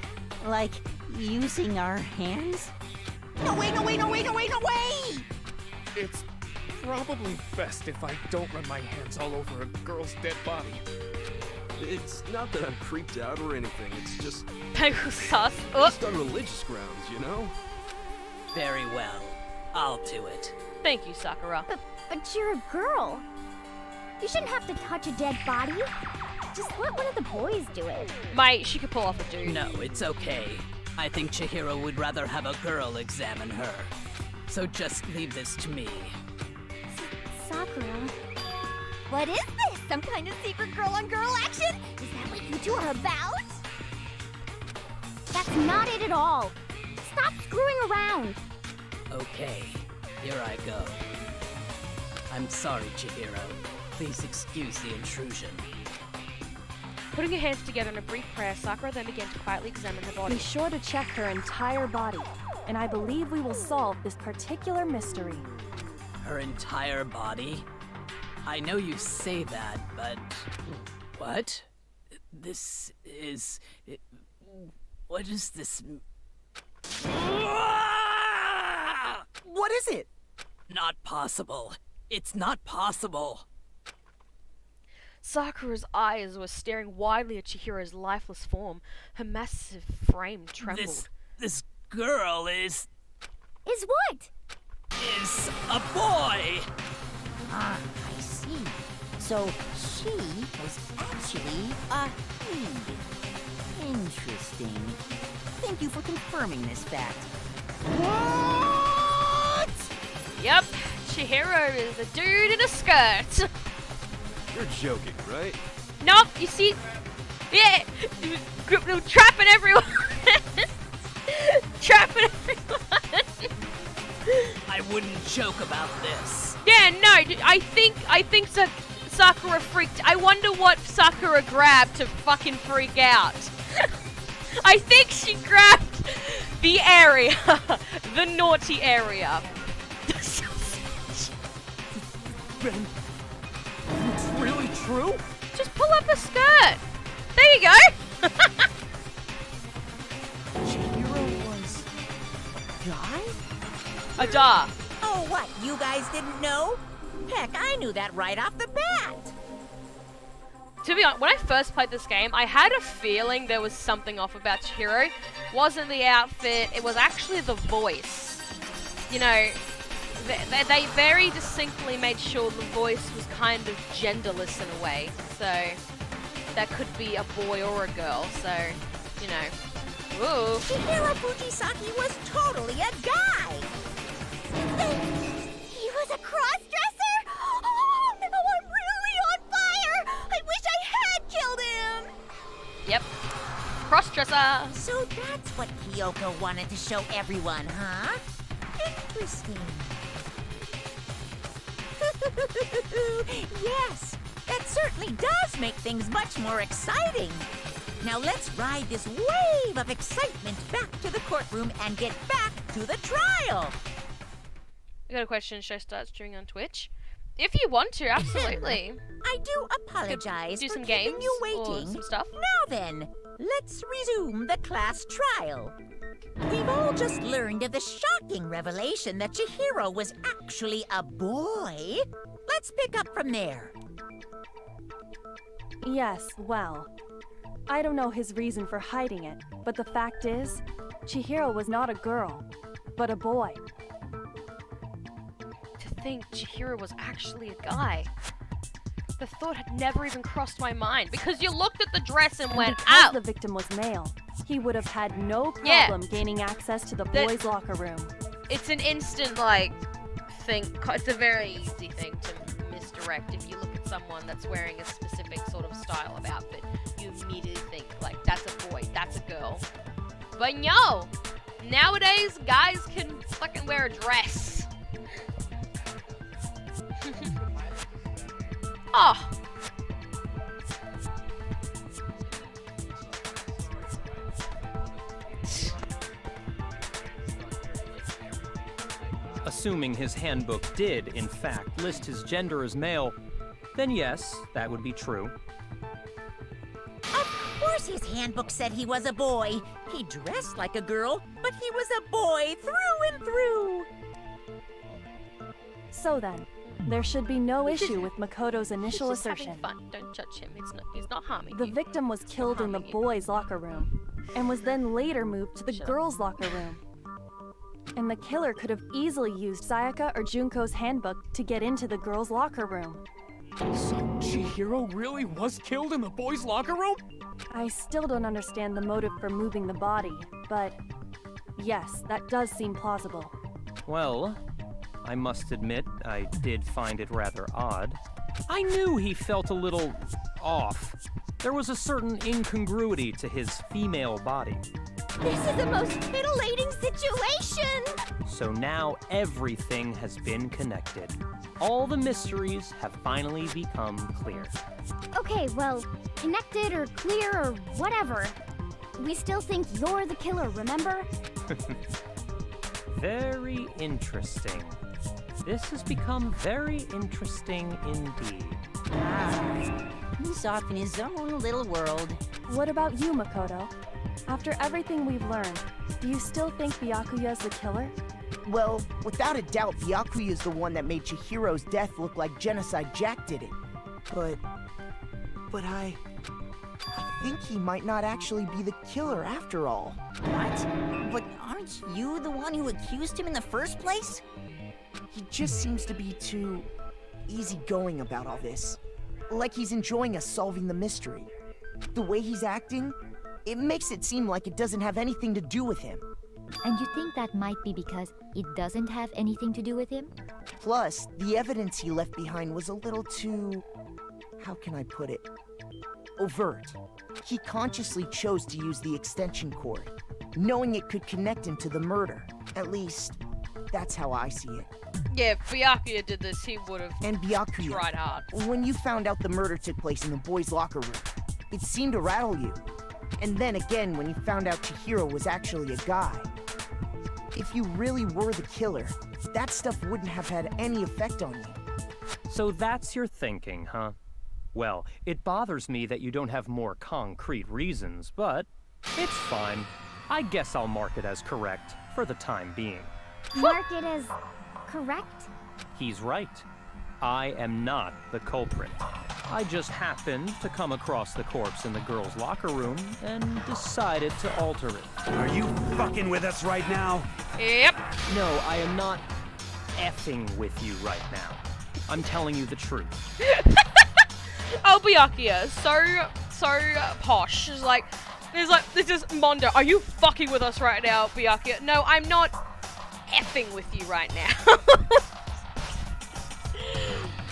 Like using our hands? No way! It's probably best if I don't run my hands all over a girl's dead body. It's not that I'm creeped out or anything, it's just... Sus. Just on religious grounds, you know? Very well. I'll do it. Thank you, Sakura. But you're a girl. You shouldn't have to touch a dead body. Just let one of the boys do it. Mate, she could pull off a dude. No, it's okay. I think Chihiro would rather have a girl examine her. So just leave this to me. Sakura. What is this? Some kind of secret girl-on-girl action? Is that what you two are about? That's not it at all. Stop screwing around. Okay, here I go. I'm sorry, Chihiro. Please excuse the intrusion. Putting her hands together in a brief prayer, Sakura then began to quietly examine her body. Be sure to check her entire body, and I believe we will solve this particular mystery. Her entire body? I know you say that, but... What? This is... What is this... What is it? Not possible. It's not possible. Sakura's eyes were staring widely at Chihiro's lifeless form. Her massive frame trembled. This girl is what? Is a boy! Ah, I see. So she was actually a he. Interesting. Thank you for confirming this fact. What? Yep, Chihiro is a dude in a skirt. You're joking, right? Nope, you see, Yeah, trapping everyone. Trapping everyone. I wouldn't joke about this. Yeah, no, I think Sakura freaked. I wonder what Sakura grabbed to fucking freak out. I think she grabbed the area, the naughty area. Ben, it's really true? Just pull up a skirt. There you go. Chihiro was a guy? A da. Oh, what? You guys didn't know? Heck, I knew that right off the bat. To be honest, when I first played this game, I had a feeling there was something off about Chihiro. Wasn't the outfit, it was actually the voice. You know, they very distinctly made sure the voice was kind of genderless in a way. So, that could be a boy or a girl, so, you know. Ooh. Chihiro Fujisaki was totally a guy. He was a cross-dresser? Oh, no, I'm really on fire! I wish I had killed him! Yep. Crossdresser. So that's what Kyoko wanted to show everyone, huh? Interesting. Yes, that certainly does make things much more exciting. Now let's ride this wave of excitement back to the courtroom and get back to the trial. I got a question. Should I start streaming on Twitch? If you want to, absolutely. I do apologize do for some keeping games you or waiting. some stuff. Now then, let's resume the class trial. We've all just learned of the shocking revelation that Chihiro was actually a boy. Let's pick up from there. Yes, well, I don't know his reason for hiding it, but the fact is, Chihiro was not a girl, but a boy. To think Chihiro was actually a guy. The thought had never even crossed my mind because you looked at the dress and went, because "Ow!" the victim was male, he would have had no Yeah. problem gaining access to the boys' locker room. It's an instant, like, thing. It's a very easy thing to misdirect if you look at someone that's wearing a specific sort of style of outfit. You immediately think, like, that's a boy, that's a girl. But no! Nowadays, guys can fucking wear a dress. Oh. Assuming his handbook did, in fact, list his gender as male, then yes, that would be true. Of course his handbook said he was a boy. He dressed like a girl, but he was a boy through and through. So then, there should be no issue with Makoto's initial He's just assertion. having fun. Don't judge him. He's not harming The you. victim was killed in the boys' locker room, and was then later moved to the girls' locker room. And the killer could have easily used Sayaka or Junko's handbook to get into the girls' locker room. So Chihiro really was killed in the boys' locker room? I still don't understand the motive for moving the body, but yes, that does seem plausible. Well, I must admit, I did find it rather odd. I knew he felt a little off. There was a certain incongruity to his female body. This is the most titillating situation! So now everything has been connected. All the mysteries have finally become clear. Okay, well, connected or clear or whatever. We still think you're the killer, remember? Very interesting. This has become very interesting indeed. He's off in his own little world. What about you, Makoto? After everything we've learned, do you still think Byakuya's the killer? Well, without a doubt, Byakuya is the one that made Chihiro's death look like Genocide Jack did it. But I think he might not actually be the killer after all. What? But aren't you the one who accused him in the first place? He just seems to be too easygoing about all this. Like he's enjoying us solving the mystery. The way he's acting, it makes it seem like it doesn't have anything to do with him. And you think that might be because it doesn't have anything to do with him? Plus, the evidence he left behind was a little too... how can I put it? Overt. He consciously chose to use the extension cord, knowing it could connect him to the murder. At least, that's how I see it. Yeah, if Byakuya did this, he would have And Byakuya, tried hard. when you found out the murder took place in the boys' locker room, it seemed to rattle you. And then again when you found out Chihiro was actually a guy. If you really were the killer, that stuff wouldn't have had any effect on you. So that's your thinking, huh? Well, it bothers me that you don't have more concrete reasons, but it's fine. I guess I'll mark it as correct for the time being. Mark it as correct? He's right. I am not the culprit. I just happened to come across the corpse in the girls' locker room and decided to alter it. Are you fucking with us right now? Yep. No, I am not effing with you right now. I'm telling you the truth. Oh, Byakuya, so posh. She's like, this is Mondo. Are you fucking with us right now, Byakuya? No, I'm not effing with you right now.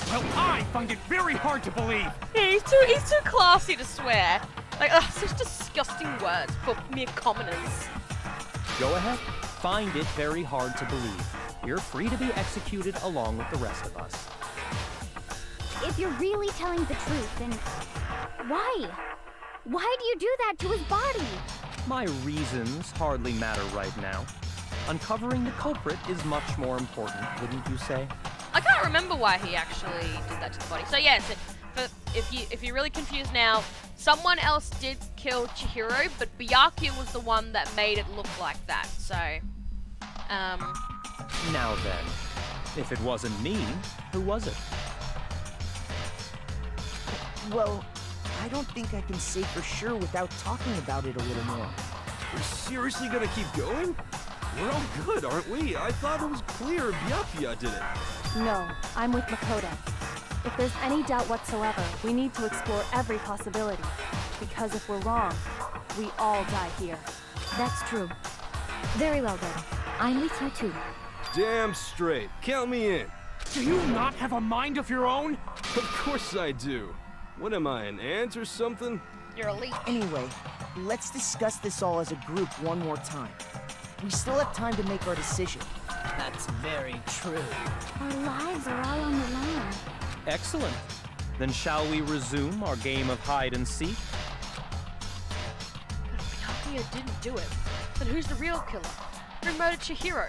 Well, I find it very hard to believe. Yeah, he's too classy to swear. Like, ugh, such disgusting words for mere commoners. Go ahead. Find it very hard to believe. You're free to be executed along with the rest of us. If you're really telling the truth, then why? Why do you do that to his body? My reasons hardly matter right now. Uncovering the culprit is much more important, wouldn't you say? I can't remember why he actually did that to the body. So yes, if you're really confused now, someone else did kill Chihiro, but Byakuya was the one that made it look like that. So, Now then, if it wasn't me, who was it? Well, I don't think I can say for sure without talking about it a little more. We're seriously gonna keep going? We're all good, aren't we? I thought it was clear Byakuya did it. No, I'm with Makoto. If there's any doubt whatsoever, we need to explore every possibility. Because if we're wrong, we all die here. That's true. Very well then. I'm with you too. Damn straight. Count me in. Do you not have a mind of your own? Of course I do. What am I, an ant or something? You're a leech. Anyway, let's discuss this all as a group one more time. We still have time to make our decision. That's very true. Our lives are all on the line. Excellent. Then shall we resume our game of hide and seek? But if Byakuya didn't do it, then who's the real killer? Who murdered Chihiro?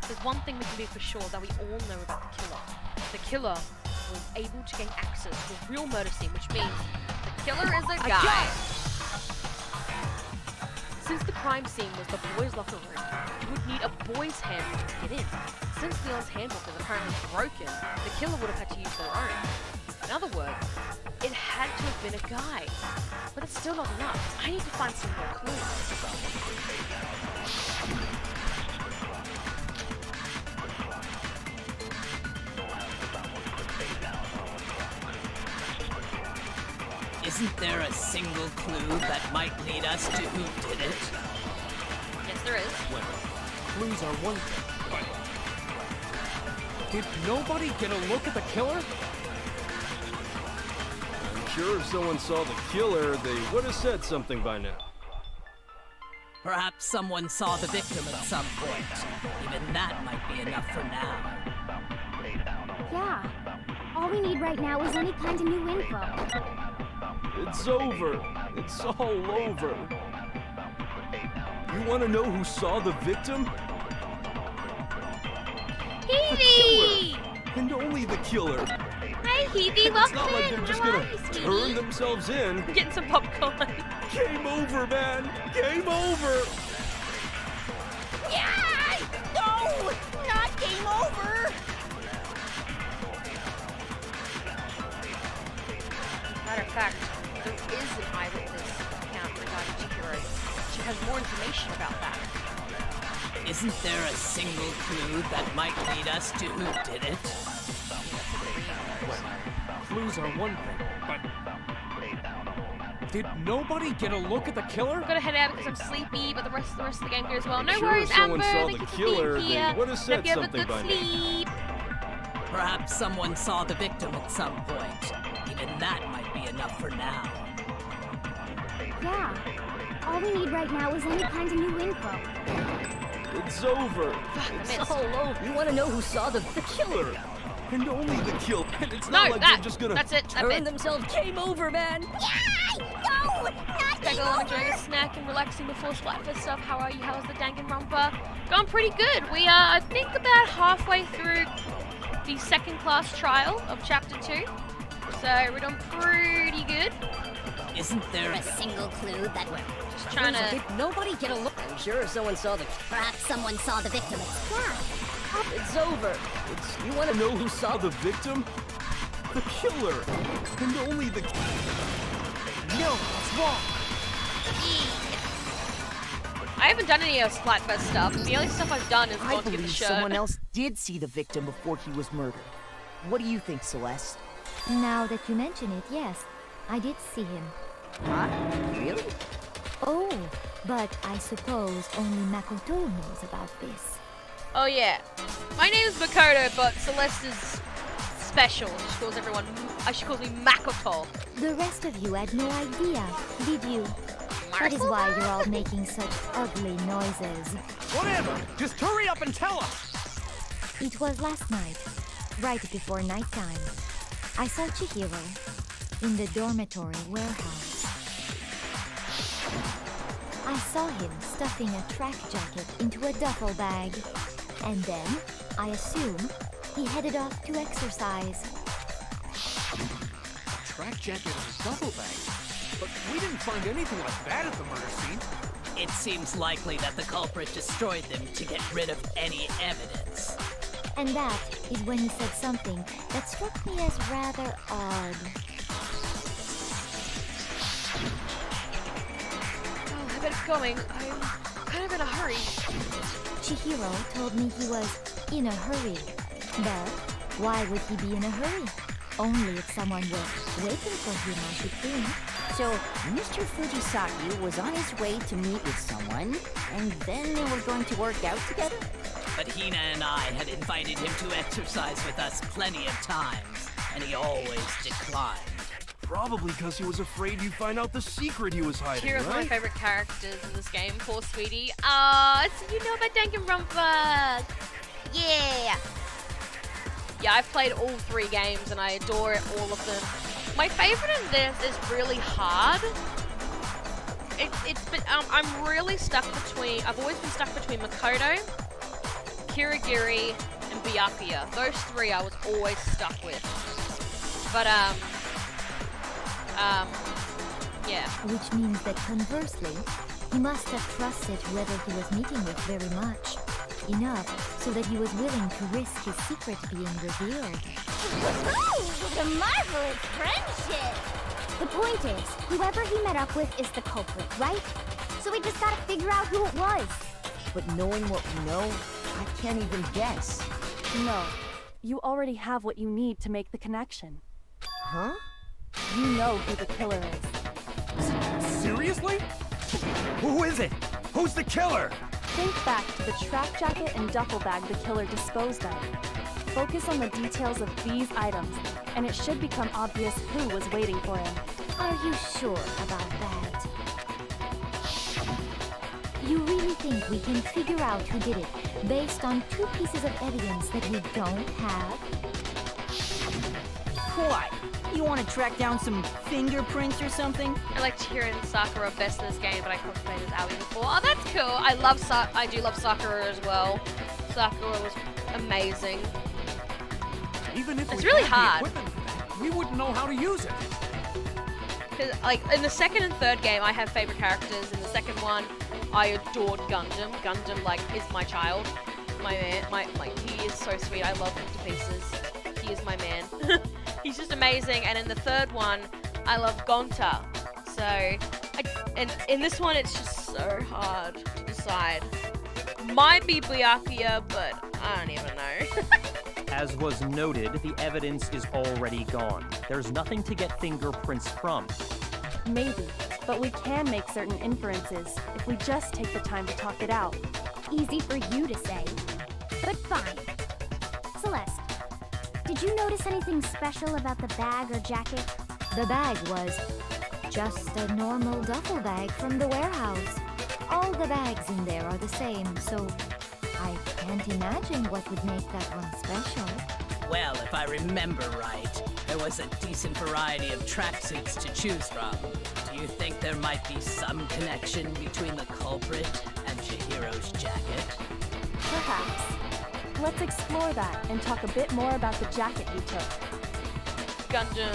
There's one thing we can be for sure that we all know about the killer. The killer was able to gain access to a real murder scene, which means the killer is a guy. Since the crime scene was the boys' locker room, you would need a boys' handbook to get in. Since Leon's handbook is apparently broken, the killer would have had to use their own. In other words, it had to have been a guy. But it's still not enough. I need to find some more clues. Isn't there a single clue that might lead us to who did it? Yes, there is. Well, clues are one thing, but... Did nobody get a look at the killer? I'm sure if someone saw the killer, they would have said something by now. Perhaps someone saw the victim at some point. Even that might be enough for now. Yeah. All we need right now is any kind of new info. It's over. It's all over. You want to know who saw the victim? Heavey! And only the killer. Hey, Heavey, It's welcome not like in. they're just How gonna are you, sweetie? turn themselves in. Getting some popcorn. Game over, man. Game over. Yeah! No! Not game over! Matter of fact, there is an eyewitness account regarding Chihiro. She has more information about that. Isn't there a single clue that might lead us to who did it? Clues are one thing, but... Did nobody get a look at the killer? I'm gonna head out because I'm sleepy, but the rest of the game here as well. No Sure, worries, if someone Amber. saw Thank the you for killer, being they here. would have said Hope you have a something good by now. sleep. Perhaps someone saw the victim at some point. Even that might be enough for now. Yeah. All we need right now is any kind of new info. It's over. It's all over. You want to know who saw the Killer. And only the kill. And it's No, not like that. they're just gonna That's it. That turn bit. themselves game over, man? No! Not Gaggle, I'm enjoying a snack and relaxing before Splatfest stuff. How are you? How's the Danganronpa? Going pretty good. We are, I think, about halfway through the second class trial of Chapter 2. So we're doing pretty good. Isn't there a single clue that we're just trying to... Did nobody get a look? I'm sure someone saw the... Perhaps someone saw the victim. It's over. You want to know who saw the victim? The killer. And only the... No, it's wrong. I haven't done any of Splatfest stuff. The only stuff I've done is I gone to get the believe shirt. someone else did see the victim before he was murdered. What do you think, Celeste? Now that you mention it, yes, I did see him. Huh? Really? Oh, but I suppose only Makoto knows about this. Oh yeah. My name is Makoto, but Celeste is special. She calls everyone... she calls me Makoto. The rest of you had no idea, did you? That is why you're all making such ugly noises. Whatever! Just hurry up and tell us! It was last night, right before nighttime. I saw Chihiro in the dormitory warehouse. I saw him stuffing a track jacket into a duffel bag. And then, I assume, he headed off to exercise. A track jacket and a duffel bag? But we didn't find anything like that at the murder scene. It seems likely that the culprit destroyed them to get rid of any evidence. And that is when he said something that struck me as rather odd. Oh, I bet it's going. I'm kind of in a hurry. Chihiro told me he was in a hurry. But why would he be in a hurry? Only if someone were waiting for him, I should think. So, Mr. Fujisaki was on his way to meet with someone, and then they were going to work out together? But Hina and I had invited him to exercise with us plenty of times, and he always declined. Probably because he was afraid you'd find out the secret he was hiding, Chihira's right? my favorite characters in this game. Poor sweetie. You know about Danganronpa. Yeah. Yeah, I've played all 3 games and I adore all of them. My favorite in this is really hard. I'm really stuck between... I've always been stuck between Makoto, Kirigiri, and Byakuya. Those 3 I was always stuck with. But, yeah. Which means that conversely, he must have trusted whoever he was meeting with very much. Enough so that he was willing to risk his secret being revealed. The marvelous friendship! The point is, whoever he met up with is the culprit, right? So we just gotta figure out who it was. But knowing what we know, I can't even guess. No, you already have what you need to make the connection. Huh? You know who the killer is. Seriously? Who is it? Who's the killer? Think back to the track jacket and duffel bag the killer disposed of. Focus on the details of these items, and it should become obvious who was waiting for him. Are you sure about that? You really think we can figure out who did it based on 2 pieces of evidence that we don't have? What? You want to track down some fingerprints or something? I like Chihiro and Sakura best in this game, but I cosplayed as Aoi before. Oh, that's cool. I do love Sakura as well. Sakura was amazing. Even if it's we really had the hard. equipment for that, we wouldn't know how to use it. Cause, like, in the second and third game, I have favorite characters. In the second one, I adored Gundam. Gundam, like, is my child. My man. He is so sweet. I love him to pieces. He is my man. He's just amazing. And in the third one, I love Gonta. So, and in this one, it's just so hard to decide. Might be Byakuya, but I don't even know. As was noted, the evidence is already gone. There's nothing to get fingerprints from. Maybe, but we can make certain inferences if we just take the time to talk it out. Easy for you to say, but fine. Celeste, did you notice anything special about the bag or jacket? The bag was just a normal duffel bag from the warehouse. All the bags in there are the same, so I can't imagine what would make that one special. Well, if I remember right, there was a decent variety of tracksuits to choose from. Do you think there might be some connection between the culprit and Chihiro's jacket? Perhaps. Let's explore that and talk a bit more about the jacket you took. Gundam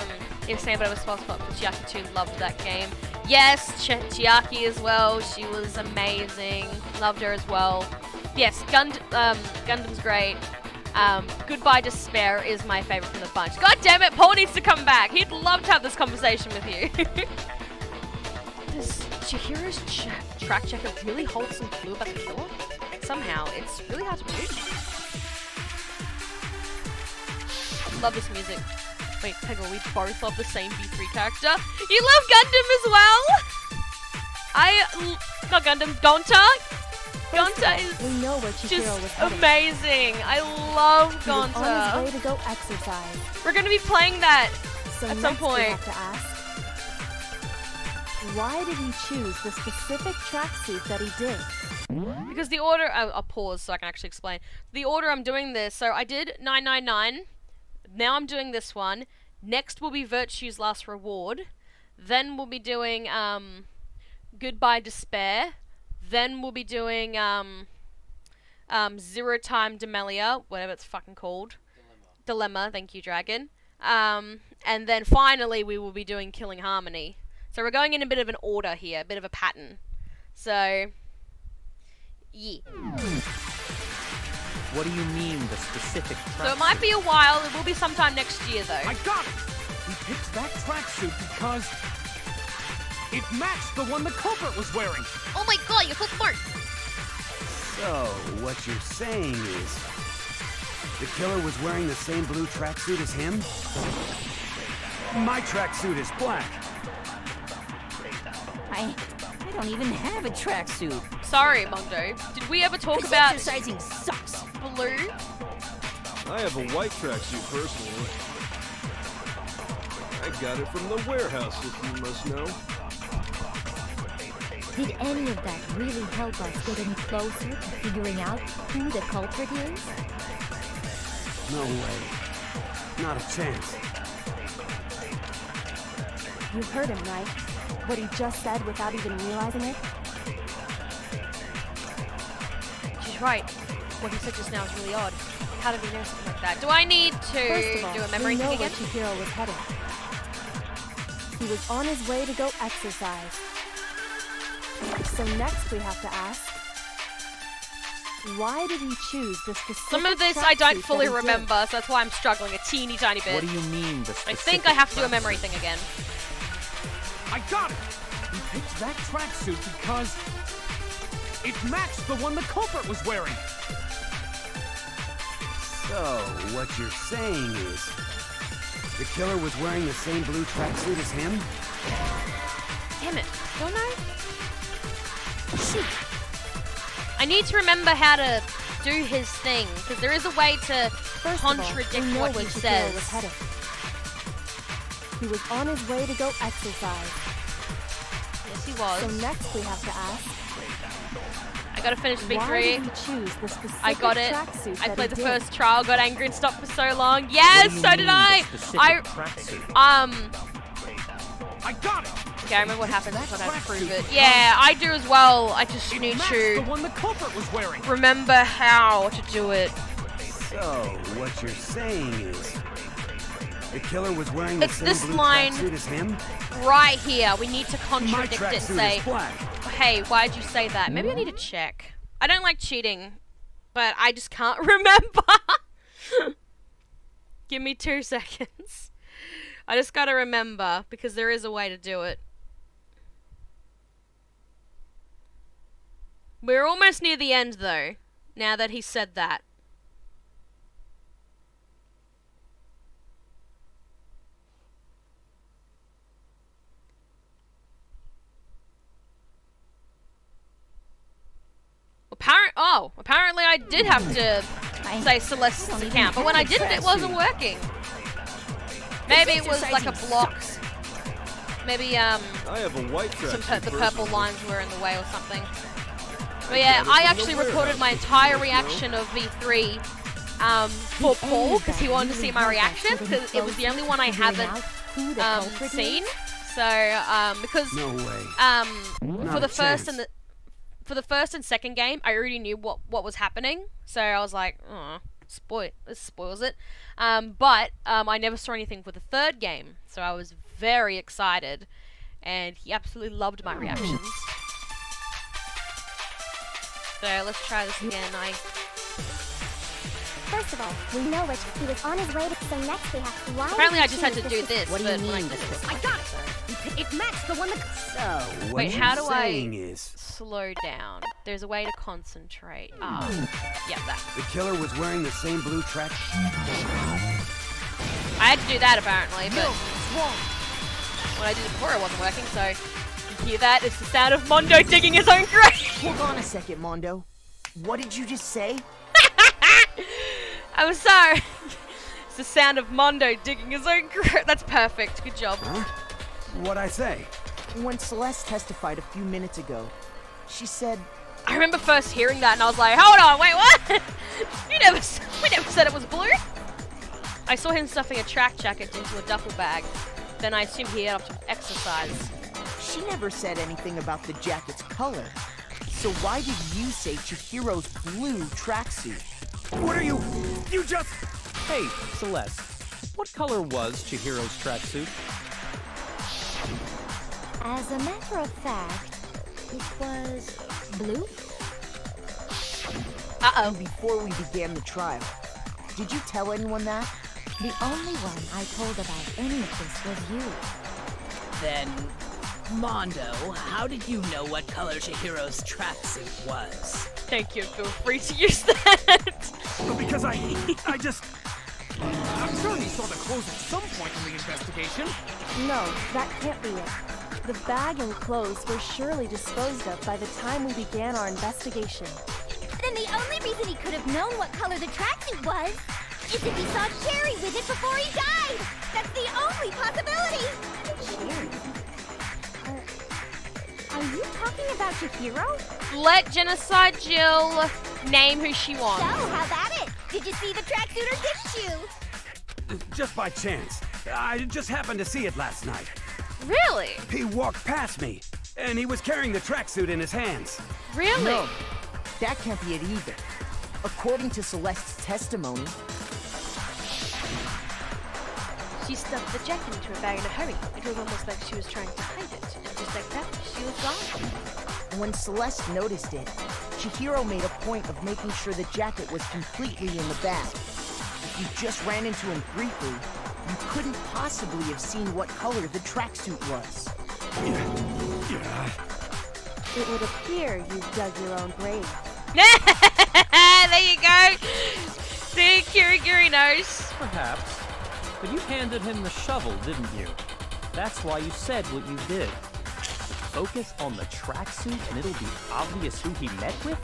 is saying that I was responsible for Chiaki 2. Loved that game. Yes, Chiaki as well. She was amazing. Loved her as well. Yes, Gundam's great. Goodbye Despair is my favorite from the bunch. God damn it, Paul needs to come back. He'd love to have this conversation with you. Does Chihiro's track jacket really hold some clue about the killer? Somehow, it's really hard to believe. Love this music. Wait, hang on, we both love the same V3 character. You love Gundam as well? Not Gundam, Gonta? Gonta is we know where Chihiro was heading. amazing. I love He was Gonta. on his way to go exercise. We're gonna be playing that So at some next we point. have to ask, why did he choose the specific tracksuit that he did? Because the order, I'll pause so I can actually explain. The order I'm doing this, so I did 999. Now I'm doing this one. Next will be Virtue's Last Reward. Then we'll be doing Goodbye Despair. Then we'll be doing Zero Time Demelia, whatever it's fucking called. Dilemma, thank you, Dragon. And then finally we will be doing Killing Harmony. So we're going in a bit of an order here, a bit of a pattern. So, yeah. What do you mean, the specific So it might be a while. It will be sometime next year, though. I got it! We picked that tracksuit because it matched the one the culprit was wearing. Oh my god, you're so smart. So, what you're saying is, the killer was wearing the same blue tracksuit as him? My tracksuit is black. I don't even have a tracksuit. Sorry, Mondo. Did we ever talk This about exercising sucks. blue? I have a white tracksuit personally. I got it from the warehouse, if you must know. Did any of that really help us get any closer to figuring out who the culprit is? No way. Not a chance. You heard him, right? What he just said without even realizing it? She's right. What he said just now is really odd. How did we know something like that? Do I need to First of all, do a memory we know thing where again? Chihiro was heading. He was on his way to go exercise. So next we have to ask, why did he choose the specific Some of this I don't tracksuit fully that he did? remember, so that's why I'm struggling a teeny tiny bit. What do you mean, the I specific think I have to do a tracksuit? memory thing again. I got it! We picked that tracksuit because it matched the one the culprit was wearing. So, what you're saying is, the killer was wearing the same blue tracksuit as him? Damn it. Don't I? Shit. I need to remember how to do his thing, because there is a way to First of all, contradict we know what where he Chihiro says. was heading. He was on his way to go exercise. Yes, he was. So next we have to ask, I gotta finish why V3. did he choose the specific I got it. tracksuit I that played he the did? first trial, got angry and stopped for so long. Yes, What do you so did mean, I. the specific tracksuit? I got it! Okay, I remember what happened. I thought I'd prove it. Yeah, I do as well. I just need Matched to the one the culprit was wearing. remember how to do it. So, what you're saying is, the killer was wearing the It's same this blue line tracksuit as him? right here. We need to My contradict it. tracksuit Say, is black. hey, why'd you say that? Maybe I need to check. I don't like cheating, but I just can't remember. Give me 2 seconds. I just gotta remember, because there is a way to do it. We're almost near the end, though, now that he said that. Apparently I did have to say Celeste's account, but when I didn't, it wasn't working. Maybe it was like a block. Maybe I have a white the purple lines were in the way or something. But yeah, I actually recorded my entire reaction of V3 for Paul because he wanted to see my reaction because it was the only one I haven't seen. So because No way. for Not the a first chance. for the first and second game, I already knew what was happening. So I was like, oh, this spoils it. But I never saw anything for the third game, so I was very excited, and he absolutely loved my reactions. So let's try this again. First of all, we know which he was on his way to, so next we have to lie. Apparently I just had to do this. What do you but when mean? I got it. It matched the one that. So. What Wait, you're how do saying I is slow down? There's a way to concentrate. Ah, yeah, that. the killer was wearing the same blue track. I had to do that apparently, but when I did it before it wasn't working, so you hear that? It's the sound of Mondo digging his own grave! Hold on a second, Mondo. What did you just say? I'm sorry. It's the sound of Mondo digging his own grave. That's perfect. Good job. Huh? What'd I say? When Celeste testified a few minutes ago, she said, I remember first hearing that and I was like, hold on, wait, what? We never said it was blue. I saw him stuffing a track jacket into a duffel bag. Then I assumed he had up to exercise. she never said anything about the jacket's color. So why did you say Chihiro's blue tracksuit? What are you? You just... Hey, Celeste. What color was Chihiro's tracksuit? As a matter of fact, it was blue. Uh-oh. Before we began the trial, did you tell anyone that? The only one I told about any of this was you. Then, Mondo, how did you know what color Chihiro's tracksuit was? Thank you, feel free to use that. Because I just... I'm sure he saw the clothes at some point in the investigation. No, that can't be it. The bag and clothes were surely disposed of by the time we began our investigation. Then the only reason he could have known what color the tracksuit was is if he saw Cherry with it before he died. That's the only possibility. Cherry? Are you talking about Chihiro? Let Genocide Jill name who she wants. So, how about it? Did you see the tracksuit or didn't you? Just by chance. I just happened to see it last night. Really? He walked past me, and he was carrying the tracksuit in his hands. Really? No, that can't be it either. According to Celeste's testimony, She stuffed the jacket into her bag in a hurry. It was almost like she was trying to hide it. And just like that, she was gone. when Celeste noticed it, Chihiro made a point of making sure the jacket was completely in the bag. If you just ran into him briefly, you couldn't possibly have seen what color the tracksuit was. It would appear you dug your own grave. There you go. See, Kirigiri knows. Perhaps. But you handed him the shovel, didn't you? That's why you said what you did. Focus on the tracksuit and it'll be obvious who he met with?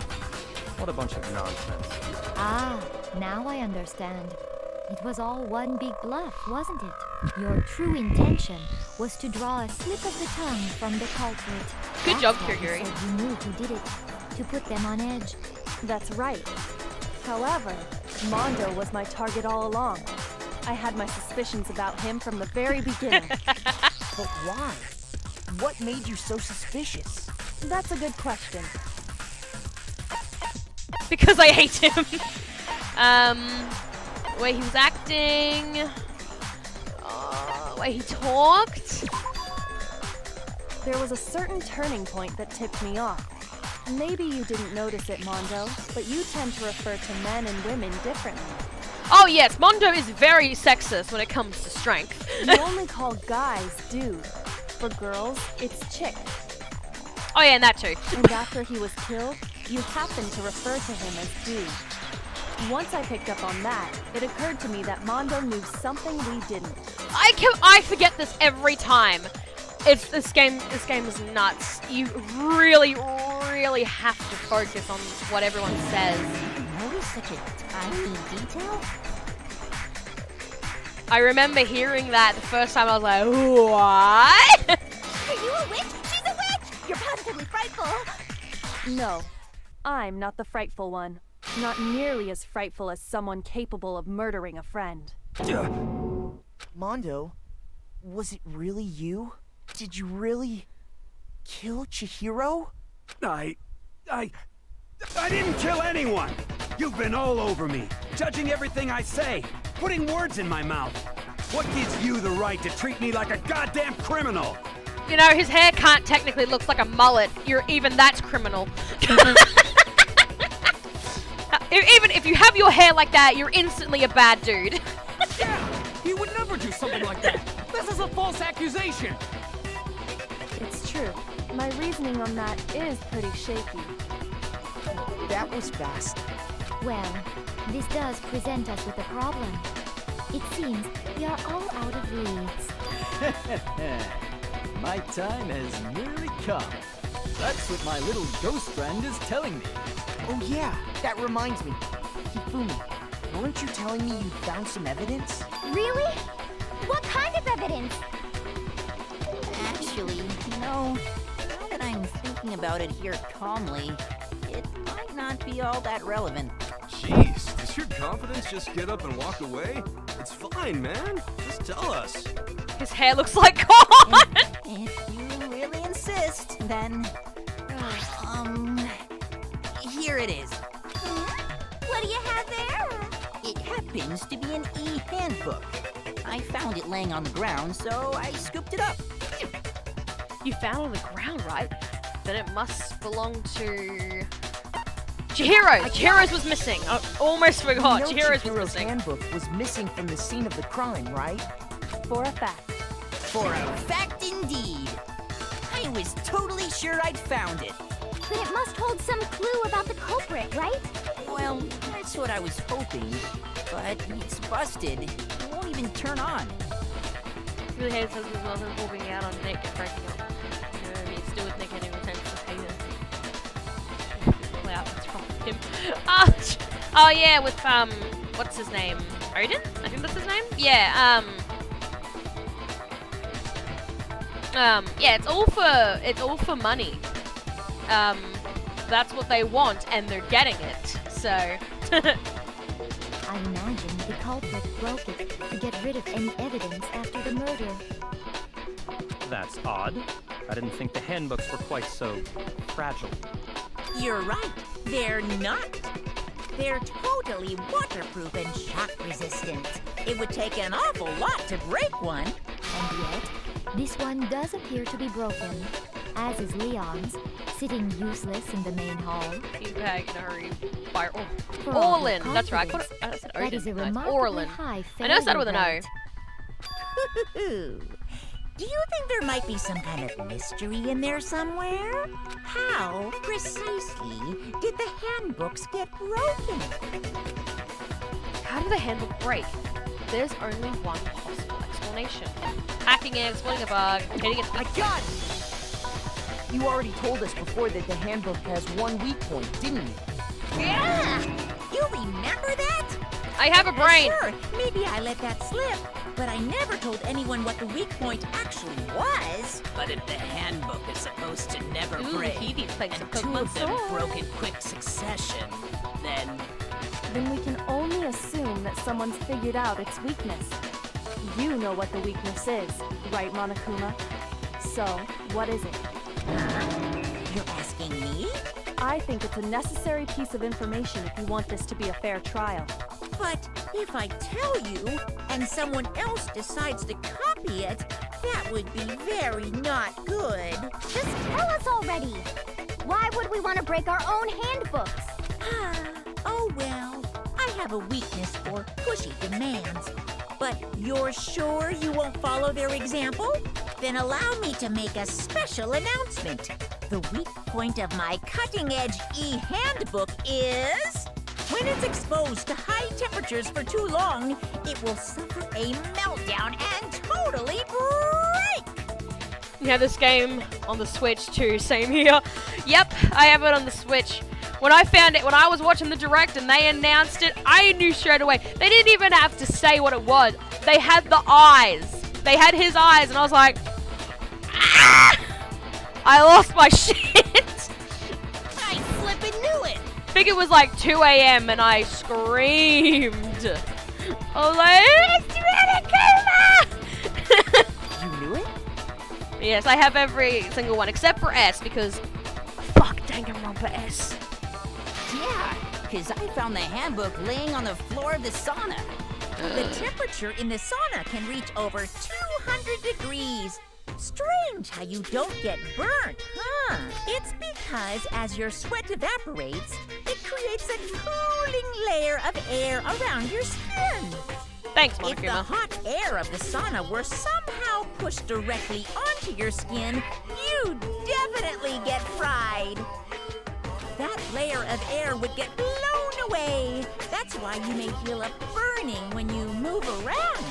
What a bunch of nonsense. Ah, now I understand. It was all one big bluff, wasn't it? Your true intention was to draw a slip of the tongue from the culprit. Good That's job, why you Kirigiri. said you knew who did it, to put them on edge. That's right. However, Mondo was my target all along. I had my suspicions about him from the very beginning. But why? What made you so suspicious? That's a good question. Because I hate him. The way he was acting. The way he talked. There was a certain turning point that tipped me off. Maybe you didn't notice it, Mondo, but you tend to refer to men and women differently. Oh yes, Mondo is very sexist when it comes to strength. You only call guys dude. For girls, it's chick. Oh yeah, and that too. And after he was killed, you happened to refer to him as dude. Once I picked up on that, it occurred to me that Mondo knew something we didn't. I forget this every time. This game is nuts. You really, really have to focus on what everyone says. Notice such a tiny detail? I remember hearing that the first time. I was like, what? Are you a witch? She's a witch! You're positively frightful. No, I'm not the frightful one. Not nearly as frightful as someone capable of murdering a friend. Mondo, was it really you? Did you really kill Chihiro? I didn't kill anyone! You've been all over me, judging everything I say, putting words in my mouth. What gives you the right to treat me like a goddamn criminal? You know, his hair can't technically look like a mullet. Even that's criminal. Even if you have your hair like that, you're instantly a bad dude. Yeah, he would never do something like that. This is a false accusation. It's true. My reasoning on that is pretty shaky. That was fast. Well, this does present us with a problem. It seems we are all out of leads. My time has nearly come. That's what my little ghost friend is telling me. Oh yeah, that reminds me. Hifumi, weren't you telling me you found some evidence? Really? What kind of evidence? Actually, now that I'm thinking about it here calmly, it might not be all that relevant. Jeez, does your confidence just get up and walk away? It's fine, man. Just tell us. His hair looks like corn! If you really insist, then... here it is. What do you have there? It happens to be an e-handbook. I found it laying on the ground, so I scooped it up. You found it on the ground, right? Then it must belong to... Chihiro! Chihiro's was missing. I almost forgot. You know Chihiro's was Chihiro's missing. handbook was missing from the scene of the crime, right? For a fact. For a fact indeed. I was totally sure I'd found it. But it must hold some clue about the culprit, right? Well, that's what I was hoping. But it's busted. It won't even turn on. Really hates his husband walking out on Nick and breaking up. You know, he's still with Nick and he returns to hate him. Wow, what's wrong with him? Oh yeah, with what's his name? Odin? I think that's his name? Yeah, yeah, it's all for money. That's what they want, and they're getting it. So. I imagine the culprit broke it to get rid of any evidence after the murder. That's odd. I didn't think the handbooks were quite so fragile. You're right. They're not. They're totally waterproof and shock resistant. It would take an awful lot to break one. And yet, this one does appear to be broken, as is Leon's, sitting useless in the main hall. Teabag, Nari, Fire. For all her Orlin, that's right. confidence, I said that Odin. is a No, it's remarkably Orlin. high I know I started with an O. failure rate. Do you think there might be some kind of mystery in there somewhere? How precisely did the handbooks get broken? How did the handbook break? There's only one possible explanation. Hacking and exploiting a bug, hitting it. I got it! You already told us before that the handbook has one weak point, didn't you? Yeah! You remember that? I have a brain! Sure, maybe I let that slip, but I never told anyone what the weak point actually was. But if the handbook is supposed to never Ooh, break, Phoebe plays and some two of them sword. broke in quick succession, then Then we can only assume that someone's figured out its weakness. You know what the weakness is, right, Monokuma? So, what is it? You're asking me? I think it's a necessary piece of information if you want this to be a fair trial. But if I tell you, and someone else decides to copy it, that would be very not good. Just tell us already. Why would we want to break our own handbooks? Oh well, I have a weakness for pushy demands. But you're sure you won't follow their example? Then allow me to make a special announcement. The weak point of my cutting-edge e-handbook is... when it's exposed to high temperatures for too long, it will suffer a meltdown and totally break! You have this game on the Switch too, same here. Yep, I have it on the Switch. When I found it, when I was watching the Direct and they announced it, I knew straight away. They didn't even have to say what it was. They had the eyes. They had his eyes and I was like, ah! I lost my shit. I flippin' knew it! I think it was like 2 a.m. and I screamed. I was like, it's Monokuma! You knew it? Yes, I have every single one except for S because fuck Danganronpa S. Yeah, because I found the handbook laying on the floor of the sauna. The temperature in the sauna can reach over 200 degrees. Strange how you don't get burnt, huh? It's because as your sweat evaporates, it creates a cooling layer of air around your skin. Thanks, If the Monokuma. hot air of the sauna were somehow pushed directly onto your skin, you'd definitely get fried. That layer of air would get blown away. That's why you may feel a burning when you move around.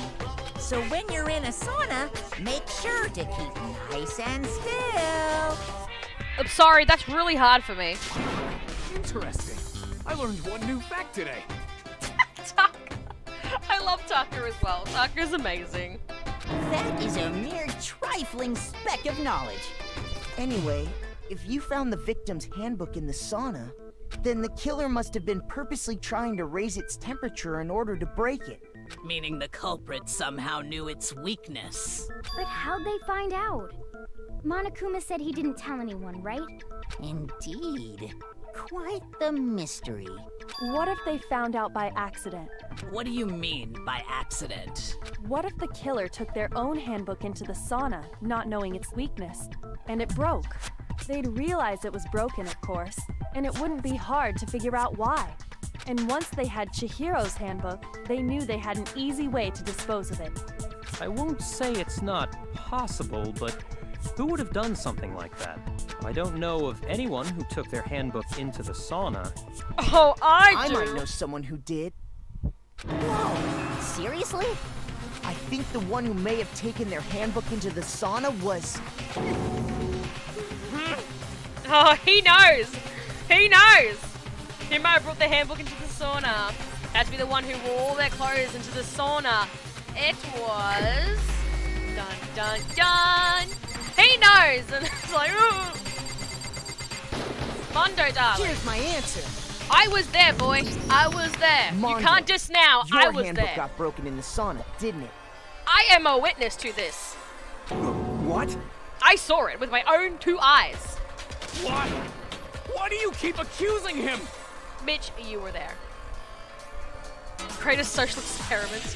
So when you're in a sauna, make sure to keep nice and still. I'm sorry, that's really hard for me. Interesting. I learned one new fact today. I love Tucker as well. Tucker's amazing. That is a mere trifling speck of knowledge. Anyway, if you found the victim's handbook in the sauna, then the killer must have been purposely trying to raise its temperature in order to break it. Meaning the culprit somehow knew its weakness. But how'd they find out? Monokuma said he didn't tell anyone, right? Indeed. Quite the mystery. What if they found out by accident? What do you mean by accident? What if the killer took their own handbook into the sauna, not knowing its weakness, and it broke? They'd realize it was broken, of course, and it wouldn't be hard to figure out why. And once they had Chihiro's handbook, they knew they had an easy way to dispose of it. I won't say it's not possible, but who would have done something like that? I don't know of anyone who took their handbook into the sauna. Oh, I do. might know someone who did. Whoa, seriously? I think the one who may have taken their handbook into the sauna was... Oh, he knows. He knows. He might have brought the handbook into the sauna. Had to be the one who wore all their clothes into the sauna. It was... Dun, dun, dun. He knows. And it's like, ooh. Mondo, darling. Here's my answer. I was there, boy. I was there. Mondo, you can't just now. Your I was handbook there. got broken in the sauna, didn't it? I am a witness to this. What? I saw it with my own 2 eyes. Why? Why do you keep accusing him? Mitch, you were there. Greatest social experiment.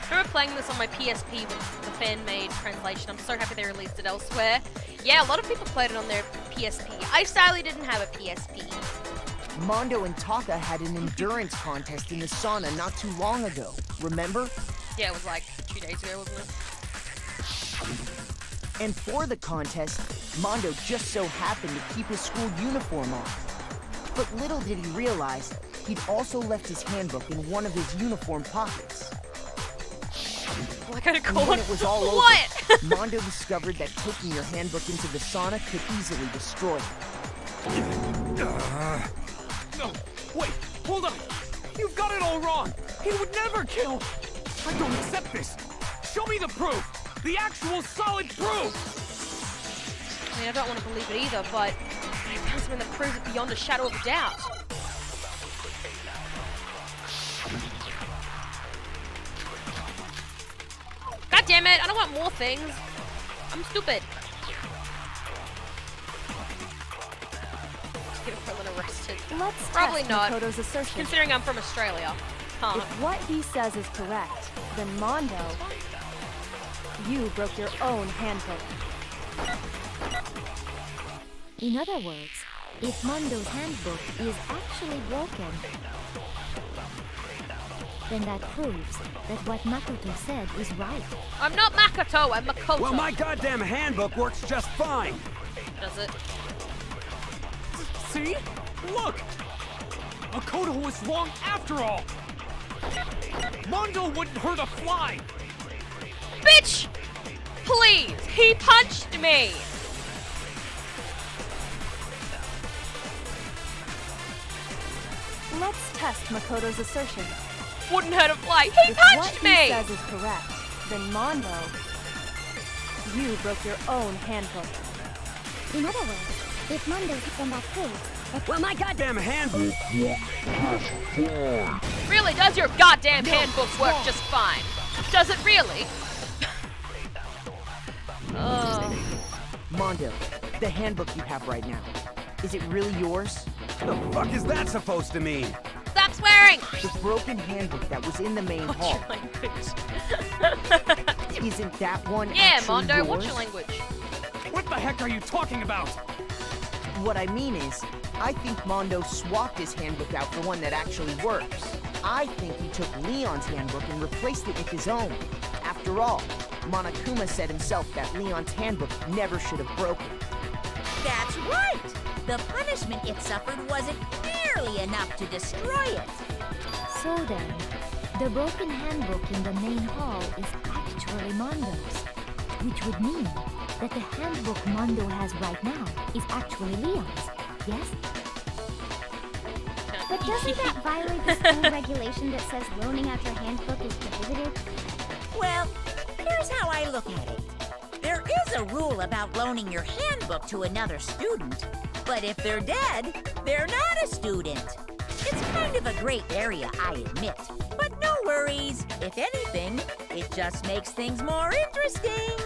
I remember playing this on my PSP with the fan-made translation. I'm so happy they released it elsewhere. Yeah, a lot of people played it on their PSP. I sadly didn't have a PSP. Mondo and Taka had an endurance contest in the sauna not too long ago. Remember? Yeah, it was like 2 days ago, wasn't it? And for the contest, Mondo just so happened to keep his school uniform on. But little did he realize, he'd also left his handbook in one of his uniform pockets. Like I And call when it it was all what? over, Mondo discovered that taking your handbook into the sauna could easily destroy it. No, wait, hold on. You've got it all wrong. He would never kill. I don't accept this. Show me the proof. The actual solid proof. I mean, I don't want to believe it either, but I found something that proves it beyond a shadow of a doubt. God damn it! I don't want more things. I'm stupid. Just get Krillin arrested. Let's Probably test not. Makoto's assertion. Considering I'm from Australia. Huh. If what he says is correct, then Mondo, you broke your own handbook. In other words, if Mondo's handbook is actually broken, then that proves that what Makoto said is right. I'm not Makoto, I'm Makoto. Well, my goddamn handbook works just fine. Does it? See? Look! Makoto was wrong after all! Mondo wouldn't hurt a fly! Bitch! Please! He punched me! Let's test Makoto's assertion. Wouldn't hurt a fly. He If punched what me! he says is correct, then Mondo, you broke your own handbook. In other words, if Mondo hits on that cave, well, my goddamn handbook. Really, does your goddamn handbook work just fine? Does it really? Mondo, the handbook you have right now, is it really yours? The fuck is that supposed to mean? Stop swearing! The broken handbook that was in the main hall. Isn't that one Yeah, actually Mondo, yours? what's your language? What the heck are you talking about? What I mean is, I think Mondo swapped his handbook out for one that actually works. I think he took Leon's handbook and replaced it with his own. After all, Monokuma said himself that Leon's handbook never should have broken. That's right! The punishment it suffered wasn't nearly enough to destroy it. So then, the broken handbook in the main hall is actually Mondo's, which would mean that the handbook Mondo has right now is actually Leon's, yes? But doesn't that violate the school regulation that says loaning out your handbook is prohibited? Well, here's how I look at it. There is a rule about loaning your handbook to another student, but if they're dead, they're not a student. It's kind of a gray area, I admit. But no worries. If anything, it just makes things more interesting.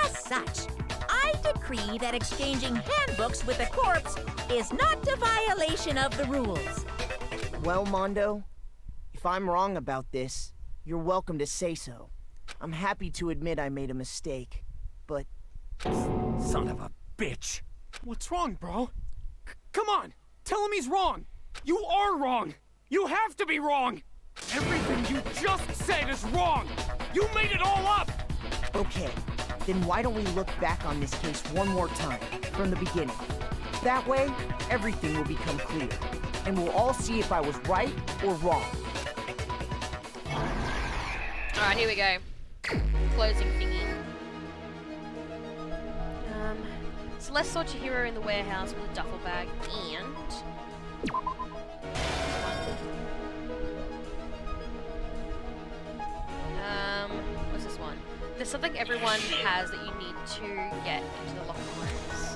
As such, I decree that exchanging handbooks with a corpse is not a violation of the rules. Well, Mondo, if I'm wrong about this, you're welcome to say so. I'm happy to admit I made a mistake, but... Son of a bitch! What's wrong, bro? Come on! Tell him he's wrong! You are wrong! You have to be wrong! Everything you just said is wrong! You made it all up! Okay, then why don't we look back on this case one more time, from the beginning? That way, everything will become clear, and we'll all see if I was right or wrong. Alright, here we go. Closing thingy. Celeste saw Chihiro in the warehouse with a duffel bag and... what's this one? There's something everyone has that you need to get into the locker rooms.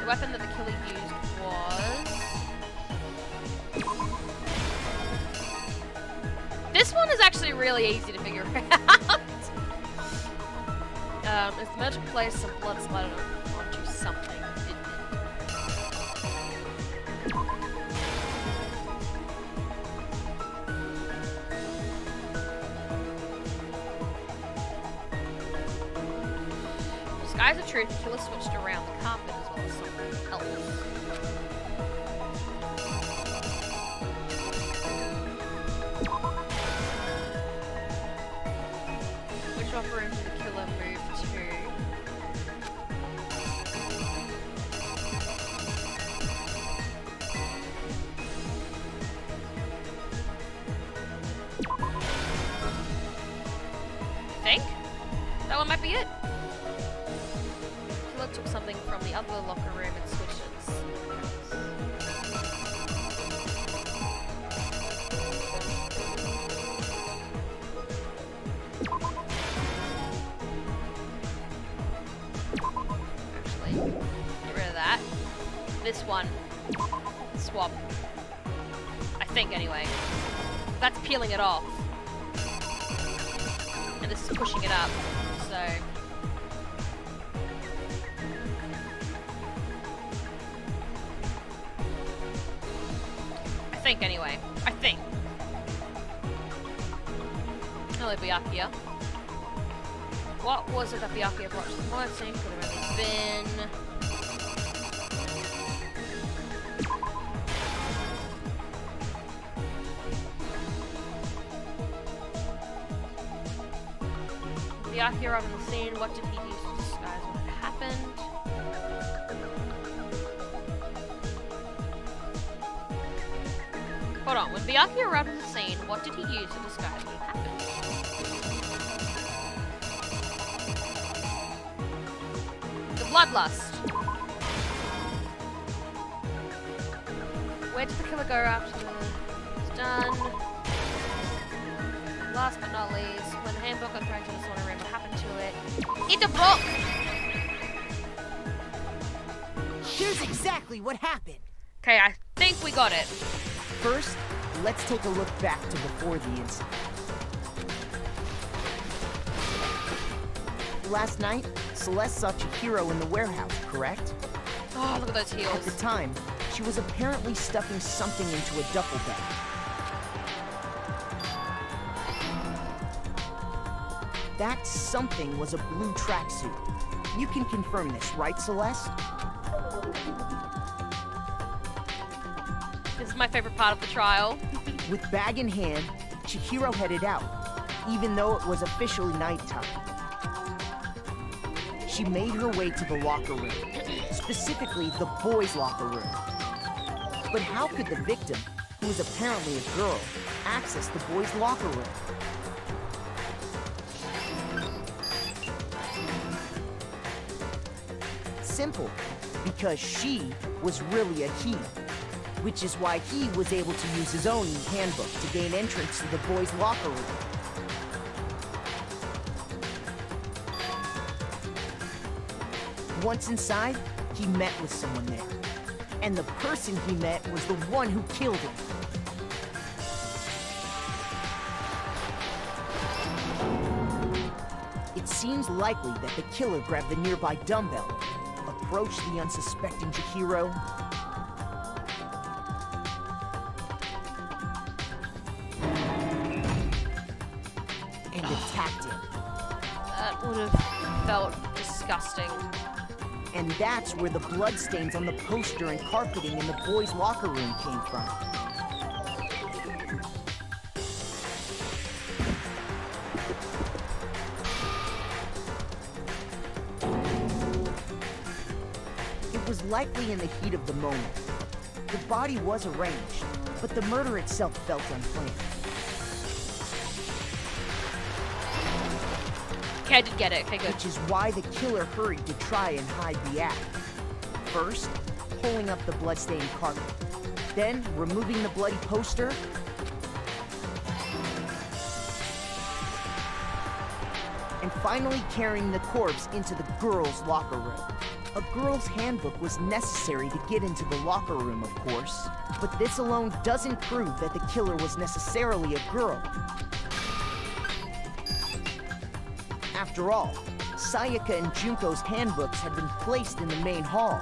The weapon that the killer used was... This one is actually really easy to figure out. Is the merchant placed some blood splattered onto something? Disguise of truth, the killer switched around the carpet as well as something else. Which locker room did the killer move to? I think that one might be it. Killer took something from the other locker room and switched it. Actually, get rid of that. This one, swap. I think anyway. That's peeling it off. And this is pushing it up, so... I think anyway. I think. Hello, Byakuya. What was it that Byakuya brought to the mud scene? Could have only been... Byakuya arrived on the scene. What did he use to disguise what had happened? Hold on. When Byakuya arrived on the scene, what did he use to disguise what had happened? The bloodlust. where did the killer go after it's done? Last but not least, when the handbook got thrown to the sauna room, what happened to it? Eat the book! Here's exactly what happened. Okay, I think we got it. First, let's take a look back to before the incident. Last night, Celeste saw Chihiro in the warehouse, correct? Oh, look at those heels. At the time, she was apparently stuffing something into a duffel bag. That something was a blue tracksuit. You can confirm this, right, Celeste? This is my favorite part of the trial. With bag in hand, Chihiro headed out, even though it was officially nighttime. She made her way to the locker room, specifically the boys' locker room. But how could the victim, who was apparently a girl, access the boys' locker room? Simple, because she was really a he, which is why he was able to use his own handbook to gain entrance to the boys' locker room. Once inside, he met with someone there. And the person he met was the one who killed him. It seems likely that the killer grabbed the nearby dumbbell, approached the unsuspecting Chihiro, and attacked him. That would have felt disgusting. And that's where the bloodstains on the poster and carpeting in the boys' locker room came from. It was likely in the heat of the moment. The body was arranged, but the murder itself felt unplanned. Okay, I did get it. Okay, good. Which is why the killer hurried to try and hide the act. First, pulling up the bloodstained carpet. Then, removing the bloody poster. And finally carrying the corpse into the girls' locker room. A girl's handbook was necessary to get into the locker room, of course. But this alone doesn't prove that the killer was necessarily a girl. After all, Sayaka and Junko's handbooks had been placed in the main hall.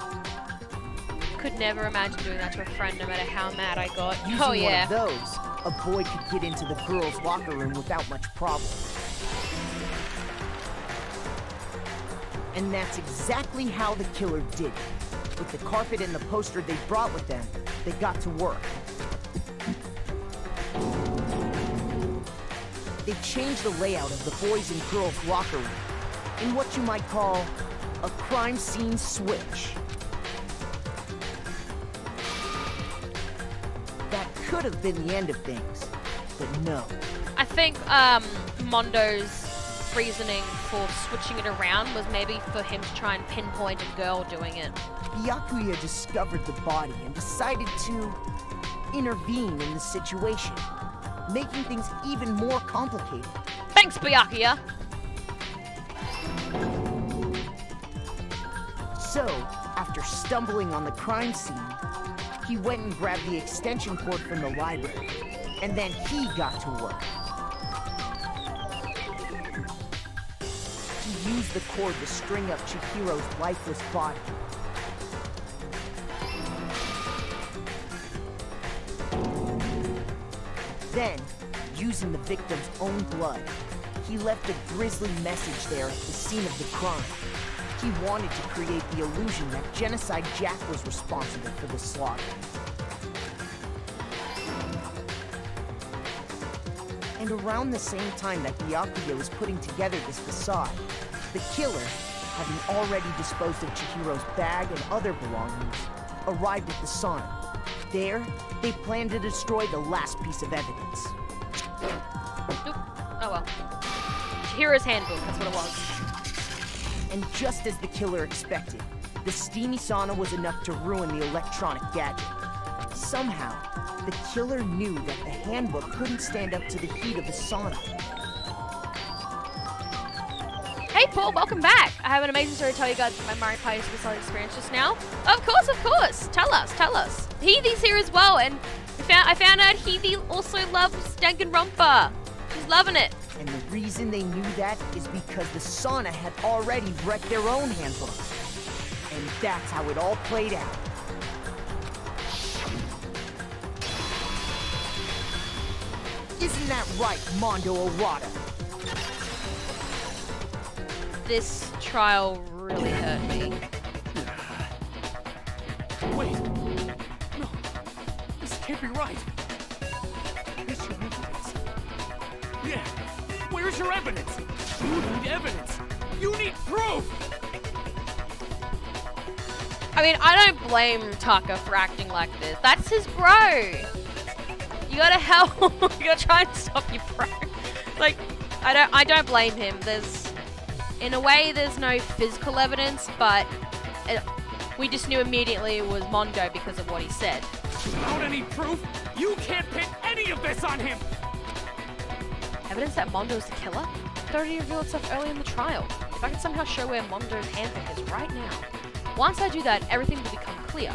Could never imagine doing that to a friend, no matter how mad I got. Using Oh yeah. one of those, a boy could get into the girls' locker room without much problem. And that's exactly how the killer did it. With the carpet and the poster they brought with them, they got to work. They changed the layout of the boys' and girls' locker room in what you might call a crime scene switch. That could have been the end of things, but no. I think Mondo's reasoning for switching it around was maybe for him to try and pinpoint a girl doing it. Byakuya discovered the body and decided to intervene in the situation, making things even more complicated. Thanks, Byakuya! So, after stumbling on the crime scene, he went and grabbed the extension cord from the library, and then he got to work. He used the cord to string up Chihiro's lifeless body. Then, using the victim's own blood, he left a grisly message there at the scene of the crime. He wanted to create the illusion that Genocide Jack was responsible for the slaughter. And around the same time that Byakuya was putting together this facade, the killer, having already disposed of Chihiro's bag and other belongings, arrived at the sauna. There, they planned to destroy the last piece of evidence. Nope. Oh well. Chihiro's handbook, that's what it was. And just as the killer expected, the steamy sauna was enough to ruin the electronic gadget. somehow, the killer knew that the handbook couldn't stand up to the heat of a sauna. Hey Paul, welcome back. I have an amazing story to tell you guys about my Mario Party Superstar experience just now. Of course. Tell us. Heathy's here as well, and I found out Heathy also loves Danganronpa. She's loving it. And the reason they knew that is because the sauna had already wrecked their own handbook. And that's how it all played out. Isn't that right, Mondo Owada? This trial really hurt me. Wait. No. This can't be right. Where's your evidence? Yeah. Where's your evidence? You need evidence. You need proof. I mean, I don't blame Taka for acting like this. That's his bro. You gotta help. You gotta try and stop your bro. Like, I don't blame him. In a way, there's no physical evidence, but we just knew immediately it was Mondo because of what he said. Without any proof, you can't pin any of this on him! Evidence that Mondo's the killer? It already revealed itself early in the trial. If I can somehow show where Mondo's handbook is right now. Once I do that, everything will become clear.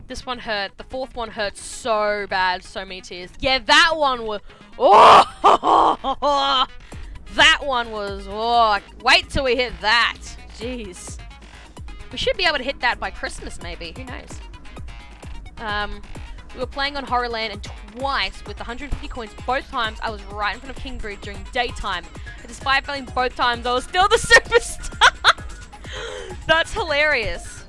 This one hurt. The fourth one hurt so bad. So many tears. Yeah, that one was... Oh! That one was... Oh, wait till we hit that. Jeez. We should be able to hit that by Christmas, maybe. Who knows? We were playing on Horrorland, and twice with 150 coins, both times I was right in front of Kingbridge during daytime. And despite failing both times, I was still the superstar. That's hilarious.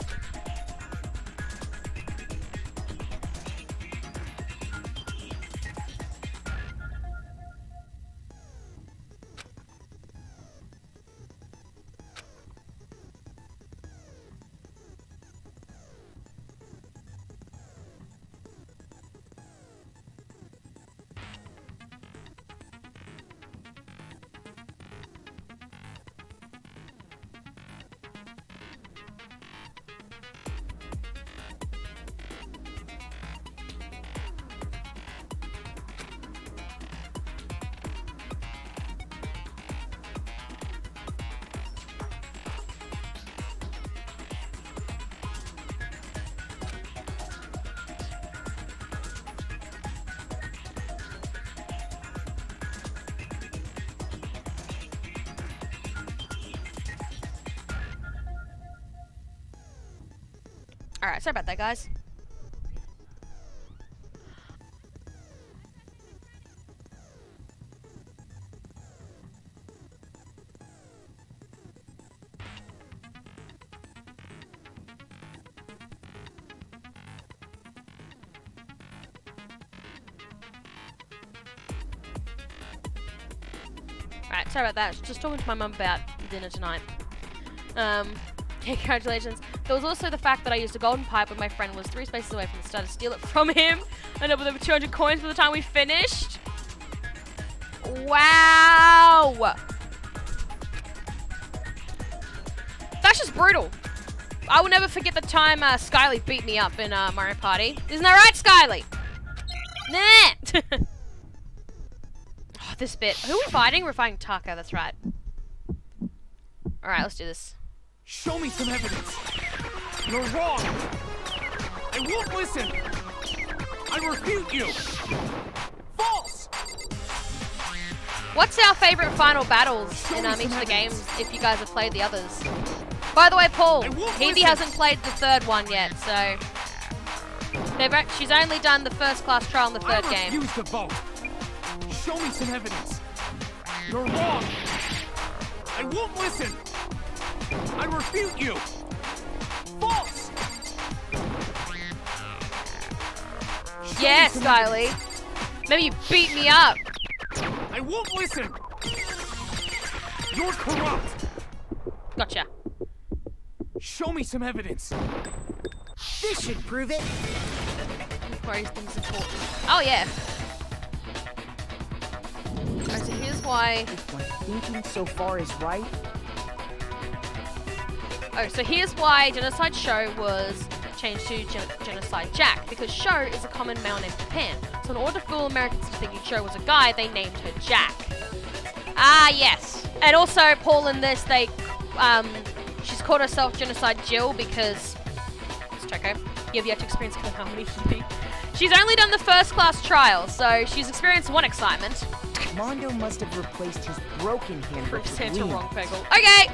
Alright, sorry about that, guys. Alright, sorry about that. Just talking to my mum about dinner tonight. Congratulations. There was also the fact that I used a golden pipe when my friend was 3 spaces away from the start to steal it from him. I ended up with over 200 coins by the time we finished. Wow! That's just brutal. I will never forget the time Skyly beat me up in Mario Party. Isn't that right, Skyly? Nah! Oh, this bit. Who are we fighting? We're fighting Taka, that's right. Alright, let's do this. Show me some evidence. You're wrong. I won't listen. I refute you. False. What's our favorite final battles in each of the games, if you guys have played the others? By the way, Paul, Heavy hasn't played the third one yet, so... she's only done the first class trial in the third game. I refuse to vote. Show me some evidence. You're wrong. I won't listen. I refute you. False. Yeah, Skyly. Maybe you beat me up. I won't listen. You're corrupt. Gotcha. Show me some evidence. This should prove it. Inquiries things important. Oh yeah. Alright, so here's why. If my thinking so far is right. Oh, so here's why Genocide Sho was changed to Genocide Jack, because Sho is a common male name in Japan. So in order to fool Americans into thinking Sho was a guy, they named her Jack. Ah, yes. And also, Paul, in this, she's called herself Genocide Jill because it's Toko. You have yet to experience Killer Harmony. She's only done the first class trial, so she's experienced one excitement. Mondo must have replaced his broken handbook with Santa Liam's. wrong peggle. Okay.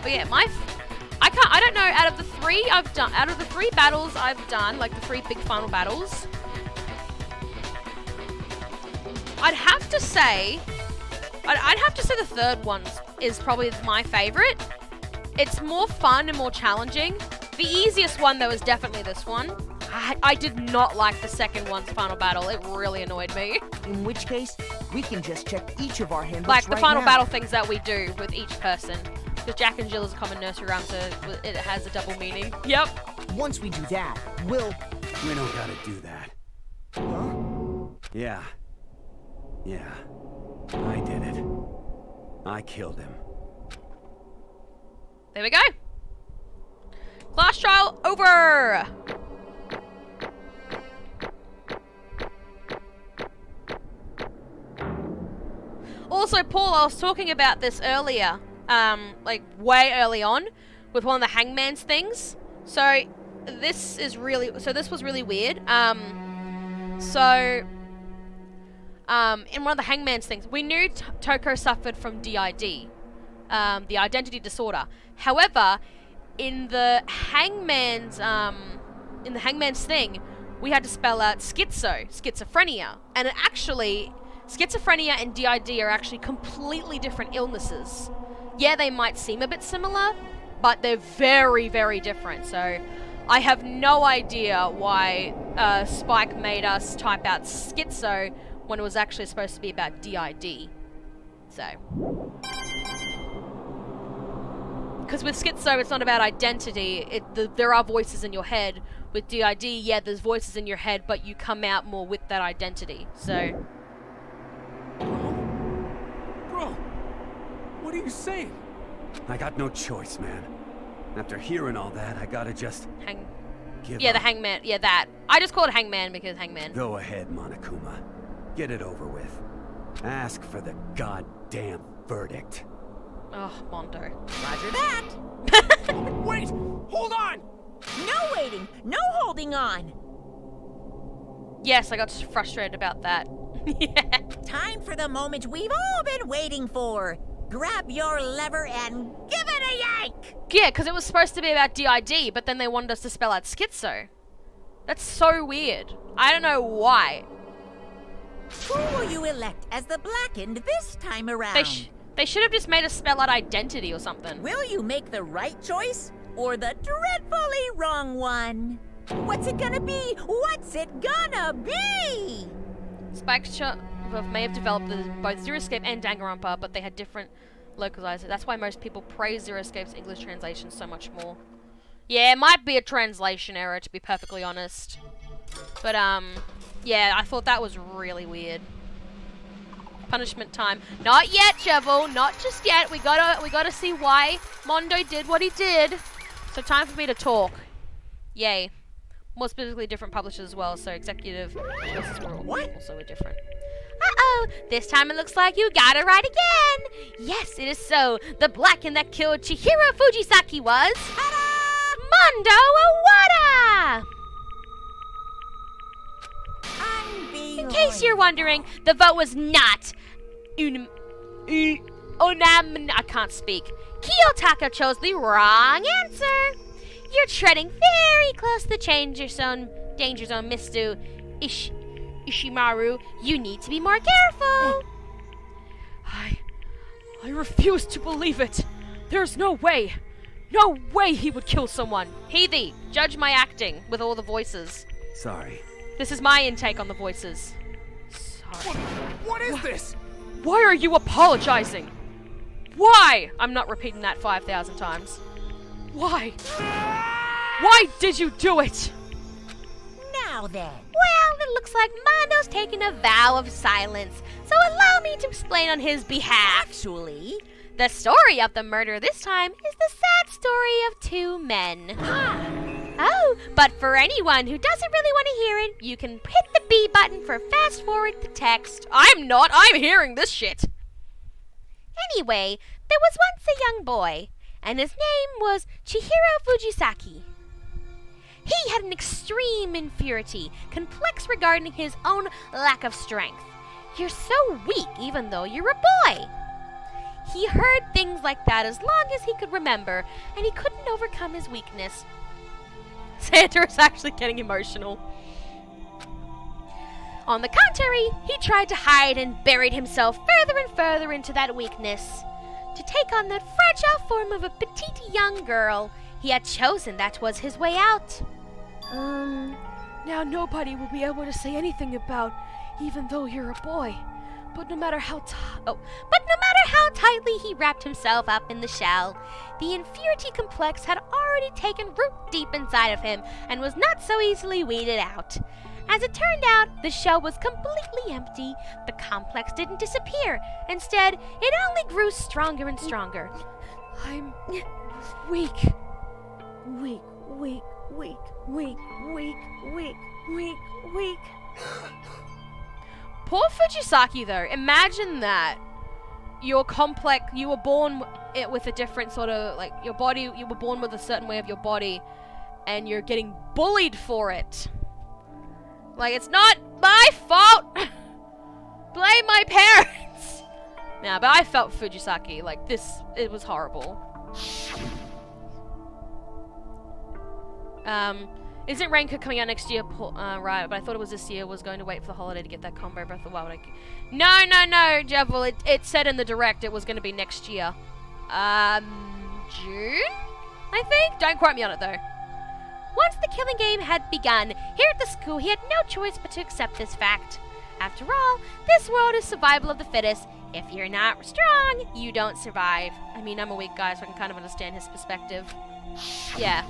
But yeah, I don't know, out of the three battles I've done, like the 3 big final battles, I'd have to say the third one is probably my favorite. It's more fun and more challenging. The easiest one, though, is definitely this one. I did not like the second one's final battle. It really annoyed me. In which case, we can just check each of our handbooks Like the right final now. battle things that we do with each person. Because Jack and Jill is a common nursery rhyme, so it has a double meaning. Yep. Once we do that, we'll... We don't gotta do that. Huh? Yeah. Yeah. I did it. I killed him. There we go. Class trial over. Also, Paul, I was talking about this earlier, like way early on, with one of the Hangman's things. So this was really weird. In one of the Hangman's things, we knew Toko suffered from DID, the identity disorder. However, in the Hangman's thing, we had to spell out schizophrenia, and schizophrenia and DID are actually completely different illnesses. Yeah, they might seem a bit similar, but they're very, very different. So I have no idea why Spike made us type out schizo when it was actually supposed to be about DID. So, because with schizo, it's not about identity. There are voices in your head. With DID, yeah, there's voices in your head, but you come out more with that identity. So, Bro, what are you saying? I got no choice, man. After hearing all that, I gotta just... give yeah, up. the Hangman. Yeah, that. I just call it Hangman because Hangman. Go ahead, Monokuma. Get it over with. Ask for the goddamn verdict. Oh, Mondo. Roger that. Wait! Hold on! No waiting! No holding on! Yes, I got frustrated about that. Yeah. Time for the moment we've all been waiting for. Grab your lever and give it a yank! Yeah, because it was supposed to be about DID, but then they wanted us to spell out schizo. That's so weird. I don't know why. Who will you elect as the Blackened this time around? They should have just made us spell out identity or something. Will you make the right choice or the dreadfully wrong one? What's it gonna be? What's it gonna be? Spike may have developed both Zero Escape and Danganronpa, but they had different localizers. That's why most people praise Zero Escape's English translation so much more. Yeah, it might be a translation error, to be perfectly honest. But, yeah, I thought that was really weird. Punishment time. Not yet, Shovel. Not just yet. We gotta see why Mondo did what he did. So time for me to talk. Yay. More specifically, different publishers as well. So executive choices were also different. Uh-oh. This time it looks like you got it right again. Yes, it is so. The Blackened that killed Chihiro Fujisaki was... Mondo Owada! In case you're wondering, the vote was not I can't speak. Kiyotaka chose the wrong answer. You're treading very close to the danger zone, Mr. Ishimaru. You need to be more careful. I refuse to believe it. There's no way. No way he would kill someone. Heathy, judge my acting with all the voices. Sorry. This is my intake on the voices. Sorry. What is this? Why are you apologizing? Why? I'm not repeating that 5,000 times. Why? Why did you do it? Now then. Well, it looks like Mondo's taking a vow of silence, so allow me to explain on his behalf. Actually, the story of the murder this time is the sad story of two men. Oh, but for anyone who doesn't really want to hear it, you can hit the B button for fast forward the text. I'm hearing this shit. Anyway, there was once a young boy, and his name was Chihiro Fujisaki. He had an extreme inferiority, complex regarding his own lack of strength. You're so weak even though you're a boy. He heard things like that as long as he could remember, and he couldn't overcome his weakness. Santa is actually getting emotional. On the contrary, he tried to hide and buried himself further and further into that weakness. To take on that fragile form of a petite young girl, he had chosen that was his way out. Now nobody will be able to say anything about even though you're a boy. But no matter how tightly he wrapped himself up in the shell, the inferiority complex had already taken root deep inside of him and was not so easily weeded out. As it turned out, the shell was completely empty. The complex didn't disappear. Instead, it only grew stronger and stronger. I'm weak. Weak, weak, weak, weak, weak, weak, weak, weak. Poor Fujisaki though, imagine that. You're complex, you were born with a different sort of, like, your body, you were born with a certain way of your body, and you're getting bullied for it. Like, it's not my fault! Blame my parents! Nah, but I felt Fujisaki, like, it was horrible. Isn't Ranker coming out next year? Right, but I thought it was this year. Was going to wait for the holiday to get that combo Breath of the Wild. No, Jevil. It said in the direct it was going to be next year. June? I think? Don't quote me on it, though. Once the killing game had begun, here at the school, he had no choice but to accept this fact. After all, this world is survival of the fittest. If you're not strong, you don't survive. I mean, I'm a weak guy, so I can kind of understand his perspective. Yeah.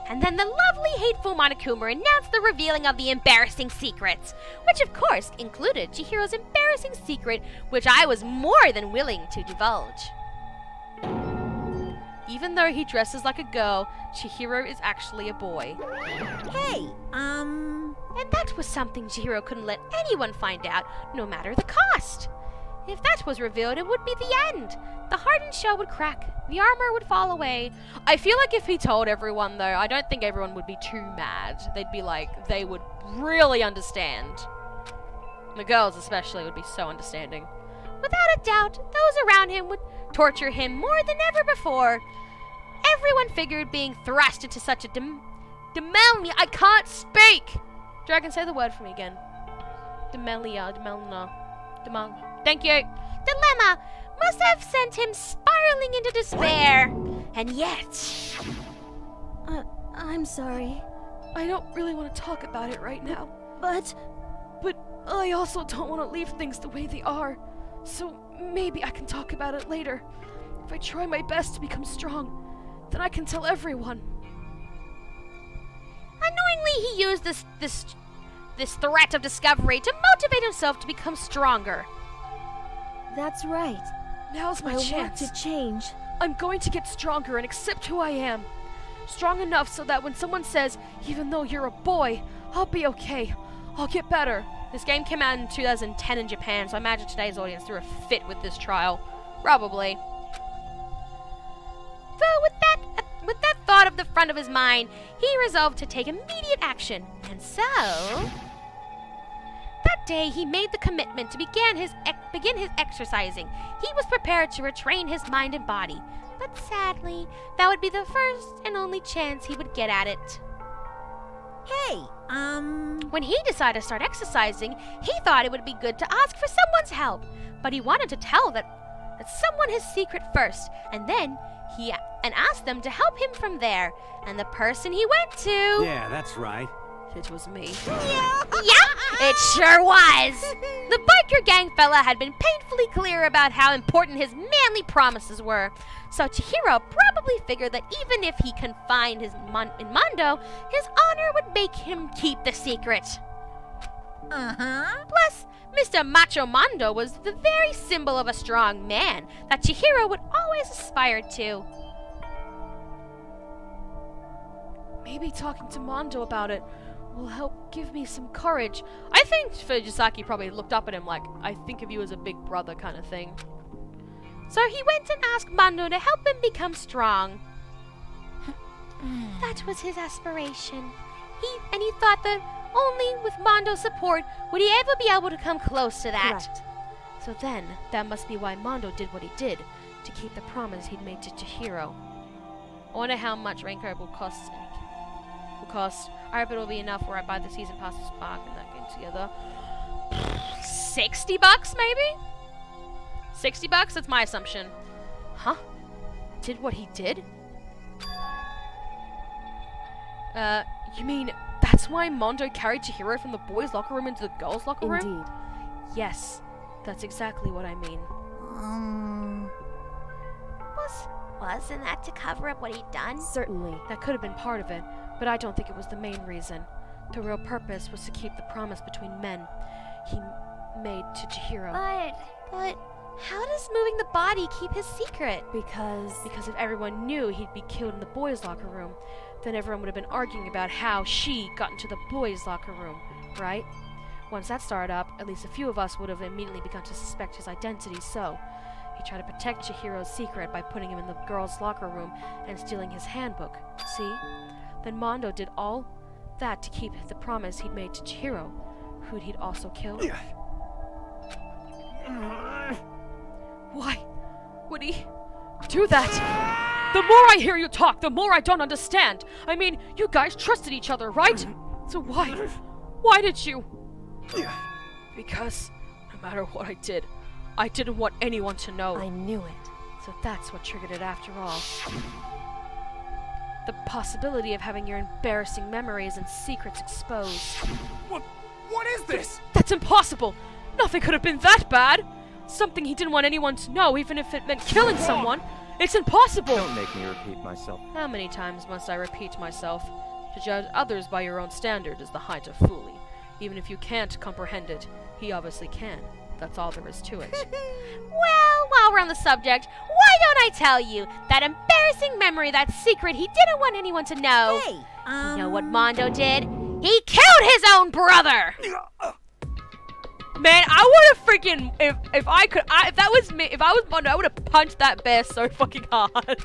And then the lovely, hateful Monokuma announced the revealing of the embarrassing secrets, which of course included Chihiro's embarrassing secret, which I was more than willing to divulge. Even though he dresses like a girl, Chihiro is actually a boy. Hey, And that was something Chihiro couldn't let anyone find out, no matter the cost. If that was revealed, it would be the end. The hardened shell would crack. The armor would fall away. I feel like if he told everyone, though, I don't think everyone would be too mad. They'd be like, they would really understand. The girls especially would be so understanding. Without a doubt, those around him would torture him more than ever before. Everyone figured being thrust into such a Demelia, I can't speak! Dragon, say the word for me again. Demelia. Thank you. Dilemma must have sent him spiraling into despair. And yet... I'm sorry. I don't really want to talk about it right now. But I also don't want to leave things the way they are. So maybe I can talk about it later. If I try my best to become strong, then I can tell everyone. Unknowingly, he used this threat of discovery to motivate himself to become stronger. That's right. Now's my chance. I want to change. I'm going to get stronger and accept who I am. Strong enough so that when someone says, even though you're a boy, I'll be okay. I'll get better. This game came out in 2010 in Japan, so I imagine today's audience threw a fit with this trial. Probably. Though with that thought of the front of his mind, he resolved to take immediate action. And so... that day, he made the commitment to begin his exercising. He was prepared to retrain his mind and body. But sadly, that would be the first and only chance he would get at it. Hey, When he decided to start exercising, he thought it would be good to ask for someone's help. But he wanted to tell that someone his secret first, and then asked them to help him from there. And the person he went to... Yeah, that's right. It was me. Yep, it sure was. The biker gang fella had been painfully clear about how important his manly promises were. So Chihiro probably figured that even if he confined in Mondo, his honor would make him keep the secret. Plus, Mr. Macho Mondo was the very symbol of a strong man that Chihiro would always aspire to. Maybe talking to Mondo about it will help give me some courage. I think Fujisaki probably looked up at him like, I think of you as a big brother kind of thing. So he went and asked Mondo to help him become strong. That was his aspiration. He thought that only with Mondo's support would he ever be able to come close to that. Correct. So then, that must be why Mondo did what he did, to keep the promise he'd made to Chihiro. I wonder how much Raincoat will cost. I hope it'll be enough where I buy the season pass with Spark and that game together. $60 maybe? $60? That's my assumption. Huh? Did what he did? You mean that's why Mondo carried Chihiro from the boys' locker room into the girls' locker room? Indeed. Yes, that's exactly what I mean. Wasn't that to cover up what he'd done? Certainly. That could have been part of it, but I don't think it was the main reason. The real purpose was to keep the promise between men he made to Chihiro. But how does moving the body keep his secret? Because if everyone knew he'd be killed in the boys' locker room, then everyone would have been arguing about how she got into the boys' locker room, right? Once that started up, at least a few of us would have immediately begun to suspect his identity, so he tried to protect Chihiro's secret by putting him in the girls' locker room and stealing his handbook. See? Then Mondo did all that to keep the promise he'd made to Chihiro, who he'd also killed. Why would he do that? The more I hear you talk, the more I don't understand. I mean, you guys trusted each other, right? So why? Why did you? Because no matter what I did, I didn't want anyone to know. I knew it. So that's what triggered it after all. The possibility of having your embarrassing memories and secrets exposed. What is this? That's impossible! Nothing could have been that bad! Something he didn't want anyone to know, even if it meant killing someone. It's impossible! Don't make me repeat myself. How many times must I repeat myself? To judge others by your own standard is the height of fooling. Even if you can't comprehend it, he obviously can. That's all there is to it. Well, while we're on the subject, why don't I tell you that embarrassing memory, that secret he didn't want anyone to know? Hey, You know what Mondo did? He killed his own brother! Man, I would have freaking if that was me, if I was Mondo, I would have punched that bear so fucking hard.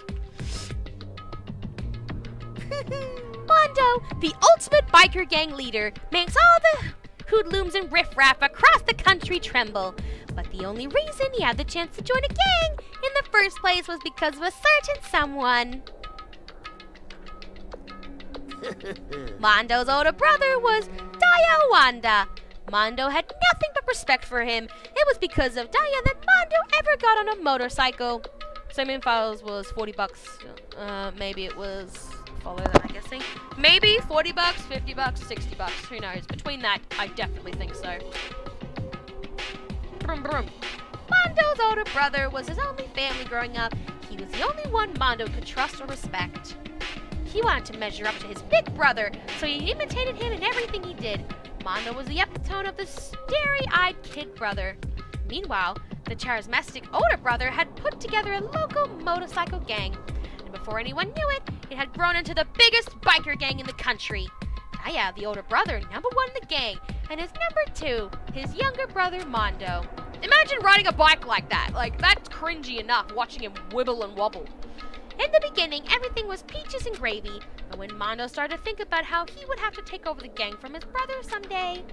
Mondo, the ultimate biker gang leader, makes all the hoodlums and riffraff across the country tremble. But the only reason he had the chance to join a gang in the first place was because of a certain someone. Mondo's older brother was Daya Wanda. Mondo had nothing but respect for him. It was because of Daya that Mondo ever got on a motorcycle. Swimming files was $40. Maybe it was follow that, I'm guessing. Maybe $40, $50, $60. Who knows? Between that, I definitely think so. Brum brum. Mondo's older brother was his only family growing up. He was the only one Mondo could trust or respect. He wanted to measure up to his big brother, so he imitated him in everything he did. Mondo was the epitome of the starry-eyed kid brother. Meanwhile, the charismatic older brother had put together a local motorcycle gang. And before anyone knew it, it had grown into the biggest biker gang in the country. Daya, the older brother, number one in the gang, and his number two, his younger brother, Mondo. Imagine riding a bike like that. Like, that's cringy enough, watching him wibble and wobble. In the beginning, everything was peaches and gravy, but when Mondo started to think about how he would have to take over the gang from his brother someday,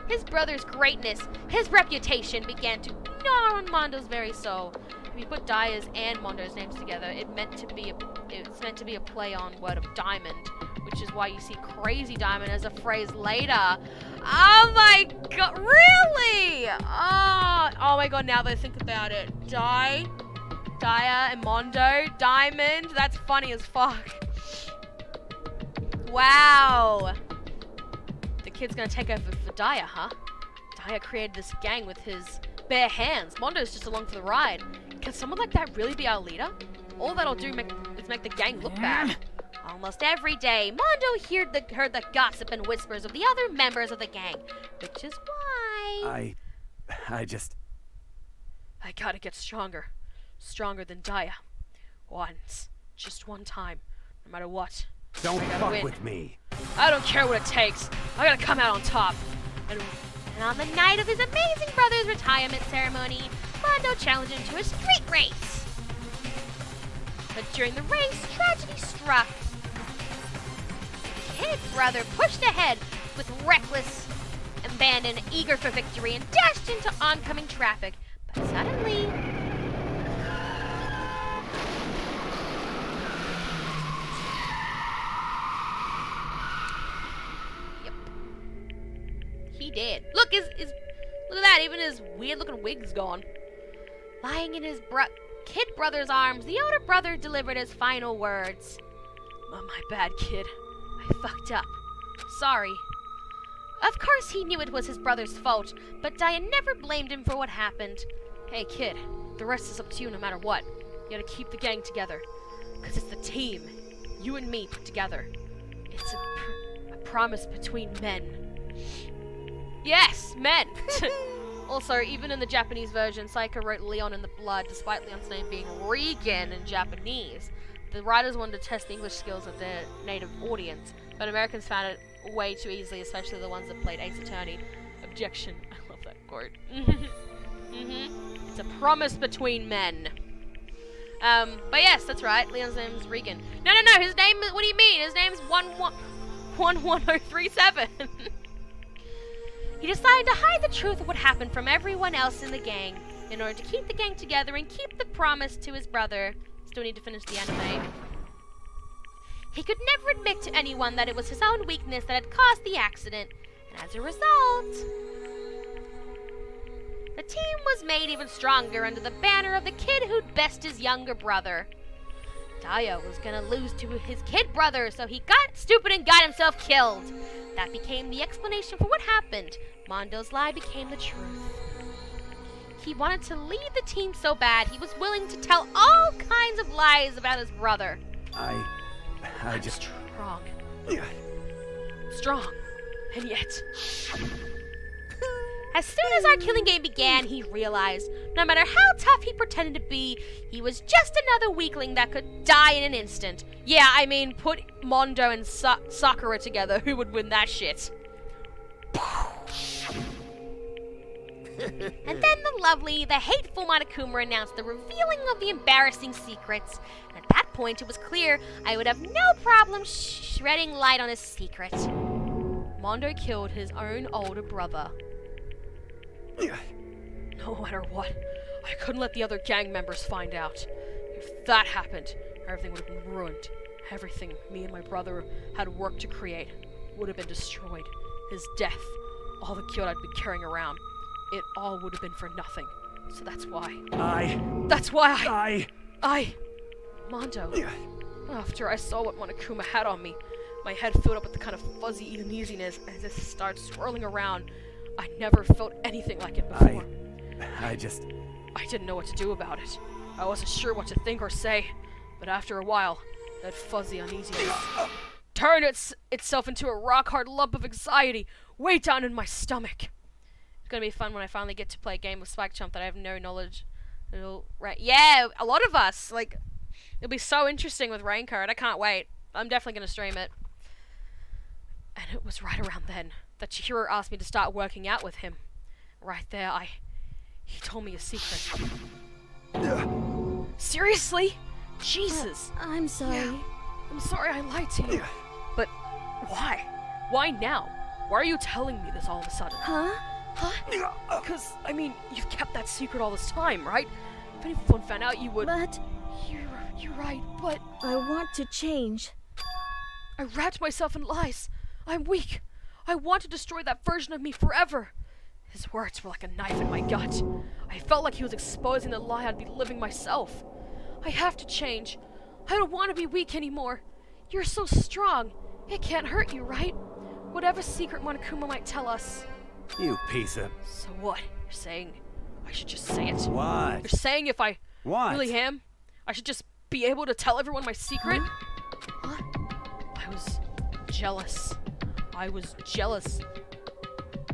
his brother's greatness, his reputation began to gnaw on Mondo's very soul. If you put Daya's and Mondo's names together, it's meant to be a play on word of diamond, which is why you see Crazy Diamond as a phrase later. Oh my god, really? Oh my god, now that I think about it. Daya and Mondo, Diamond, that's funny as fuck. Wow. kid's gonna take over for Daya, huh? Daya created this gang with his bare hands. Mondo's just along for the ride. Can someone like that really be our leader? All that'll do is make the gang look bad. Almost every day, Mondo heard the gossip and whispers of the other members of the gang, which is why... I gotta get stronger. Stronger than Daya. Once. Just one time. No matter what. Don't I gotta fuck win. with me. I don't care what it takes. I gotta come out on top. And on the night of his amazing brother's retirement ceremony, Mondo challenged him to a street race. But during the race, tragedy struck. Kid brother pushed ahead with reckless abandon, eager for victory, and dashed into oncoming traffic. But suddenly... Yep. He did. Look, look at that. Even his weird-looking wig's gone. Lying in his kid brother's arms, the older brother delivered his final words. Oh, my bad, kid. I fucked up. Sorry. Of course he knew it was his brother's fault, but Diane never blamed him for what happened. Hey, kid. The rest is up to you no matter what. You gotta keep the gang together. Because it's the team. You and me put together. It's a promise between men. Yes, men! Also, even in the Japanese version, Saika wrote Leon in the blood, despite Leon's name being Regan in Japanese. The writers wanted to test the English skills of their native audience, but Americans found it way too easily, especially the ones that played Ace Attorney. Objection. I love that quote. It's a promise between men. But yes, that's right. Leon's name is Regan. No, his name is... What do you mean? His name's 11037. He decided to hide the truth of what happened from everyone else in the gang in order to keep the gang together and keep the promise to his brother. Still need to finish the anime. He could never admit to anyone that it was his own weakness that had caused the accident, and as a result, the team was made even stronger under the banner of the kid who'd best his younger brother. Daya was gonna lose to his kid brother, so he got stupid and got himself killed. That became the explanation for what happened. Mondo's lie became the truth. He wanted to lead the team so bad, he was willing to tell all kinds of lies about his brother. I just... Strong. Strong. And yet... As soon as our killing game began, he realized, no matter how tough he pretended to be, he was just another weakling that could die in an instant. Yeah, I mean, put Mondo and Sakura together, who would win that shit? And then the hateful Monokuma announced the revealing of the embarrassing secrets. And at that point, it was clear I would have no problem shedding light on his secret. Mondo killed his own older brother. No matter what, I couldn't let the other gang members find out. If that happened, everything would have been ruined. Everything me and my brother had worked to create would have been destroyed. His death, all the guilt I'd been carrying around, it all would have been for nothing. So that's why. Mondo. After I saw what Monokuma had on me, my head filled up with the kind of fuzzy uneasiness and just started swirling around. I never felt anything like it before. I didn't know what to do about it. I wasn't sure what to think or say, but after a while, that fuzzy uneasiness turned itself into a rock-hard lump of anxiety way down in my stomach. It's gonna be fun when I finally get to play a game of Spike Chump that I have no knowledge. Yeah, a lot of us, like, it'll be so interesting with Raincard. I can't wait. I'm definitely gonna stream it. And it was right around then that Chihiro asked me to start working out with him. Right there, he told me a secret. Seriously? Jesus. I'm sorry. Yeah, I'm sorry I lied to you. But why? Why now? Why are you telling me this all of a sudden? Huh? Because, I mean, you've kept that secret all this time, right? If anyone found out, you would... But... You're right, but... I want to change. I wrapped myself in lies. I'm weak. I want to destroy that version of me forever. His words were like a knife in my gut. I felt like he was exposing the lie I'd be living myself. I have to change. I don't want to be weak anymore. You're so strong. It can't hurt you, right? Whatever secret Monokuma might tell us. You piece of... So what? You're saying I should just say it? What? You're saying if I What? really am, I should just be able to tell everyone my secret? What? I was jealous. I was jealous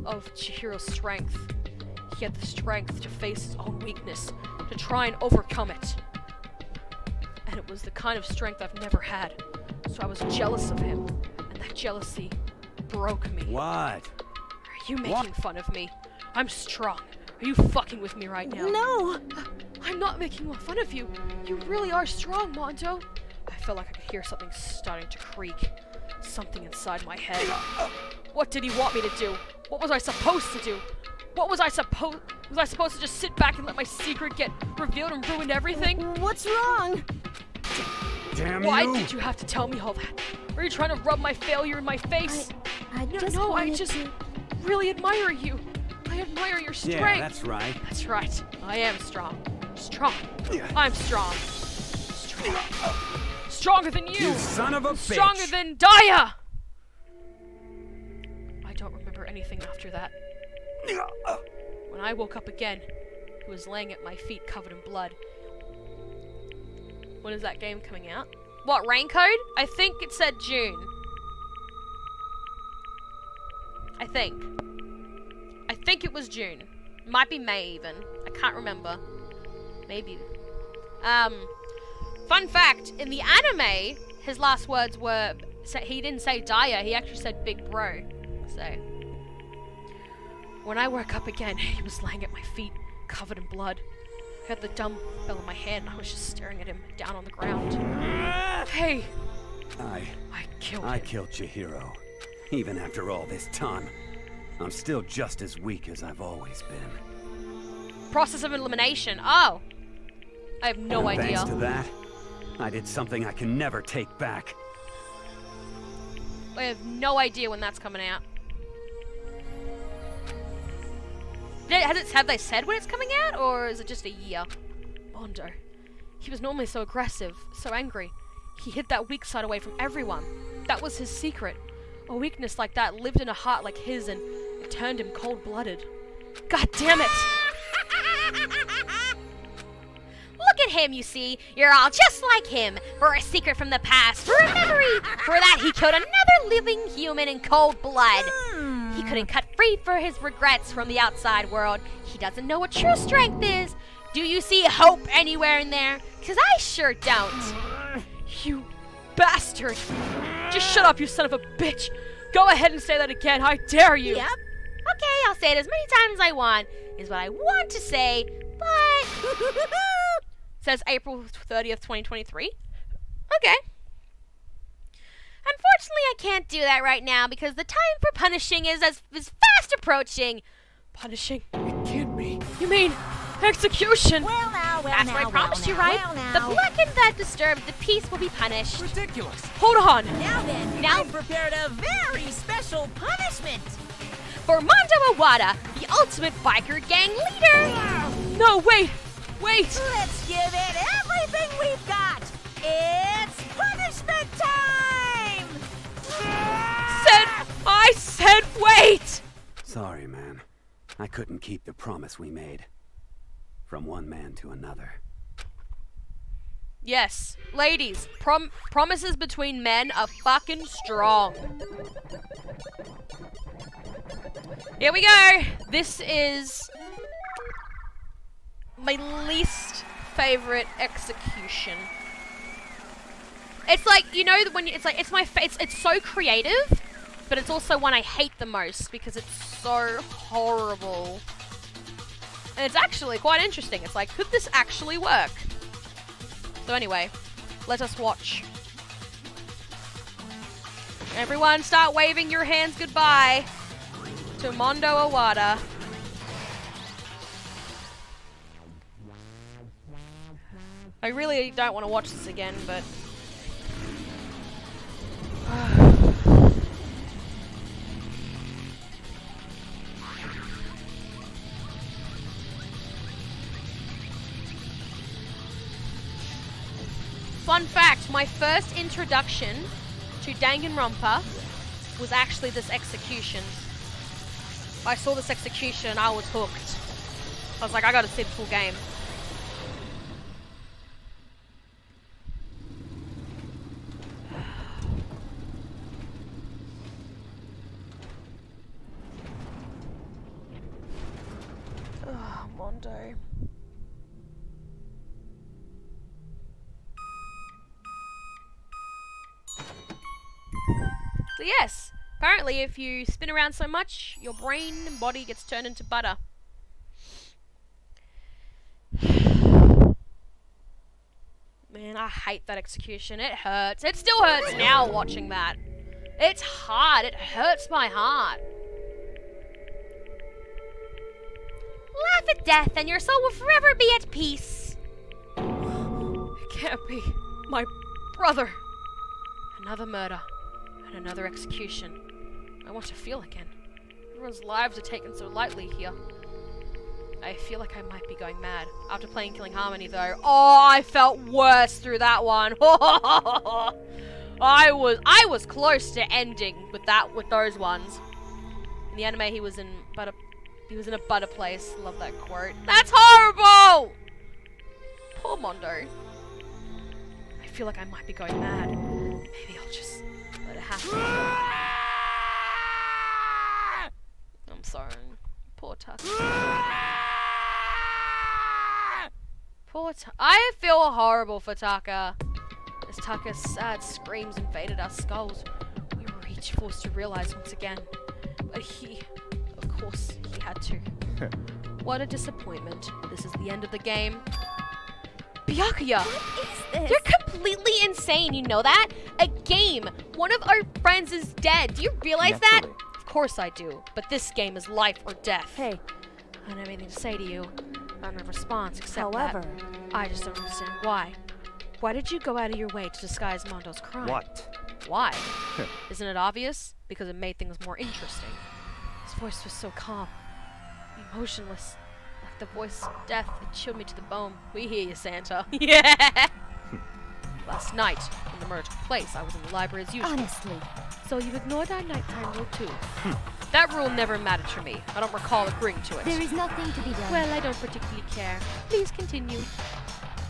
of Chihiro's strength. He had the strength to face his own weakness, to try and overcome it. And it was the kind of strength I've never had. So I was jealous of him, and that jealousy broke me. What? Are you making fun of me? I'm strong. Are you fucking with me right now? No! I'm not making fun of you. You really are strong, Mondo. I felt like I could hear something starting to creak. Something inside my head. What did he want me to do? What was I supposed to do? What was I supposed to just sit back and let my secret get revealed and ruin everything? What's wrong? Damn Why you! did you have to tell me all that? Were you trying to rub my failure in my face? I just I wanted just to... really admire you. I admire your strength. Yeah, that's right. That's right. I am strong. Strong. I'm strong. Strong. Stronger than you. You son of a bitch! Stronger than Daya! I don't remember anything after that. When I woke up again, he was laying at my feet covered in blood. When is that game coming out? What, Raincode? I think it said June. I think it was June. Might be May even. I can't remember. Maybe. Fun fact, in the anime, his last words were, he didn't say Daya, he actually said big bro. So, when I woke up again, he was laying at my feet, covered in blood. I had the dumbbell in my hand, and I was just staring at him down on the ground. Hey! I killed Chihiro. Even after all this time, I'm still just as weak as I've always been. Process of elimination. Oh! I have no idea. Thanks to that, I did something I can never take back. I have no idea when that's coming out. Have they said when it's coming out, or is it just a year? Mondo. He was normally so aggressive, so angry. He hid that weak side away from everyone. That was his secret. A weakness like that lived in a heart like his, and it turned him cold-blooded. God damn it! Look at him, you see. You're all just like him. For a secret from the past. For a memory. For that, he killed another living human in cold blood. He couldn't cut free for his regrets from the outside world. He doesn't know what true strength is. Do you see hope anywhere in there? Because I sure don't. You bastard! Just shut up, you son of a bitch! Go ahead and say that again, I dare you! Yep. Okay, I'll say it as many times as I want, is what I want to say, but... Says April 30th, 2023. Okay. Unfortunately, I can't do that right now because the time for punishing is fast approaching. Punishing? It can't be. You mean execution? That's what I promised you, right? The blackened that disturbed the peace will be punished. Ridiculous. Hold on. Now then, Now- I've prepared a very special punishment. For Mondo Iwata, the ultimate biker gang leader. No, wait. Wait. Let's give it everything we've got. It's punishment time. I said wait. Sorry, man. I couldn't keep the promise we made. From one man to another. Yes, ladies, promises between men are fucking strong. Here we go. This is my least favorite execution. It's like, you know, when it's like it's so creative, but it's also one I hate the most because it's so horrible. And it's actually quite interesting. It's like, could this actually work? So anyway, let us watch. Everyone start waving your hands goodbye to Mondo Iwata. I really don't want to watch this again, but... Fun fact, my first introduction to Danganronpa was actually this execution. I saw this execution and I was hooked. I was like, I gotta see the full game. Oh, Mondo. So yes, apparently if you spin around so much, your brain and body gets turned into butter. Man, I hate that execution. It hurts. It still hurts now watching that. It's hard. It hurts my heart. Laugh at death and your soul will forever be at peace. It can't be. My brother. Another murder. And another execution. I want to feel again. Everyone's lives are taken so lightly here. I feel like I might be going mad. After playing Killing Harmony though, oh, I felt worse through that one. I was close to ending with those ones. In the anime he was in a butter place. Love that quote. That's horrible! Poor Mondo. I feel like I might be going mad. Maybe I'll just let it happen. I'm sorry. Poor Tucker. I feel horrible for Tucker. As Tucker's sad screams invaded our skulls, we were each forced to realize once again. But of course, he had to. What a disappointment. This is the end of the game. Byakuya! What is this? You're completely insane, you know that? A game! One of our friends is dead. Do you realize that? Of course I do, but this game is life or death. Hey. I don't have anything to say to you. I don't have a response except However, that I just don't understand why. Why did you go out of your way to disguise Mondo's crime? What? Why? Isn't it obvious? Because it made things more interesting. His voice was so calm, emotionless, like the voice of death that chilled me to the bone. We hear you, Santa. Yeah! Last night, when the murder took place, I was in the library as usual. Honestly. So you ignored our nighttime rule too? That rule never mattered to me. I don't recall agreeing to it. There is nothing to be done. Well, I don't particularly care. Please continue.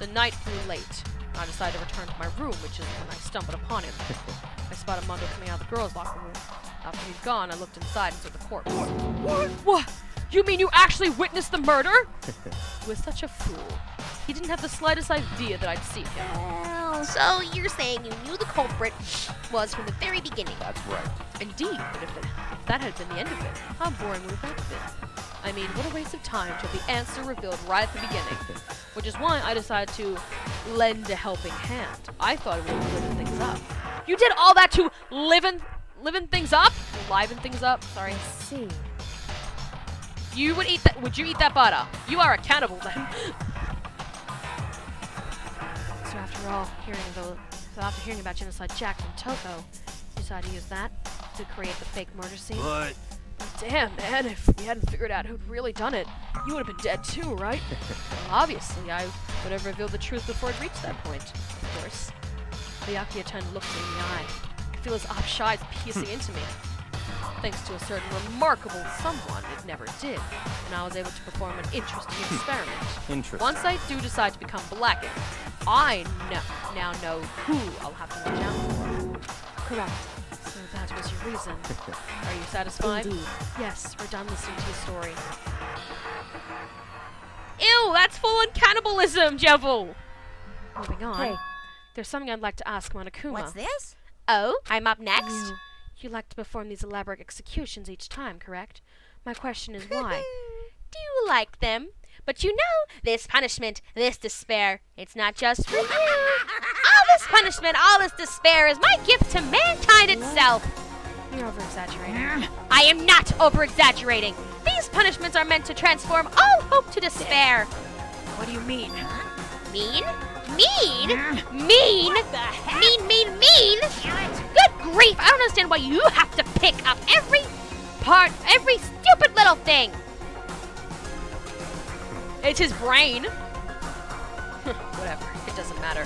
The night grew late. I decided to return to my room, which is when I stumbled upon him. I spotted Mondo coming out of the girls' locker room. After he's gone, I looked inside and saw the corpse. What? You mean you actually witnessed the murder? He was such a fool. He didn't have the slightest idea that I'd see him. So you're saying you knew the culprit was from the very beginning? That's right. Indeed, but if that had been the end of it, how boring would that have been? I mean, what a waste of time to have the answer revealed right at the beginning. Which is why I decided to lend a helping hand. I thought it would liven things up. You did all that to liven things up? Liven things up? Sorry. I see. You would eat that? Would you eat that butter? You are a cannibal then. So after hearing about Genocide Jack from Toko, you decided to use that to create the fake murder scene. But damn, man, if we hadn't figured out who'd really done it, you would have been dead too, right? Well, obviously, I would have revealed the truth before it reached that point, of course. Byakuya turned and looked me in the eye. I feel his eyes piercing into me. Thanks to a certain remarkable someone, it never did, and I was able to perform an interesting experiment. Interesting. Once I do decide to become blackened, I now know who I'll have to watch out for. Correct. So that was your reason. Are you satisfied? Indeed. Yes, we're done listening to your story. Ew, that's full-on cannibalism, Jevil! Moving on. Hey. There's something I'd like to ask Monokuma. What's this? Oh, I'm up next? You like to perform these elaborate executions each time, correct? My question is why? Do you like them? But you know, this punishment, this despair, it's not just for you. All this punishment, all this despair is my gift to mankind itself. You're over-exaggerating. I am not over-exaggerating. These punishments are meant to transform all hope to despair. What do you mean? Mean? Mean? Mean? Mean? Good grief, I don't understand why you have to pick up every stupid little thing. It's his brain. Whatever, it doesn't matter.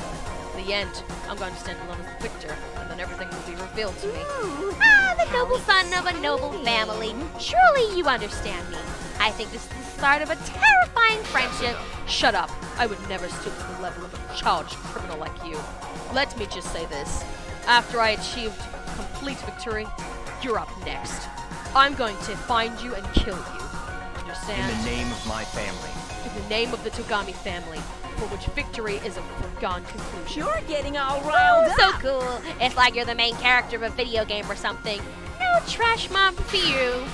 the end, I'm going to stand alone as the victor, and then everything will be revealed to me. The noble son of a noble family. Surely you understand me. I think this is the start of a terrifying friendship. Shut up. I would never stoop to the level of a charged criminal like you. Let me just say this. After I achieved complete victory, you're up next. I'm going to find you and kill you. Understand? In the name of my family. In the name of the Togami family, for which victory is a foregone conclusion. You're getting all riled So up. cool. It's like you're the main character of a video game or something. No trash mob for you.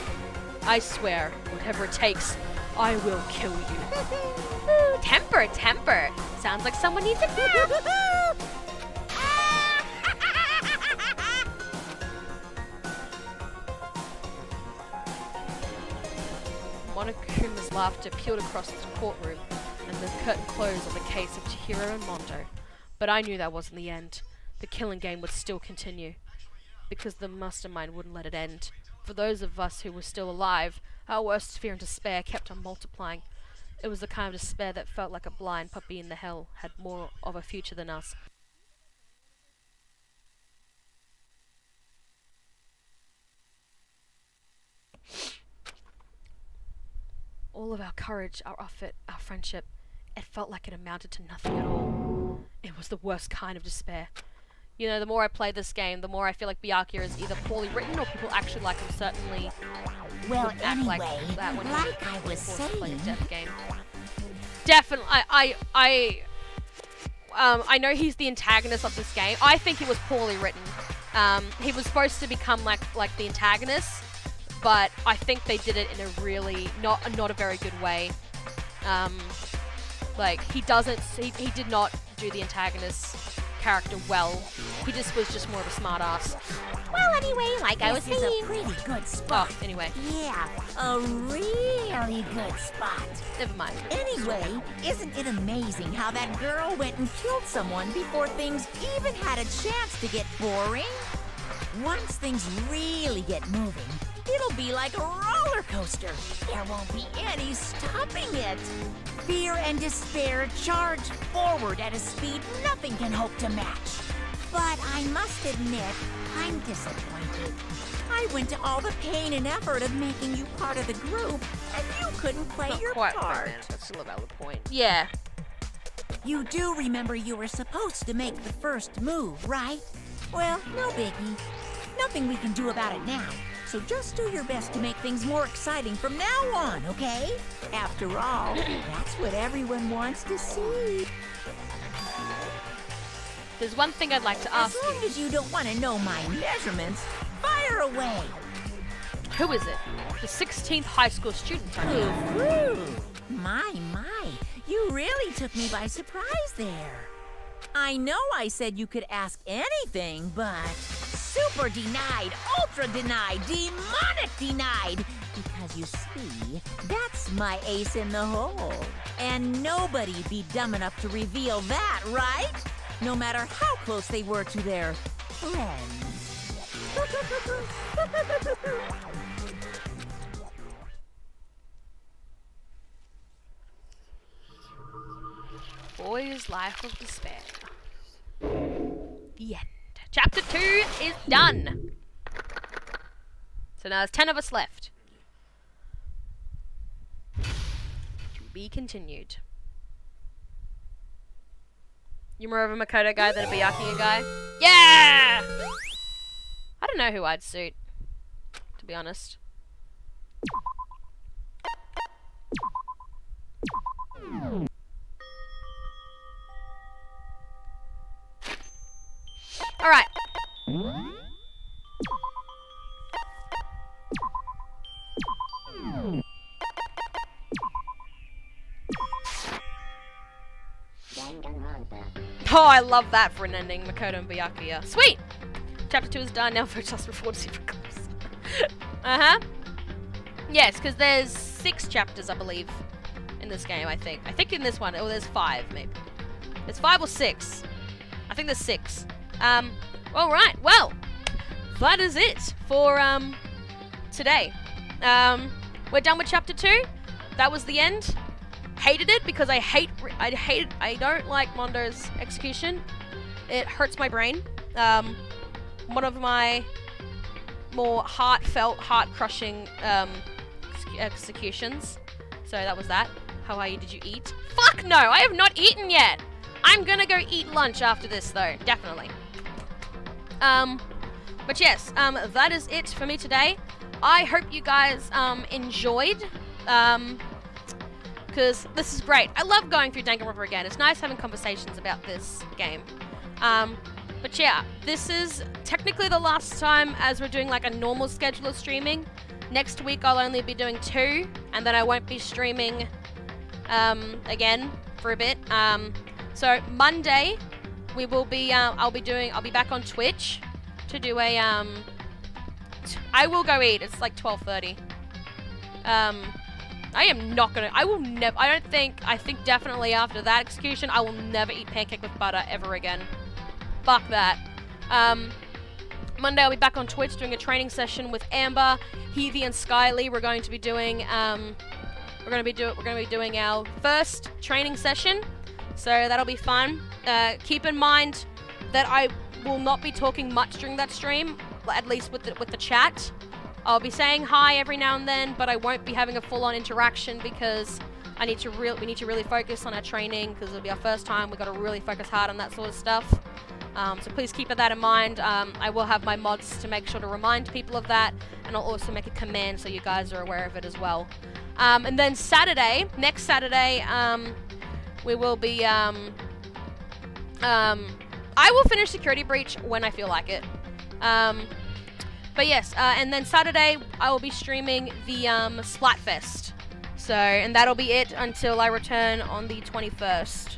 I swear, whatever it takes, I will kill you. Ooh, temper. Sounds like someone needs a nap. Monokuma's laughter peeled across the courtroom, and the curtain closed on the case of Chihiro and Mondo. But I knew that wasn't the end. The killing game would still continue, because the mastermind wouldn't let it end. For those of us who were still alive, our worst fear and despair kept on multiplying. It was the kind of despair that felt like a blind puppy in the hell had more of a future than us. All of our courage, our effort, our friendship, it felt like it amounted to nothing at all. It was the worst kind of despair. You know, the more I play this game, the more I feel like Byakuya is either poorly written or people actually like him. Certainly, Well, would act like anyway, that when like I was forced to play a saying. death game. Definitely, I know he's the antagonist of this game. I think it was poorly written. He was supposed to become like the antagonist, but I think they did it in a really not a very good way. Like he did not do the antagonist character well. He just was just more of a smart ass. Well, anyway, like I was This is saying. a pretty good spot. Oh, anyway. Yeah, a really good spot. Never mind. Anyway, isn't it amazing how that girl went and killed someone before things even had a chance to get boring? Once things really get moving, it'll be like a roller coaster. There won't be any stopping it. Fear and despair charge forward at a speed nothing can hope to match. But I must admit, I'm disappointed. I went to all the pain and effort of making you part of the group, and you couldn't play Not your quite part. right, man. That's still a valid point. Yeah. You do remember you were supposed to make the first move, right? Well, no biggie. Nothing we can do about it now. So just do your best to make things more exciting from now on, okay? After all, that's what everyone wants to see. There's one thing I'd like to ask As long as you don't want to know my measurements, fire away. Who is it? The 16th high school student, I mean. Ooh, my, you really took me by surprise there. I know I said you could ask anything, but super denied, ultra denied, demonic denied. Because you see, that's my ace in the hole. And nobody'd be dumb enough to reveal that, right? No matter how close they were to their friends. Boy's Life of Despair. The end. Chapter 2 is done. So now there's 10 of us left. To be continued. You more of a Makoto guy than a Byakuya guy? Yeah! I don't know who I'd suit, to be honest. Alright. Oh, I love that for an ending, Makoto and Byakuya. Sweet! Chapter 2 is done, now for just before Super Clips. Uh-huh. Yes, because there's 6 chapters, I believe, in this game, I think. I think in this one, oh, there's 5, maybe. There's 5 or 6. I think there's 6. Alright, well, that is it for, today. We're done with chapter 2. That was the end. Hated it because I don't like Mondo's execution. it hurts my brain. One of my more heartfelt, heart-crushing executions. So that was that. How are you? Did you eat? Fuck no! I have not eaten yet! I'm gonna go eat lunch after this, though. Definitely. But yes, that is it for me today. I hope you guys, enjoyed. Because this is great. I love going through Danganronpa again. It's nice having conversations about this game. But yeah, this is technically the last time as we're doing like a normal schedule of streaming. Next week I'll only be doing 2, and then I won't be streaming again for a bit. So Monday we will be I'll be back on Twitch to do a I will go eat. It's like 12:30. I am not gonna. I will never. I think definitely after that execution, I will never eat pancake with butter ever again. Fuck that. Monday I'll be back on Twitch doing a training session with Amber, Heavy, and Skyly. We're going to be doing we're gonna be doing our first training session, so that'll be fun. Keep in mind that I will not be talking much during that stream, at least with the chat. I'll be saying hi every now and then, but I won't be having a full-on interaction because we need to really focus on our training because it'll be our first time. We've got to really focus hard on that sort of stuff. So please keep that in mind. I will have my mods to make sure to remind people of that, and I'll also make a command so you guys are aware of it as well. And then next Saturday, we will be, I will finish Security Breach when I feel like it. But yes, and then Saturday I will be streaming the Splatfest. So, and that'll be it until I return on the 21st.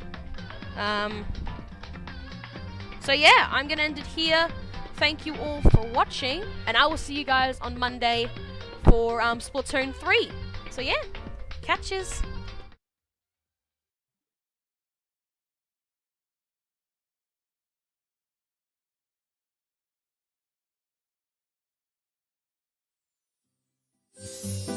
So yeah, I'm gonna end it here. Thank you all for watching, and I will see you guys on Monday for Splatoon 3. So yeah, catches. you